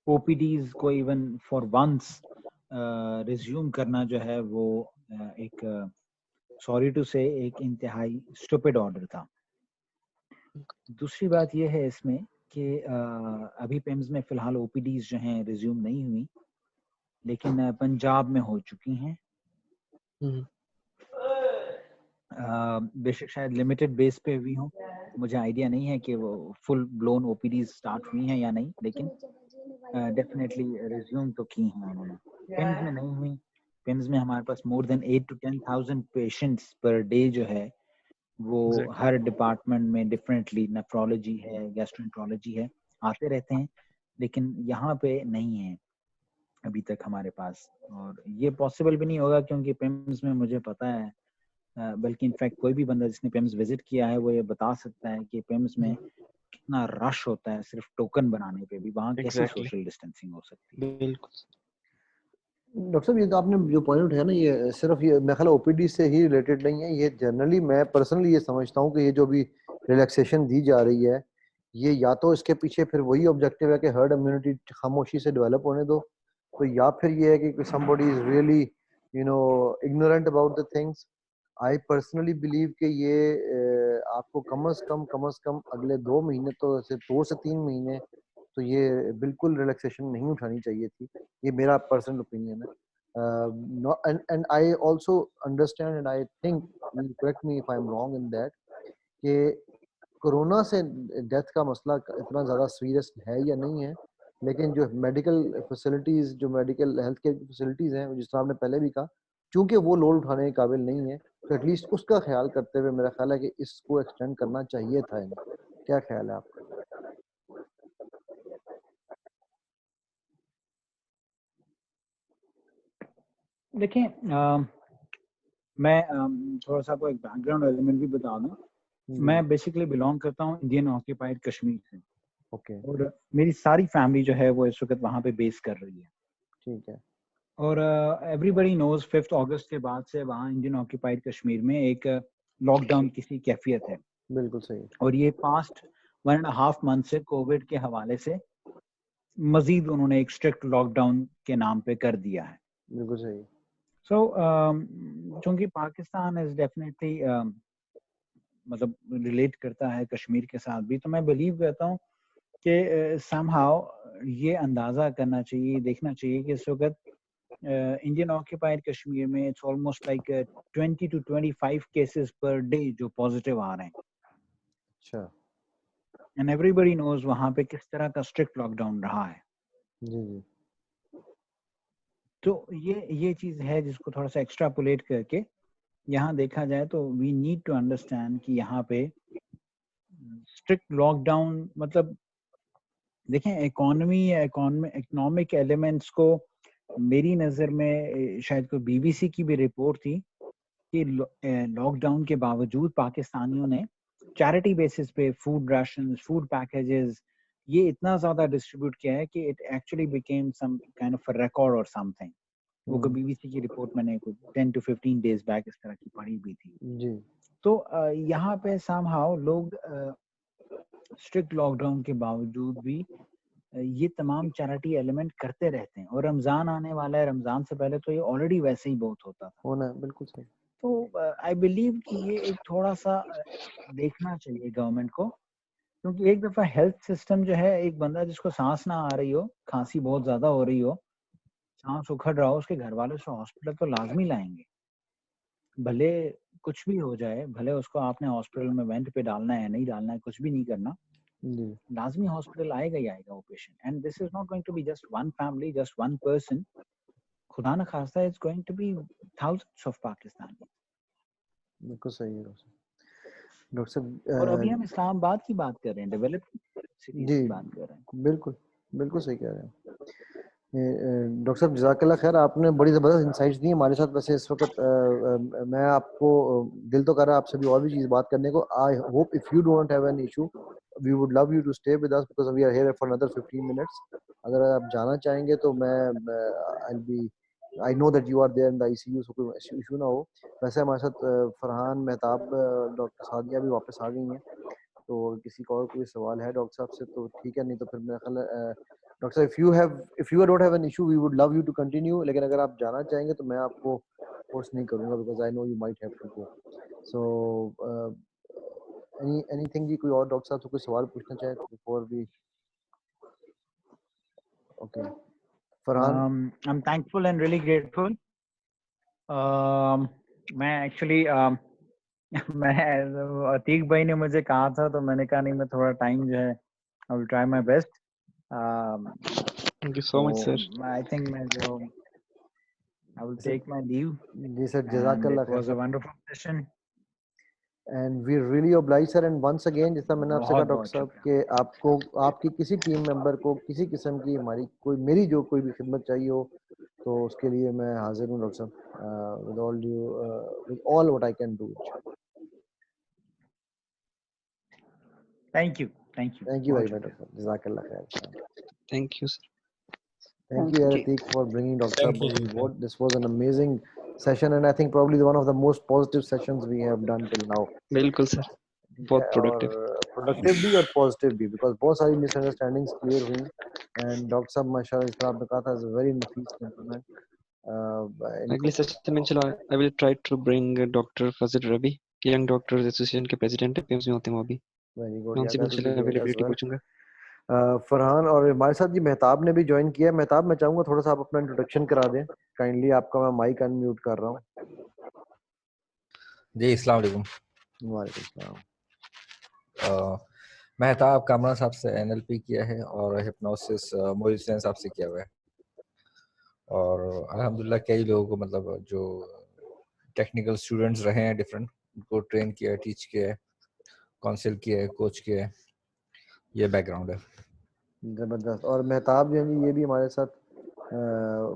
ओपीडीज को इवन फॉर वंस रिज्यूम करना जो है वो एक सॉरी टू से एक इंतहाई स्टूपिड ऑर्डर था। दूसरी बात यह है इसमें कि अभी पिम्स में फिलहाल ओपीडीज जो हैं रिज्यूम नहीं हुई, लेकिन पंजाब में हो चुकी हैं। बेशक शायद लिमिटेड बेस पे हुई हो, मुझे आइडिया नहीं है कि वो फुल ब्लोन ओपीडीज स्टार्ट हुई हैं या नहीं, लेकिन डेफिनेटली रिज्यूम तो की हैं उन्होंने। पिम्स में नहीं हुई। पिम्स में हमारे पास more than 8 to 10,000 patients per day जो है वो हर डिपार्टमेंट में डिफरेंटली, नेफ्रोलॉजी है, गैस्ट्रोएंट्रोलॉजी है, आते रहते हैं, लेकिन यहाँ पे नहीं है अभी तक हमारे पास। और ये पॉसिबल भी नहीं होगा क्योंकि पिम्स में मुझे पता है, बल्कि इनफैक्ट कोई भी बंदा जिसने पिम्स विजिट किया है वो ये बता सकता है कि पिम्स में कितना रश होता है सिर्फ टोकन बनाने पे भी, वहाँ कैसे सोशल डिस्टेंसिंग हो सकती है। बिल्कुल। डॉक्टर साहब, ये तो आपने जो पॉइंट उठाया ना, ये सिर्फ ये मेरे ख्याल ओपीडी से ही रिलेटेड नहीं है, ये जनरली मैं पर्सनली ये समझता हूँ कि ये जो भी रिलैक्सेशन दी जा रही है, ये या तो इसके पीछे फिर वही ऑब्जेक्टिव है कि हर्ड इम्यूनिटी खामोशी से डेवलप होने दो, तो या फिर ये है कि somebody is really ignorant about the things। I personally believe कि ये आपको कम से कम अगले 2 महीने, तो ऐसे 2 से 3 महीने तो ये बिल्कुल रिलैक्सेशन नहीं उठानी चाहिए थी। ये मेरा पर्सनल ओपिनियन है। And I also understand and I think, correct me if I am wrong in that, कि कोरोना से डेथ का मसला इतना ज़्यादा सीरियस है या नहीं है, लेकिन जो मेडिकल फैसिलिटीज़, जो मेडिकल हेल्थ केयर की फैसिलिटीज़ हैं, जिस तरह आपने पहले भी कहा, चूँकि वो लोड उठाने के काबिल नहीं है, तो एटलीस्ट उसका ख्याल करते हुए मेरा ख्याल है कि इसको एक्सटेंड करना चाहिए था इन्हें। क्या ख्याल है आपका? देखिए मैं थोड़ा सा आपको एक बैकग्राउंड एलिमेंट भी बता दूं। मैं बेसिकली बिलोंग करता हूँ इंडियन ऑक्यूपाइड कश्मीर से। ओके, और मेरी सारी फैमिली जो है वो इस वक्त वहाँ पे बेस कर रही है। ठीक है। और एवरीबडी नोज 5 अगस्त के बाद से वहाँ इंडियन ऑक्यूपाइड कश्मीर में एक लॉकडाउन की कैफियत है। बिल्कुल सही। और ये पास्ट 1.5 मंथ से कोविड के हवाले से मजीद उन्होंने एक स्ट्रिक्ट लॉकडाउन के नाम पे कर दिया है। बिल्कुल सही। सो चूंकि पाकिस्तान इज डेफिनेटली मतलब रिलेट करता है कश्मीर के साथ भी, तो मैं बिलीव करता हूँ कि समहाउ ये अंदाजा करना चाहिए, देखना चाहिए कि इस वक्त इंडियन ऑक्यूपाइड कश्मीर में it's almost like 20 to 25 cases पर डे जो पॉजिटिव आ रहे हैं। अच्छा। एंड एवरीबडी नोज वहाँ पे किस तरह का स्ट्रिक्ट लॉकडाउन रहा है। जी जी। तो ये चीज है जिसको थोड़ा सा एक्स्ट्रापोलेट करके यहाँ देखा जाए तो वी नीड टू अंडरस्टैंड कि यहाँ पे स्ट्रिक्ट लॉकडाउन मतलब देखें इकोनॉमिक एलिमेंट्स को मेरी नज़र में शायद कोई बीबीसी की भी रिपोर्ट थी कि लॉकडाउन के बावजूद पाकिस्तानियों ने चैरिटी बेसिस पे फूड राशंस, फूड पैकेजेस ये इतना ज़्यादा डिस्ट्रीब्यूट किया है कि it actually became some kind of a record और समथिंग। वो कोई बीबीसी की रिपोर्ट मैंने 10 to 15 डेज बैक इस तरह की पढ़ी भी थी। जी। तो यहाँ पे समहाउ लोग स्ट्रिक्ट लॉकडाउन के बावजूद भी ये तमाम चैरिटी एलिमेंट करते रहते हैं। और रमजान आने वाला है, रमजान से पहले तो ये ऑलरेडी वैसे ही बहुत होता था। होना है, बिल्कुल सही। तो आई बिलीव कि ये एक थोड़ा सा देखना चाहिए गवर्नमेंट को, क्योंकि एक दफा हेल्थ सिस्टम जो है, एक बंदा जिसको सांस ना आ रही हो, खांसी बहुत ज्यादा हो रही हो, सांस उखड़ रहा हो, उसके घर वाले उसको हॉस्पिटल तो लाजमी लाएंगे। भले कुछ भी हो जाए, भले उसको आपने हॉस्पिटल में वेंट पे डालना है, नहीं डालना है, कुछ भी नहीं करना, लाजमी हॉस्पिटल आएगा ही आएगा वो पेशेंट। And this is not going to be just one family, just one person. खुदा न खास्ता it's going to be thousands of Pakistani. बिल्कुल सही है डॉक्टर साहब। और अभी हम इस्लामाबाद की बात कर रहे हैं, डेवलप्ड सिटीज की बात कर रहे हैं। बिल्कुल बिल्कुल सही कह रहे हैं डॉक्टर साहब। जज़ाकल्लाह खैर, आपने बड़ी ज़बरदस्त इंसाइट्स दी हमारे साथ। वैसे इस वक्त मैं आपको दिल तो कर रहा है आपसे भी और भी चीज़ बात करने को। I hope if you don't have an issue we would love you to stay with us because we are here for another 15 minutes. अगर आप जाना चाहेंगे तो I know that you are there in the ICU, so कोई इशू ना हो। वैसे हमारे साथ फरहान, मेहताब, डॉक्टर सादिया भी वापस आ गई हैं। तो किसी को और कोई सवाल है डॉक्टर साहब से तो ठीक है, नहीं तो फिर मेरा ख्याल है डॉक्टर साहब if you don't have an issue we would love you to continue. लेकिन अगर आप जाना चाहेंगे तो मैं आपको फोर्स नहीं करूंगा because I know you might have to go. So anything जी, कोई और डॉक्टर साहब से कोई सवाल पूछना चाहे before we? Okay Farhan. I am thankful and really grateful. मैं एक्चुअली मैं अतीक भाई ने मुझे कहा था तो मैंने कहा नहीं, मैं थोड़ा टाइम जो है I will try my best. Thank you so much sir. I think मैं जो I will take my leave. जी सर, And जज़ाकल्लाह it खैर was a sir. wonderful session. And we really oblige sir. And once again, जैसा मैंने आपसे कहा बहुत डॉक्टर बहुत साहब शुक्रिया। कि आपको आपकी किसी टीम मेंबर को किसी किस्म की मेरी जो कोई भी खिदमत चाहिए हो तो उसके लिए मैं हाजिर हूँ डॉक्टर साहब, with all what I can do. Thank you. Thank you बहुत वेरी मच शुक्रिया। डॉक्टर साहब, जज़ाकल्लाह खैर। Thank you sir. Thank you, Aratik, for bringing Dr. Thank Saab you. on board. This was an amazing session, and I think probably one of the most positive sessions we have done till now. बिल्कुल सर, बहुत प्रोडक्टिव। और प्रोडक्टिव भी और पॉजिटिव भी, बिकॉज बहुत सारी मिसअंडरस्टैंडिंग्स क्लियर हुई। एंड डॉक्टर साहब माशाल्लाह, जिस तरह आपने कहा था, इज अ वेरी नफीस जेंटलमैन। अगले सेशन में चलो I will try to bring doctor Fazal Ravi, Young Doctors Association के प्रेसिडेंट है, पीएमसी होते हैं वो भी। वेरी मैं गुड, उनसे भी इंशाल्लाह अवेलेबिलिटी पूछूंगा। फरहान और हमारे साथ जी मेहताब ने भी ज्वाइन किया है। मेहताब, मैं चाहूंगा थोड़ा सा आप अपना इंट्रोडक्शन करा दें काइंडली। आपका मैं माइक अनम्यूट कर रहा हूँ। जी अस्सलाम वालेकुम। वालेकुम सलाम। मेहताब कामरान साहब से एनएलपी किया है और हिप्नोसिस मोहित हुसैन साहब से किया हुआ है। और अल्हम्दुलिल्लाह कई लोगों को मतलब जो टेक्निकल स्टूडेंट्स रहे हैं डिफरेंट, उनको ट्रेन किया है, टीच किया है, काउंसिल किया है, कोच किया है। ये बैकग्राउंड है। जबरदस्त। और मेहताब जो है ये भी हमारे साथ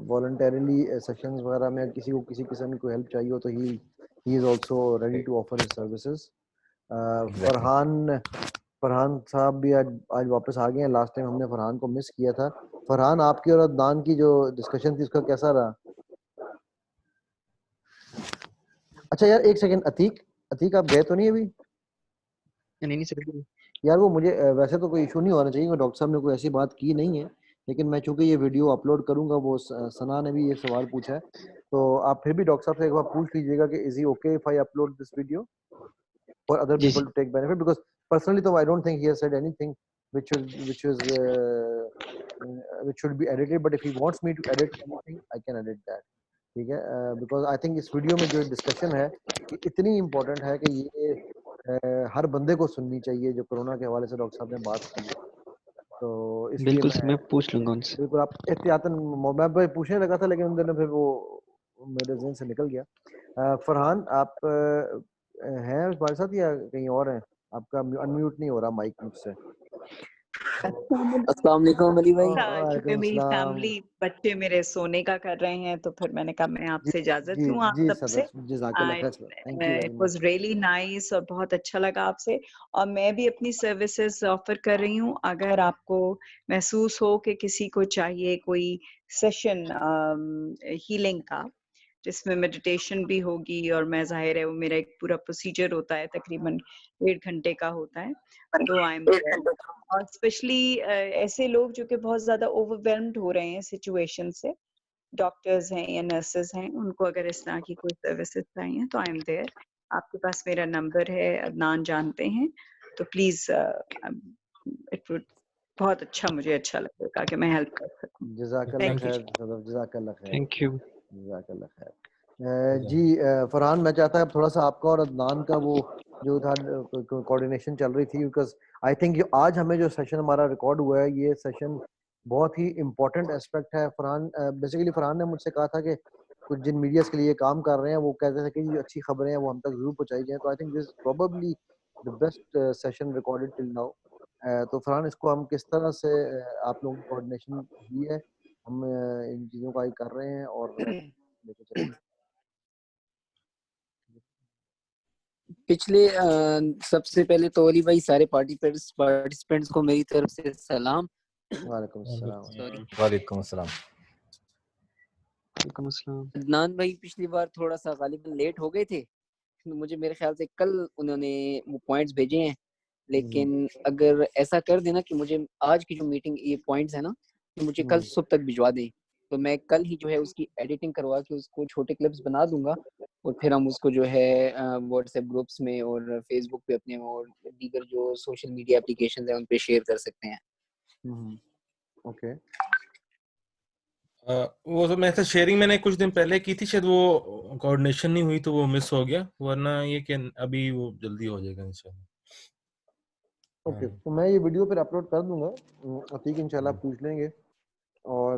वॉलंटरीली सेशंस वगैरह में किसी को किसी किस्म की कोई हेल्प चाहिए हो तो he is also ready to offer his services. Farhan साहब भी आज वापस आ गए हैं। लास्ट टाइम हमने फरहान को मिस किया था। फरहान, आपकी और अदनान की जो डिस्कशन थी उसका कैसा रहा? अच्छा यार, एक सेकंड, अतीक आप गए तो नहीं अभी? नहीं सर। यार वो मुझे वैसे तो कोई इशू नहीं होना चाहिए, डॉक्टर साहब ने कोई ऐसी बात की नहीं है, लेकिन मैं चूंकि ये वीडियो अपलोड करूंगा, वो सना ने भी ये सवाल पूछा है, तो आप फिर भी डॉक्टर साहब से एक बार पूछ लीजिएगा कि is he okay if I upload this video for other people to take benefit, because personally तो I don't think he has said anything which should be edited, but if he wants me to edit anything I can edit that, ठीक है? बिकॉज आई थिंक इस वीडियो में जो डिस्कशन है ये इतनी इम्पोर्टेंट है कि ये हर बंदे को सुननी चाहिए जो कोरोना के हवाले से डॉक्टर साहब ने बात की है। तो इसलिए बिल्कुल मैं पूछ लूंगा उनसे। बिल्कुल आप एहतियातन, मैं पूछने लगा था लेकिन उन दिनों फिर वो मेरे ज़हन से निकल गया। फरहान, आप हैं हमारे साथ या कहीं और हैं? आपका अनम्यूट नहीं हो रहा माइक मुझसे। अस्सलाम वालेकुम अली भाई। क्योंकि मेरी फैमिली बच्चे मेरे सोने का कर रहे हैं तो फिर मैंने कहा मैं आपसे इजाजत लूं आप सबसे। इट वाज रियली नाइस और बहुत अच्छा लगा आपसे, और मैं भी अपनी सर्विसेज ऑफर कर रही हूं। अगर आपको महसूस हो कि किसी को चाहिए कोई सेशन हीलिंग का जिसमें मेडिटेशन भी होगी, और मैं जाहिर है वो मेरा एक पूरा प्रोसीजर होता है, तकरीबन 1.5 घंटे का होता है, तो आई एम और स्पेशली ऐसे लोग जो कि बहुत ज्यादा ओवरवेल्म्ड हो रहे हैं सिचुएशन से, डॉक्टर्स हैं या नर्सेज हैं, उनको अगर इस तरह की कोई सर्विसेज चाहिए तो आई एम देयर। आपके पास मेरा नंबर है, अदनान जानते हैं, तो प्लीज इट वुड बहुत अच्छा, मुझे अच्छा लगेगा कि मैं हेल्प कर सकूं। जज़ाकल्लाह खैर सदफ, जज़ाकल्लाह खैर। Thank you. जज़ाकल्लाह खैर। जी फरहान, मैं चाहता है थोड़ा सा आपका और अदनान का वो जो था कोऑर्डिनेशन चल रही थी, बिकॉज आई थिंक आज हमें जो सेशन हमारा रिकॉर्ड हुआ है ये सेशन बहुत ही इम्पोर्टेंट एस्पेक्ट है। फरहान बेसिकली फरहान ने मुझसे कहा था कि कुछ जिन मीडियाज के लिए काम कर रहे हैं वो कहते थे कि जो अच्छी खबरें हैं वो हम तक जरूर पहुंचाई जाए, तो I think this probably the best session recorded till now. तो फरहान, इसको हम किस तरह से आप लोगों की कोऑर्डिनेशन हुई है, हम इन चीज़ों का कर रहे हैं और लेके चलेंगे। पिछले सबसे पहले तो अली भाई सारे पार्टिसिपेंट्स को मेरी तरफ से सलाम। वालेकुम अस्सलाम। सॉरी, वालेकुम अस्सलाम। वालेकुम अस्सलाम। अदनान भाई पिछली बार थोड़ा सा गालिबन लेट हो गए थे, मुझे मेरे ख्याल से कल उन्होंने वो पॉइंट्स भेजे हैं, लेकिन अगर ऐसा कर देना कि मुझे आज की जो मीटिंग ये पॉइंट्स है ना, तो मुझे कल सुबह तक भिजवा दें, तो मैं कल ही जो है उसकी एडिटिंग करवा के उसको छोटे क्लिप्स बना दूंगा, और फिर हम उसको जो है व्हाट्सएप ग्रुप्स में और फेसबुक पे अपने और दीगर जो सोशल मीडिया एप्लीकेशंस हैं उन पे शेयर कर सकते हैं। ओके। वो तो मैं शेयरिंग मैंने कुछ दिन पहले की थी, शायद वो कोऑर्डिनेशन नहीं हुई तो वो मिस हो गया, वरना ये कि अभी वो जल्दी हो जाएगा इंशाल्लाह। ओके, तो मैं ये वीडियो फिर अपलोड कर दूंगा, अतीक इंशाल्लाह पूछ लेंगे, और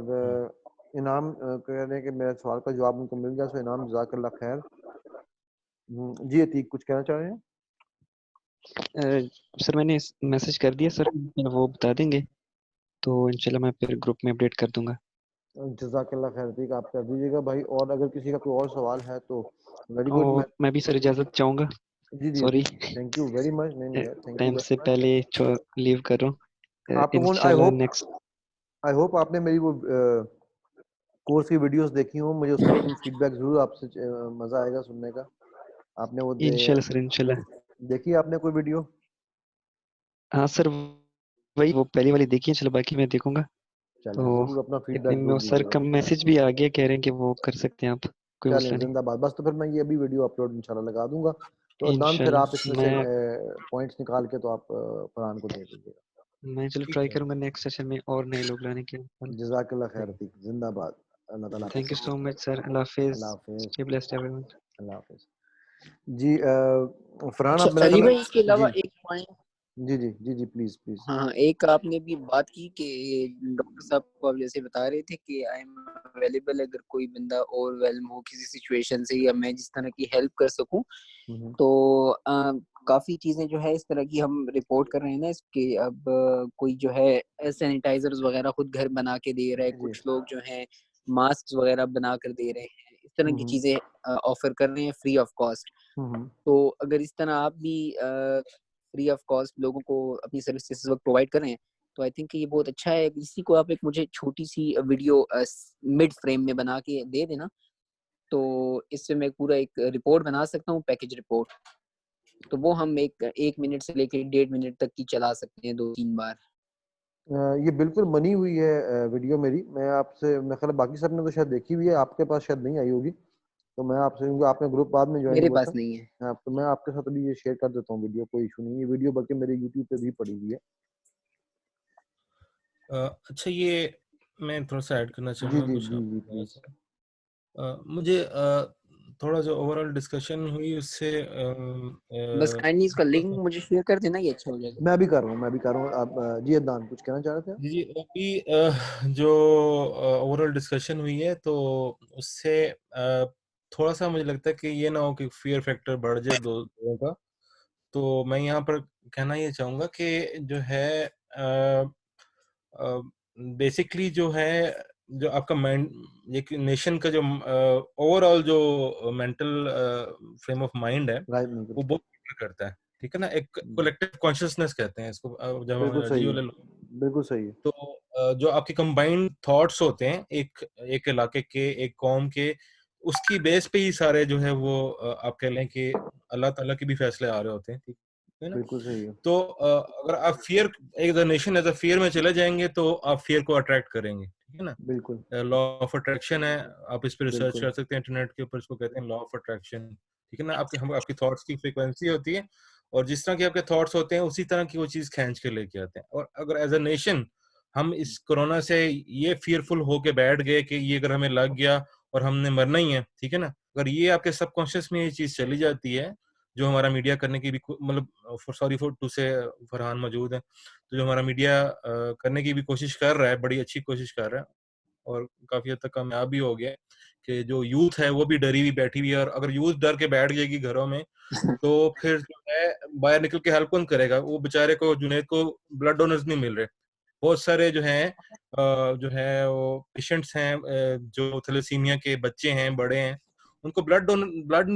इनाम कह रहे हैं कि मेरे सवाल का जवाब उनको मिल गया, सो इनाम जज़ाकल्लाह खैर। जी अतीक, कुछ कहना चाह रहे हैं? सर मैंने मैसेज कर दिया सर, वो बता देंगे, तो इंशाल्लाह मैं फिर ग्रुप में अपडेट कर दूंगा। जज़ाकल्लाह खैर अतीक, आप कर दीजिएगा भाई, और अगर किसी का कोई और सवाल है तो वेरी गुड। मैं भी सर इजाजत चाहूंगा। जी जी, sorry, thank you very much. नहीं थैंक टाइम यू से पहले लीव कर रहा हूँ। आप लोगों ने, आई होप आपने मेरी वो कोर्स की वीडियोस देखी हो, मुझे उसका भी फीडबैक जरूर आपसे मजा आएगा सुनने का। आपने वो इंशाल्लाह सर, इंशाल्लाह। देखी आपने कोई वीडियो? हाँ सर, वही वो पहली वाली देखी है, चलो बाकी मैं देखूंगा। चलिए जरूर अपना फीडबैक इतने में सर का मैसेज भी आ गया, कह रहे हैं कि वो कर सकते हैं आप, कोई मसला नहीं। जिंदाबाद। बस तो फिर मैं ये अभी वीडियो अपलोड इंशाल्लाह लगा दूंगा, तो अदनान फिर आप इसमें से पॉइंट्स निकाल के तो आप फरहान को दे दीजिएगा। मैं चलो ट्राई करूंगा नेक्स्ट सेशन में और नए लोग लाने के। जज़ाकल्लाह खैर अतीक, जिंदाबाद। अल्लाह ताला thank you so much sir. अल्लाह हाफिज। अल्लाह हाफिज। Stay blessed everyone. अल्लाह हाफिज। जी फरहान, आप अली भाई इसके अलावा एक पॉइंट, जी जी जी जी प्लीज प्लीज। हाँ, एक आपने भी बात की कि डॉक्टर साहब को आप जैसे बता रहे थे कि आई एम अवेलेबल अगर कोई बंदा ओवरवेल्म हो किसी सिचुएशन से या मैं जिस तरह की हेल्प कर सकूं, तो काफी चीजें जो है इस तरह की हम रिपोर्ट कर रहे हैं ना इसके। अब कोई जो है सैनिटाइजर्स वगैरह खुद घर बना के दे रहा है, कुछ लोग जो है मास्क वगैरह बना कर दे रहे हैं, इस तरह की चीजें ऑफर कर रहे हैं फ्री ऑफ कॉस्ट। तो अगर इस तरह आप भी फ्री ऑफ कॉस्ट लोगों को अपनी सर्विसेज इस वक्त प्रोवाइड कर रहे हैं तो आई थिंक ये बहुत अच्छा है। इसी को आप एक मुझे छोटी सी वीडियो मिड फ्रेम में बना के दे देना, तो इससे मैं पूरा एक रिपोर्ट बना सकता हूँ, पैकेज रिपोर्ट। तो वो हम एक मिनट से लेकर 1.5 मिनट तक की चला सकते हैं 2-3 बार। ये बिल्कुल बनी हुई है वीडियो मेरी। मैं आपसे, मैं ख्याल बाकी सब ने तो शायद देखी हुई है, आपके पास शायद नहीं आई होगी, तो मैं आपसे, क्योंकि आपने ग्रुप बाद में ज्वाइन मेरे हुआ पास था, नहीं है। हाँ, तो मैं आपके साथ अभी ये शेयर कर देता हूँ वीडियो, कोई इशू नहीं है। ये वीडियो बल्कि मेरे यूट्यूब पे भी पड़ी हुई है। अच्छा, ये मैं थोड़ा सा ऐड करना जी चाहूँगा जी कुछ जी जी प्लीज। मुझे थोड़ा जो ओवरऑल डिस्कशन हुई उससे बस काइंडली इसका लिंक मुझे शेयर कर देना, ये अच्छा हो जाएगा। मैं भी कर रहा हूँ। आप जी अदनान कुछ कहना चाह रहे थे? जी अभी जो ओवरऑल डिस्कशन हुई है तो उससे थोड़ा सा मुझे लगता है कि ये ना हो कि फियर फैक्टर बढ़ जाए लोगों का। तो मैं यहाँ पर कहना ये चाहूँगा कि जो है बेसिकली जो है, जो आपका माइंड, एक नेशन का जो ओवरऑल जो मेंटल फ्रेम ऑफ माइंड है वो बहुत मैटर करता है, ठीक है ना। एक कलेक्टिव कॉन्शियसनेस कहते हैं इसको, जब बिल्कुल हम सही जी है, वाले। बिल्कुल सही है। तो जो आपके कंबाइंड थॉट्स होते हैं एक इलाके के, एक कौम के, उसकी बेस पे ही सारे जो है वो आप कह लें कि अल्लाह ताला के भी फैसले आ रहे होते हैं, ठीक है ना। बिल्कुल सही है। तो अगर आप फियर, एक नेशन एज अ फियर में चले जाएंगे तो आप फियर को अट्रैक्ट करेंगे, ठीक है ना। बिल्कुल लॉ ऑफ अट्रैक्शन है, आप इस पे रिसर्च बिल्कुल कर सकते हैं इंटरनेट के ऊपर, इसको कहते हैं लॉ ऑफ अट्रैक्शन, ठीक है ना। आपकी थॉट्स की फ्रीक्वेंसी होती है और जिस तरह के आपके थॉट्स होते हैं उसी तरह की वो चीज खींच के लेके आते हैं। और अगर एज अ नेशन हम इस कोरोना से ये फियरफुल होके बैठ गए कि ये अगर हमें लग गया और हमने मरना ही है, ठीक है ना, अगर ये आपके सबकॉन्शियस में ये चीज चली जाती है, जो हमारा मीडिया करने की भी मतलब, सॉरी फॉर टू से, फरहान मौजूद है, तो जो हमारा मीडिया करने की भी कोशिश कर रहा है, बड़ी अच्छी कोशिश कर रहा है और काफी हद तक कामयाब भी हो गया कि जो यूथ है वो भी डरी हुई बैठी हुई है। और अगर यूथ डर के बैठ जाएगी घरों में तो फिर जो है बाहर निकल के हेल्प कौन करेगा? वो बेचारे को, जुनैद को ब्लड डोनर्स नहीं मिल रहे। बहुत सारे जो हैं जो है वो पेशेंट्स हैं, जो थैलेसीमिया के बच्चे हैं, बड़े हैं, उनको ब्लड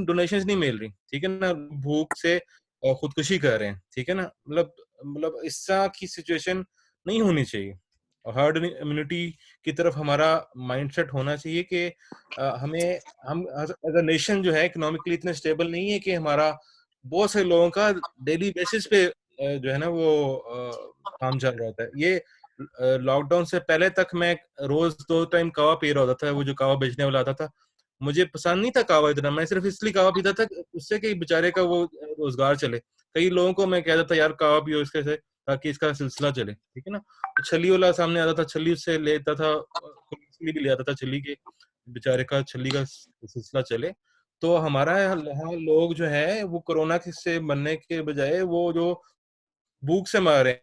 डोनेशंस नहीं मिल रही, ठीक है ना। भूख से खुदकुशी कर रहे हैं, ठीक है ना। मतलब इस तरह की सिचुएशन नहीं होनी चाहिए। हर्ड इम्यूनिटी की तरफ हमारा माइंडसेट होना चाहिए कि हम एज अ नेशन जो है इकोनॉमिकली इतने स्टेबल नहीं है कि हमारा बहुत से लोगों का डेली बेसिस पे जो है ना वो काम चल रहा था। ये लॉकडाउन से पहले तक मैं रोज 2 टाइम कावा पी रहा होता था। वो जो कावा बेचने वाला आता था, मुझे पसंद नहीं था कावा इतना, मैं सिर्फ इसलिए कावा पीता था उससे कि बेचारे का वो रोजगार चले। कई लोगों को मैं कहता था यार कावा पियो इसके से, ताकि इसका सिलसिला चले, ठीक है ना। तो छली वाला सामने आता था, छली उससे लेता था, छली भी ले आता था, छली के बेचारे का छली का सिलसिला चले। तो हमारा यहाँ लोग जो है वो कोरोना से मरने के बजाय वो जो भूख से मर रहे हैं।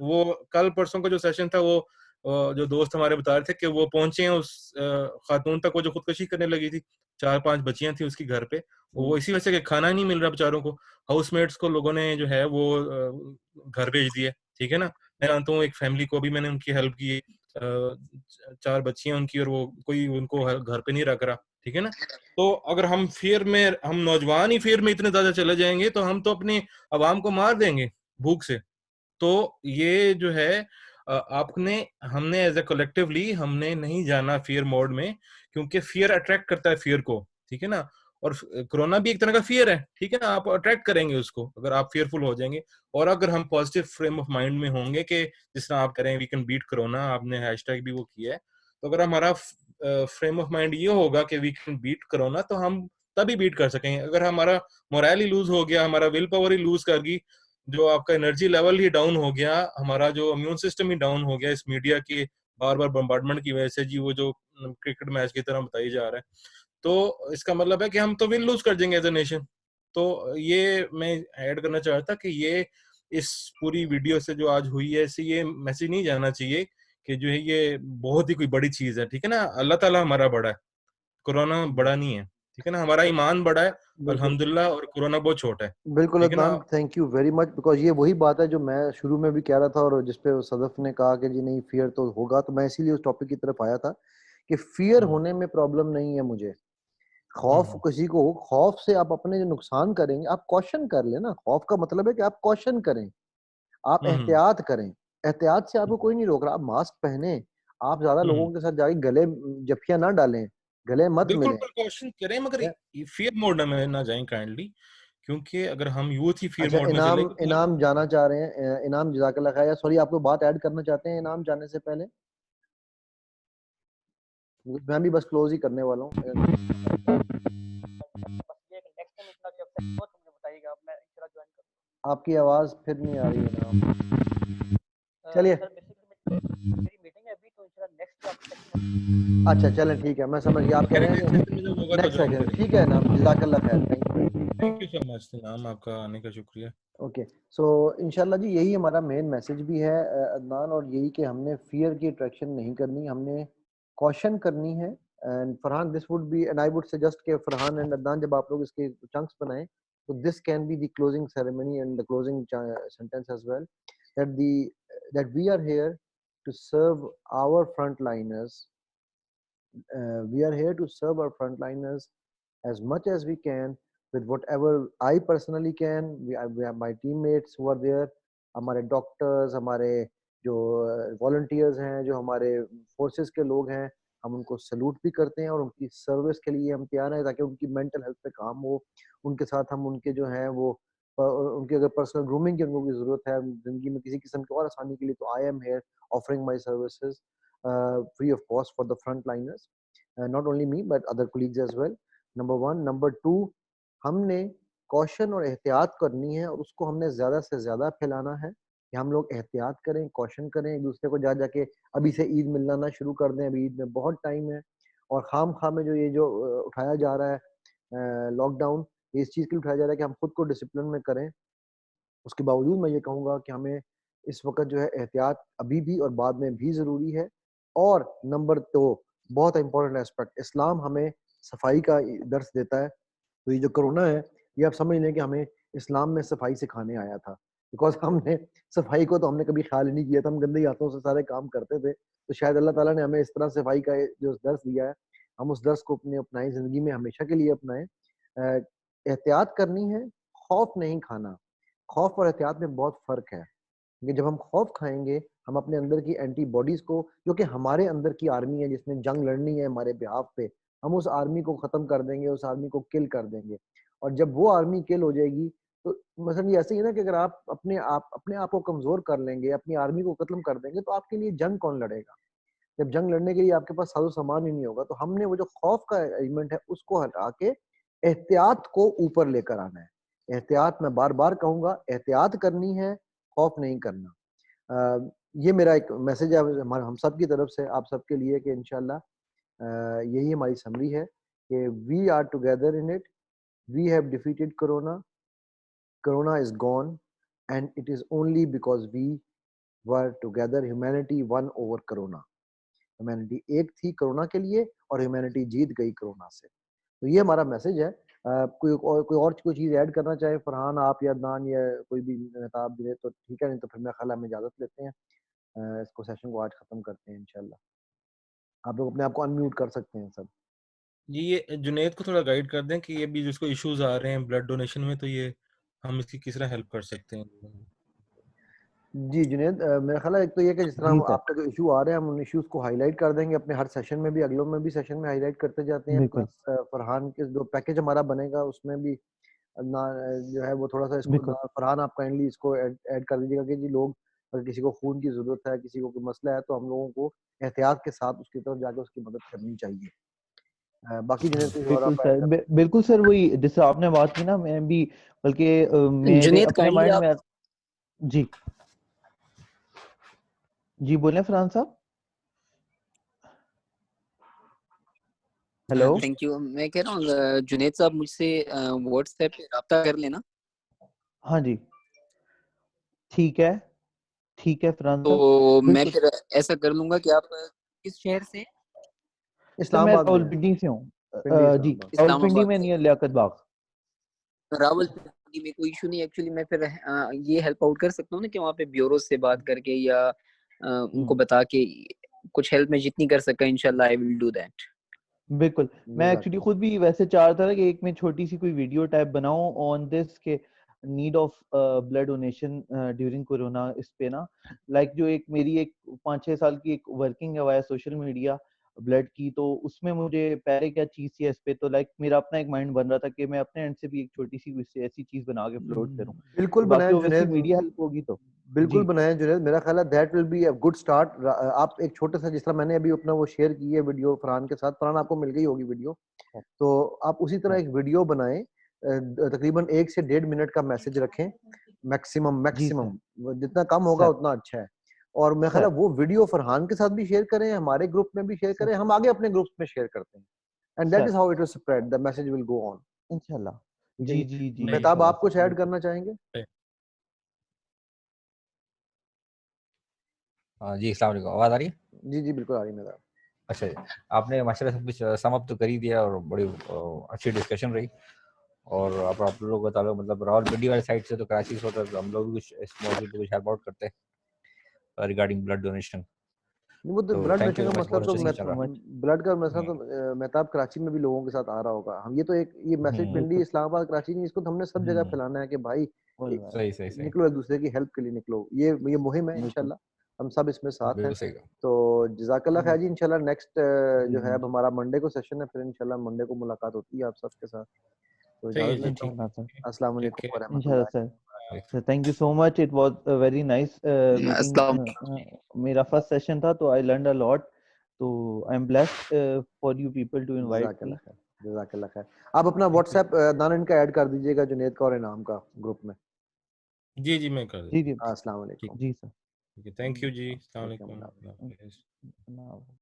वो कल परसों का जो सेशन था वो जो दोस्त हमारे बता रहे थे कि वो पहुंचे हैं उस खातून तक, वो जो खुदकुशी करने लगी थी, 4-5 बच्चियां थी उसकी घर पे, वो इसी वजह से कि खाना ही नहीं मिल रहा बेचारों को। हाउसमेट्स को लोगों ने जो है वो घर भेज दिए, ठीक है ना। मैं जानता हूँ एक फैमिली को भी मैंने उनकी हेल्प की, 4 बच्चियां उनकी, और वो कोई उनको घर पे नहीं रख रहा, ठीक है ना। तो अगर हम फियर में, हम नौजवान ही फियर में इतने ज्यादा चले जाएंगे तो हम तो अपनी आवाम को मार देंगे भूख से। तो ये जो है हमने एज ए कलेक्टिवली हमने नहीं जाना फियर मोड में, क्योंकि फियर अट्रैक्ट करता है फियर को, ठीक है ना। और कोरोना भी एक तरह का फियर है, ठीक है ना। आप अट्रैक्ट करेंगे उसको अगर आप फियरफुल हो जाएंगे। और अगर हम पॉजिटिव फ्रेम ऑफ माइंड में होंगे कि जिस तरह आप कह रहे हैं वी कैन बीट कोरोना, आपने हैशटैग भी वो किया है, तो अगर हमारा फ्रेम ऑफ माइंड ये होगा कि वी कैन बीट कोरोना, तो हम तभी बीट कर सकेंगे। अगर हमारा मोरल ही लूज हो गया, हमारा विल पावर ही लूज कर गई, जो आपका एनर्जी लेवल ही डाउन हो गया, हमारा जो इम्यून सिस्टम ही डाउन हो गया इस मीडिया की बार बार बम्बार्डमेंट की वजह से, जी वो जो क्रिकेट मैच की तरह बताई जा रहा है, तो इसका मतलब है कि हम तो विल लूज कर देंगे एज ए नेशन। तो ये मैं ऐड करना चाहता कि ये इस पूरी वीडियो से जो आज हुई है, इससे ये मैसेज नहीं जाना चाहिए कि जो है ये बहुत ही कोई बड़ी चीज है, ठीक है ना। अल्लाह ताला हमारा बड़ा है, कोरोना बड़ा नहीं है, ठीक है ना, हमारा ईमान बड़ा है बिल्कुल अल्हम्दुलिल्लाह, और कोरोना बहुत छोटा है, बिल्कुल ठीक है ना। Adnan, thank you very much, because ये वही बात है जो मैं शुरू में भी कह रहा था और जिस पे सदफ ने कहा कि जी नहीं फियर तो होगा, तो मैं इसीलिए उस टॉपिक की तरफ आया था कि फियर होने में प्रॉब्लम नहीं है मुझे। खौफ किसी को हो, खौफ से आप अपने जो नुकसान करेंगे आप कॉशन कर लेना। खौफ का मतलब है कि आप कॉशन करें, आप एहतियात करें। एहतियात से आपको कोई नहीं रोक रहा, आप मास्क पहने, आप ज्यादा लोगों के साथ जाके गले जफियां ना डालें, गले मत बिल्कुल मिलें। प्रिकॉशन करें, मगर फियर मोड में ना जाएं काइंडली, क्योंकि अगर हम यूथ ही फियर अच्छा, मोड में इनाम चलेंगे तो इनाम जाना चाह रहे हैं, इनाम जज़ाकल्लाह खैर, सॉरी आपको बात ऐड करना चाहते हैं इनाम जाने से पहले? मैं भी बस क्लोज ही करने वाला हूँ। आपकी आवाज फिर नहीं आ रही है ना। चलिए अच्छा चलें, ठीक है, मैं समझ गया। आप कह रहे हैं नेक्स्ट सेशन, ठीक है ना, जज़ाकल्लाह खैर, थैंक यू सो मच नाम, आपका आने का शुक्रिया। ओके, सो इंशाल्लाह जी यही हमारा मेन मैसेज भी है अदनान, और यही कि हमने फियर की अट्रैक्शन नहीं करनी, हमने कॉशन करनी है। And Farhan, this would be, and I would suggest कि फरहान एंड अदनान जब आप लोग इसके चंक्स बनाएं तो this can be the closing ceremony and the closing sentence as well, that we are here to serve our frontliners. We are here to serve our frontliners as much as we can with whatever I personally can. We have my teammates who are there, हमारे डॉक्टर्स, हमारे जो वॉलंटियर्स हैं, जो हमारे फोर्सेस के लोग हैं, हम उनको सल्यूट भी करते हैं और उनकी सर्विस के लिए हम तैयार हैं ताकि उनकी मेंटल हेल्थ पे काम हो। उनके साथ हम उनके जो हैं वो उनकी अगर पर्सनल ग्रूमिंग की उनको की ज़रूरत है ज़िंदगी में किसी किस्म की और आसानी के लिए, तो I am here offering my services free of cost for the front liners, not only me but other colleagues as well. Number 1, number 2, हमने कॉशन और एहतियात करनी है और उसको हमने ज़्यादा से ज़्यादा फैलाना है कि हम लोग एहतियात करें, कॉशन करें, एक दूसरे को जा जाके अभी से ईद मिलना ना शुरू कर दें, अभी ईद में बहुत टाइम है। और खाम में जो ये जो उठाया जा रहा है लॉकडाउन, इस चीज़ के लिए उठाया जा रहा है कि हम खुद को डिसिप्लिन में करें। उसके बावजूद मैं ये कहूँगा कि हमें इस वक्त जो है एहतियात अभी भी और बाद में भी ज़रूरी है। और नंबर 2, बहुत इंपॉर्टेंट एस्पेक्ट, इस्लाम हमें सफाई का दर्स देता है। तो ये जो कोरोना है, ये आप समझ लें कि हमें इस्लाम में सफाई सिखाने आया था, बिकॉज हमने सफाई को तो हमने कभी ख्याल ही नहीं किया था, हम गंदे हाथों से सारे काम करते थे। तो शायद अल्लाह ताला ने हमें इस तरह सफाई का जो दर्स दिया है, हम उस दर्स को अपने अपनाएं, ज़िंदगी में हमेशा के लिए अपनाएं। एहतियात करनी है, खौफ नहीं खाना। खौफ और एहतियात में बहुत फ़र्क है, कि जब हम खौफ खाएंगे, हम अपने अंदर की एंटीबॉडीज़ को, जो कि हमारे अंदर की आर्मी है जिसने जंग लड़नी है हमारे बिहाफ पे, हम उस आर्मी को ख़त्म कर देंगे, उस आर्मी को किल कर देंगे। और जब वो आर्मी किल हो जाएगी, तो मसलन ये ऐसे ही है ना कि अगर आप अपने आप को कमज़ोर कर लेंगे, अपनी आर्मी को ख़त्म कर देंगे, तो आपके लिए जंग कौन लड़ेगा? जब जंग लड़ने के लिए आपके पास साजो सामान ही नहीं होगा। तो हमने वो जो खौफ का एलिमेंट है उसको हटा के एहतियात को ऊपर लेकर आना है। एहतियात, मैं बार बार कहूंगा, एहतियात करनी है, खौफ नहीं करना। ये मेरा एक मैसेज है हम सब की तरफ से आप सबके लिए कि इंशाल्लाह यही हमारी समरी है कि we are together in it, we have defeated corona, corona is gone, and it is only because we were together, humanity won over corona. Humanity एक थी कोरोना के लिए और ह्यूमैनिटी जीत गई कोरोना से। तो ये हमारा मैसेज है। कोई चीज़ ऐड करना चाहे फरहान, आप या अदनान या कोई भी मेहताब दे तो ठीक है, नहीं तो फिर मैं ख्याल में इजाज़त लेते हैं। इसको सेशन को आज ख़त्म करते हैं इंशाल्लाह। आप लोग अपने आप को अनम्यूट कर सकते हैं सब। जी, ये जुनैद को थोड़ा गाइड कर दें कि ये भी जिसको इश्यूज आ रहे हैं ब्लड डोनेशन में, तो ये हम इसकी किस तरह हेल्प कर सकते हैं। जी जुनैद, मेरा ख्याल है एक तो ये कि जिस तरह जी हम सर, आपका जो इशू आ रहे हैं हम उन इश्यूज को हाईलाइट कर देंगे अपने हर सेशन में भी, अगलों में भी सेशन में हाईलाइट करते जाते हैं। बिल्कुल प्लस फरहान के जो पैकेज हमारा बनेगा उसमें भी ना जो है वो थोड़ा सा इसको बिल्कुल फरहान आप काइंडली इसको ऐड कर दीजिएगा कि जी लोग अगर किसी को खून की ज़रूरत है, किसी को कोई मसला है, तो हम लोगों को एहतियात के साथ उसकी तरफ जाके उसकी मदद करनी चाहिए। बाकी जुनैद कुछ और बिल्कुल आप ऐड सर, कर। बिल्कुल सर, वही जैसे आपने बात की ना, मैं भी बल्कि मेरे जुनेद अपने काइंडली माइंड आप में जी जी बोलें फरहान साहब। हेलो। Thank you. मैं कह रहा हूँ जुनेद साहब मुझसे व्हाट्सएप पे रब्ता कर लेना। हाँ जी, ठीक है, ठीक है फरहान साहब, तो मैं बिल्कुल। फिर ऐसा कर लूंगा कि आप किस शहर से? सर मैं इस्लामाबाद में। रावलपिंडी से हूँ। जी रावलपिंडी में नियर लियाकत बाग। रावलपिंडी में कोई इशू नहीं एक्चुअली, मैं फिर ये हेल्प आउट कर सकता हूँ ना कि वहाँ पे ब्यूरो से बात करके या उनको बता के कुछ हेल्प में जितनी कर सका इंशाल्लाह आई विल डू दैट। बिल्कुल, मैं एक्चुअली खुद भी वैसे चाह रहा था कि एक में छोटी सी कोई वीडियो टाइप बनाऊं ऑन दिस के need of blood donation during corona. इस पे ना लाइक जो एक मेरी एक 5-6 साल की एक वर्किंग है वाया सोशल मीडिया ब्लड की, तो उसमें मुझे पहले क्या चीज थी इस पे, तो लाइक मेरा अपना एक माइंड बन रहा था कि मैं अपने एंड से भी एक छोटी सी ऐसी चीज बना के फ्लोट करूं। बिल्कुल तो बनाएं बाकी ऑब्वियसली जुनैद, मीडिया हेल्प होगी तो बिल्कुल जी बनाएं जुनैद, मेरा ख्याल है that will be a good start. आप एक छोटा सा, जिस तरह मैंने अभी अपना वो शेयर की है वीडियो फरहान के साथ, फरहान आपको मिल गई होगी वीडियो, तो आप उसी तरह एक वीडियो बनाएं, तकरीबन 1 से 1.5 मिनट का मैसेज रखें मैक्सिमम जितना कम होगा सर उतना अच्छा है। और मेरा ख्याल है सर वो वीडियो फरहान के साथ भी शेयर करें, हमारे ग्रुप में भी शेयर करें, हम आगे अपने ग्रुप्स में शेयर करते हैं, and that is sir how it will spread, the message will go on. इंशाल्लाह ठीक है जी जी। जी जी मेहताब, इंशाल्लाह आप कुछ सर ऐड करना चाहेंगे? जी अस्सलाम वालेकुम, आवाज आ रही है? जी जी बिल्कुल आ रही है मेहताब। अच्छा जी, आपने माशाल्लाह सब कुछ सम अप तो कर ही दिया और बड़ी अच्छी डिस्कशन रही। और आप लोग बता लो मतलब रावलपिंडी वाली साइड से तो कराची से होता है, तो हम लोग भी कुछ इस मौजूद पे कुछ हेल्प आउट करते हैं रिगार्डिंग ब्लड डोनेशन। वो तो तो ब्लड थैंक डोनेशन यू का वेरी मच, मसला बहुत तो अच्छा चल रहा है। ब्लड का मसला तो मेहताब कराची में भी लोगों के साथ आ रहा होगा। हम ये तो एक ये मैसेज पिंडी बिल्कुल इस्लामाबाद कराची नहीं, इसको तो हमने सब जगह फैलाना है कि भाई सही सही सही निकलो, एक दूसरे की हेल्प के लिए निकलो। ये मुहिम है, बिल्कुल इंशाल्लाह हम सब इसमें साथ हैं। बिल्कुल सही कहा। तो जज़ाकल्लाह खैर जी, इंशाल्लाह नेक्स्ट जी जो है जी अब हमारा मंडे को सेशन है, फिर इंशाल्लाह मंडे को मुलाकात होती है आप सबके साथ। तो सही है इजाजत जी, लेता हूँ। इंशाल्लाह सर अस्सलाम ठीक वालेकुम है। व इंशाल्लाह रहमतुल्लाह। Sir. Sir thank you so much, it was a very nice meeting. मेरा फर्स्ट सेशन था तो आई लर्नड अ लॉट, तो I am blessed for you people to invite me. जज़ाकल्लाह खैर, जज़ाकल्लाह खैर। आप अपना व्हाट्सएप नानन का ऐड कर दीजिएगा जुनैद का और इनाम का ग्रुप में। जी जी मैं कर जी देता जी हूँ। अस्सलाम ठीक वालेकुम। जी सर। है, थैंक यू जी, अस्सलाम ठीक है, वालेकुम। अल्लाह हाफ़िज़। अल्लाह हाफ़िज़। ना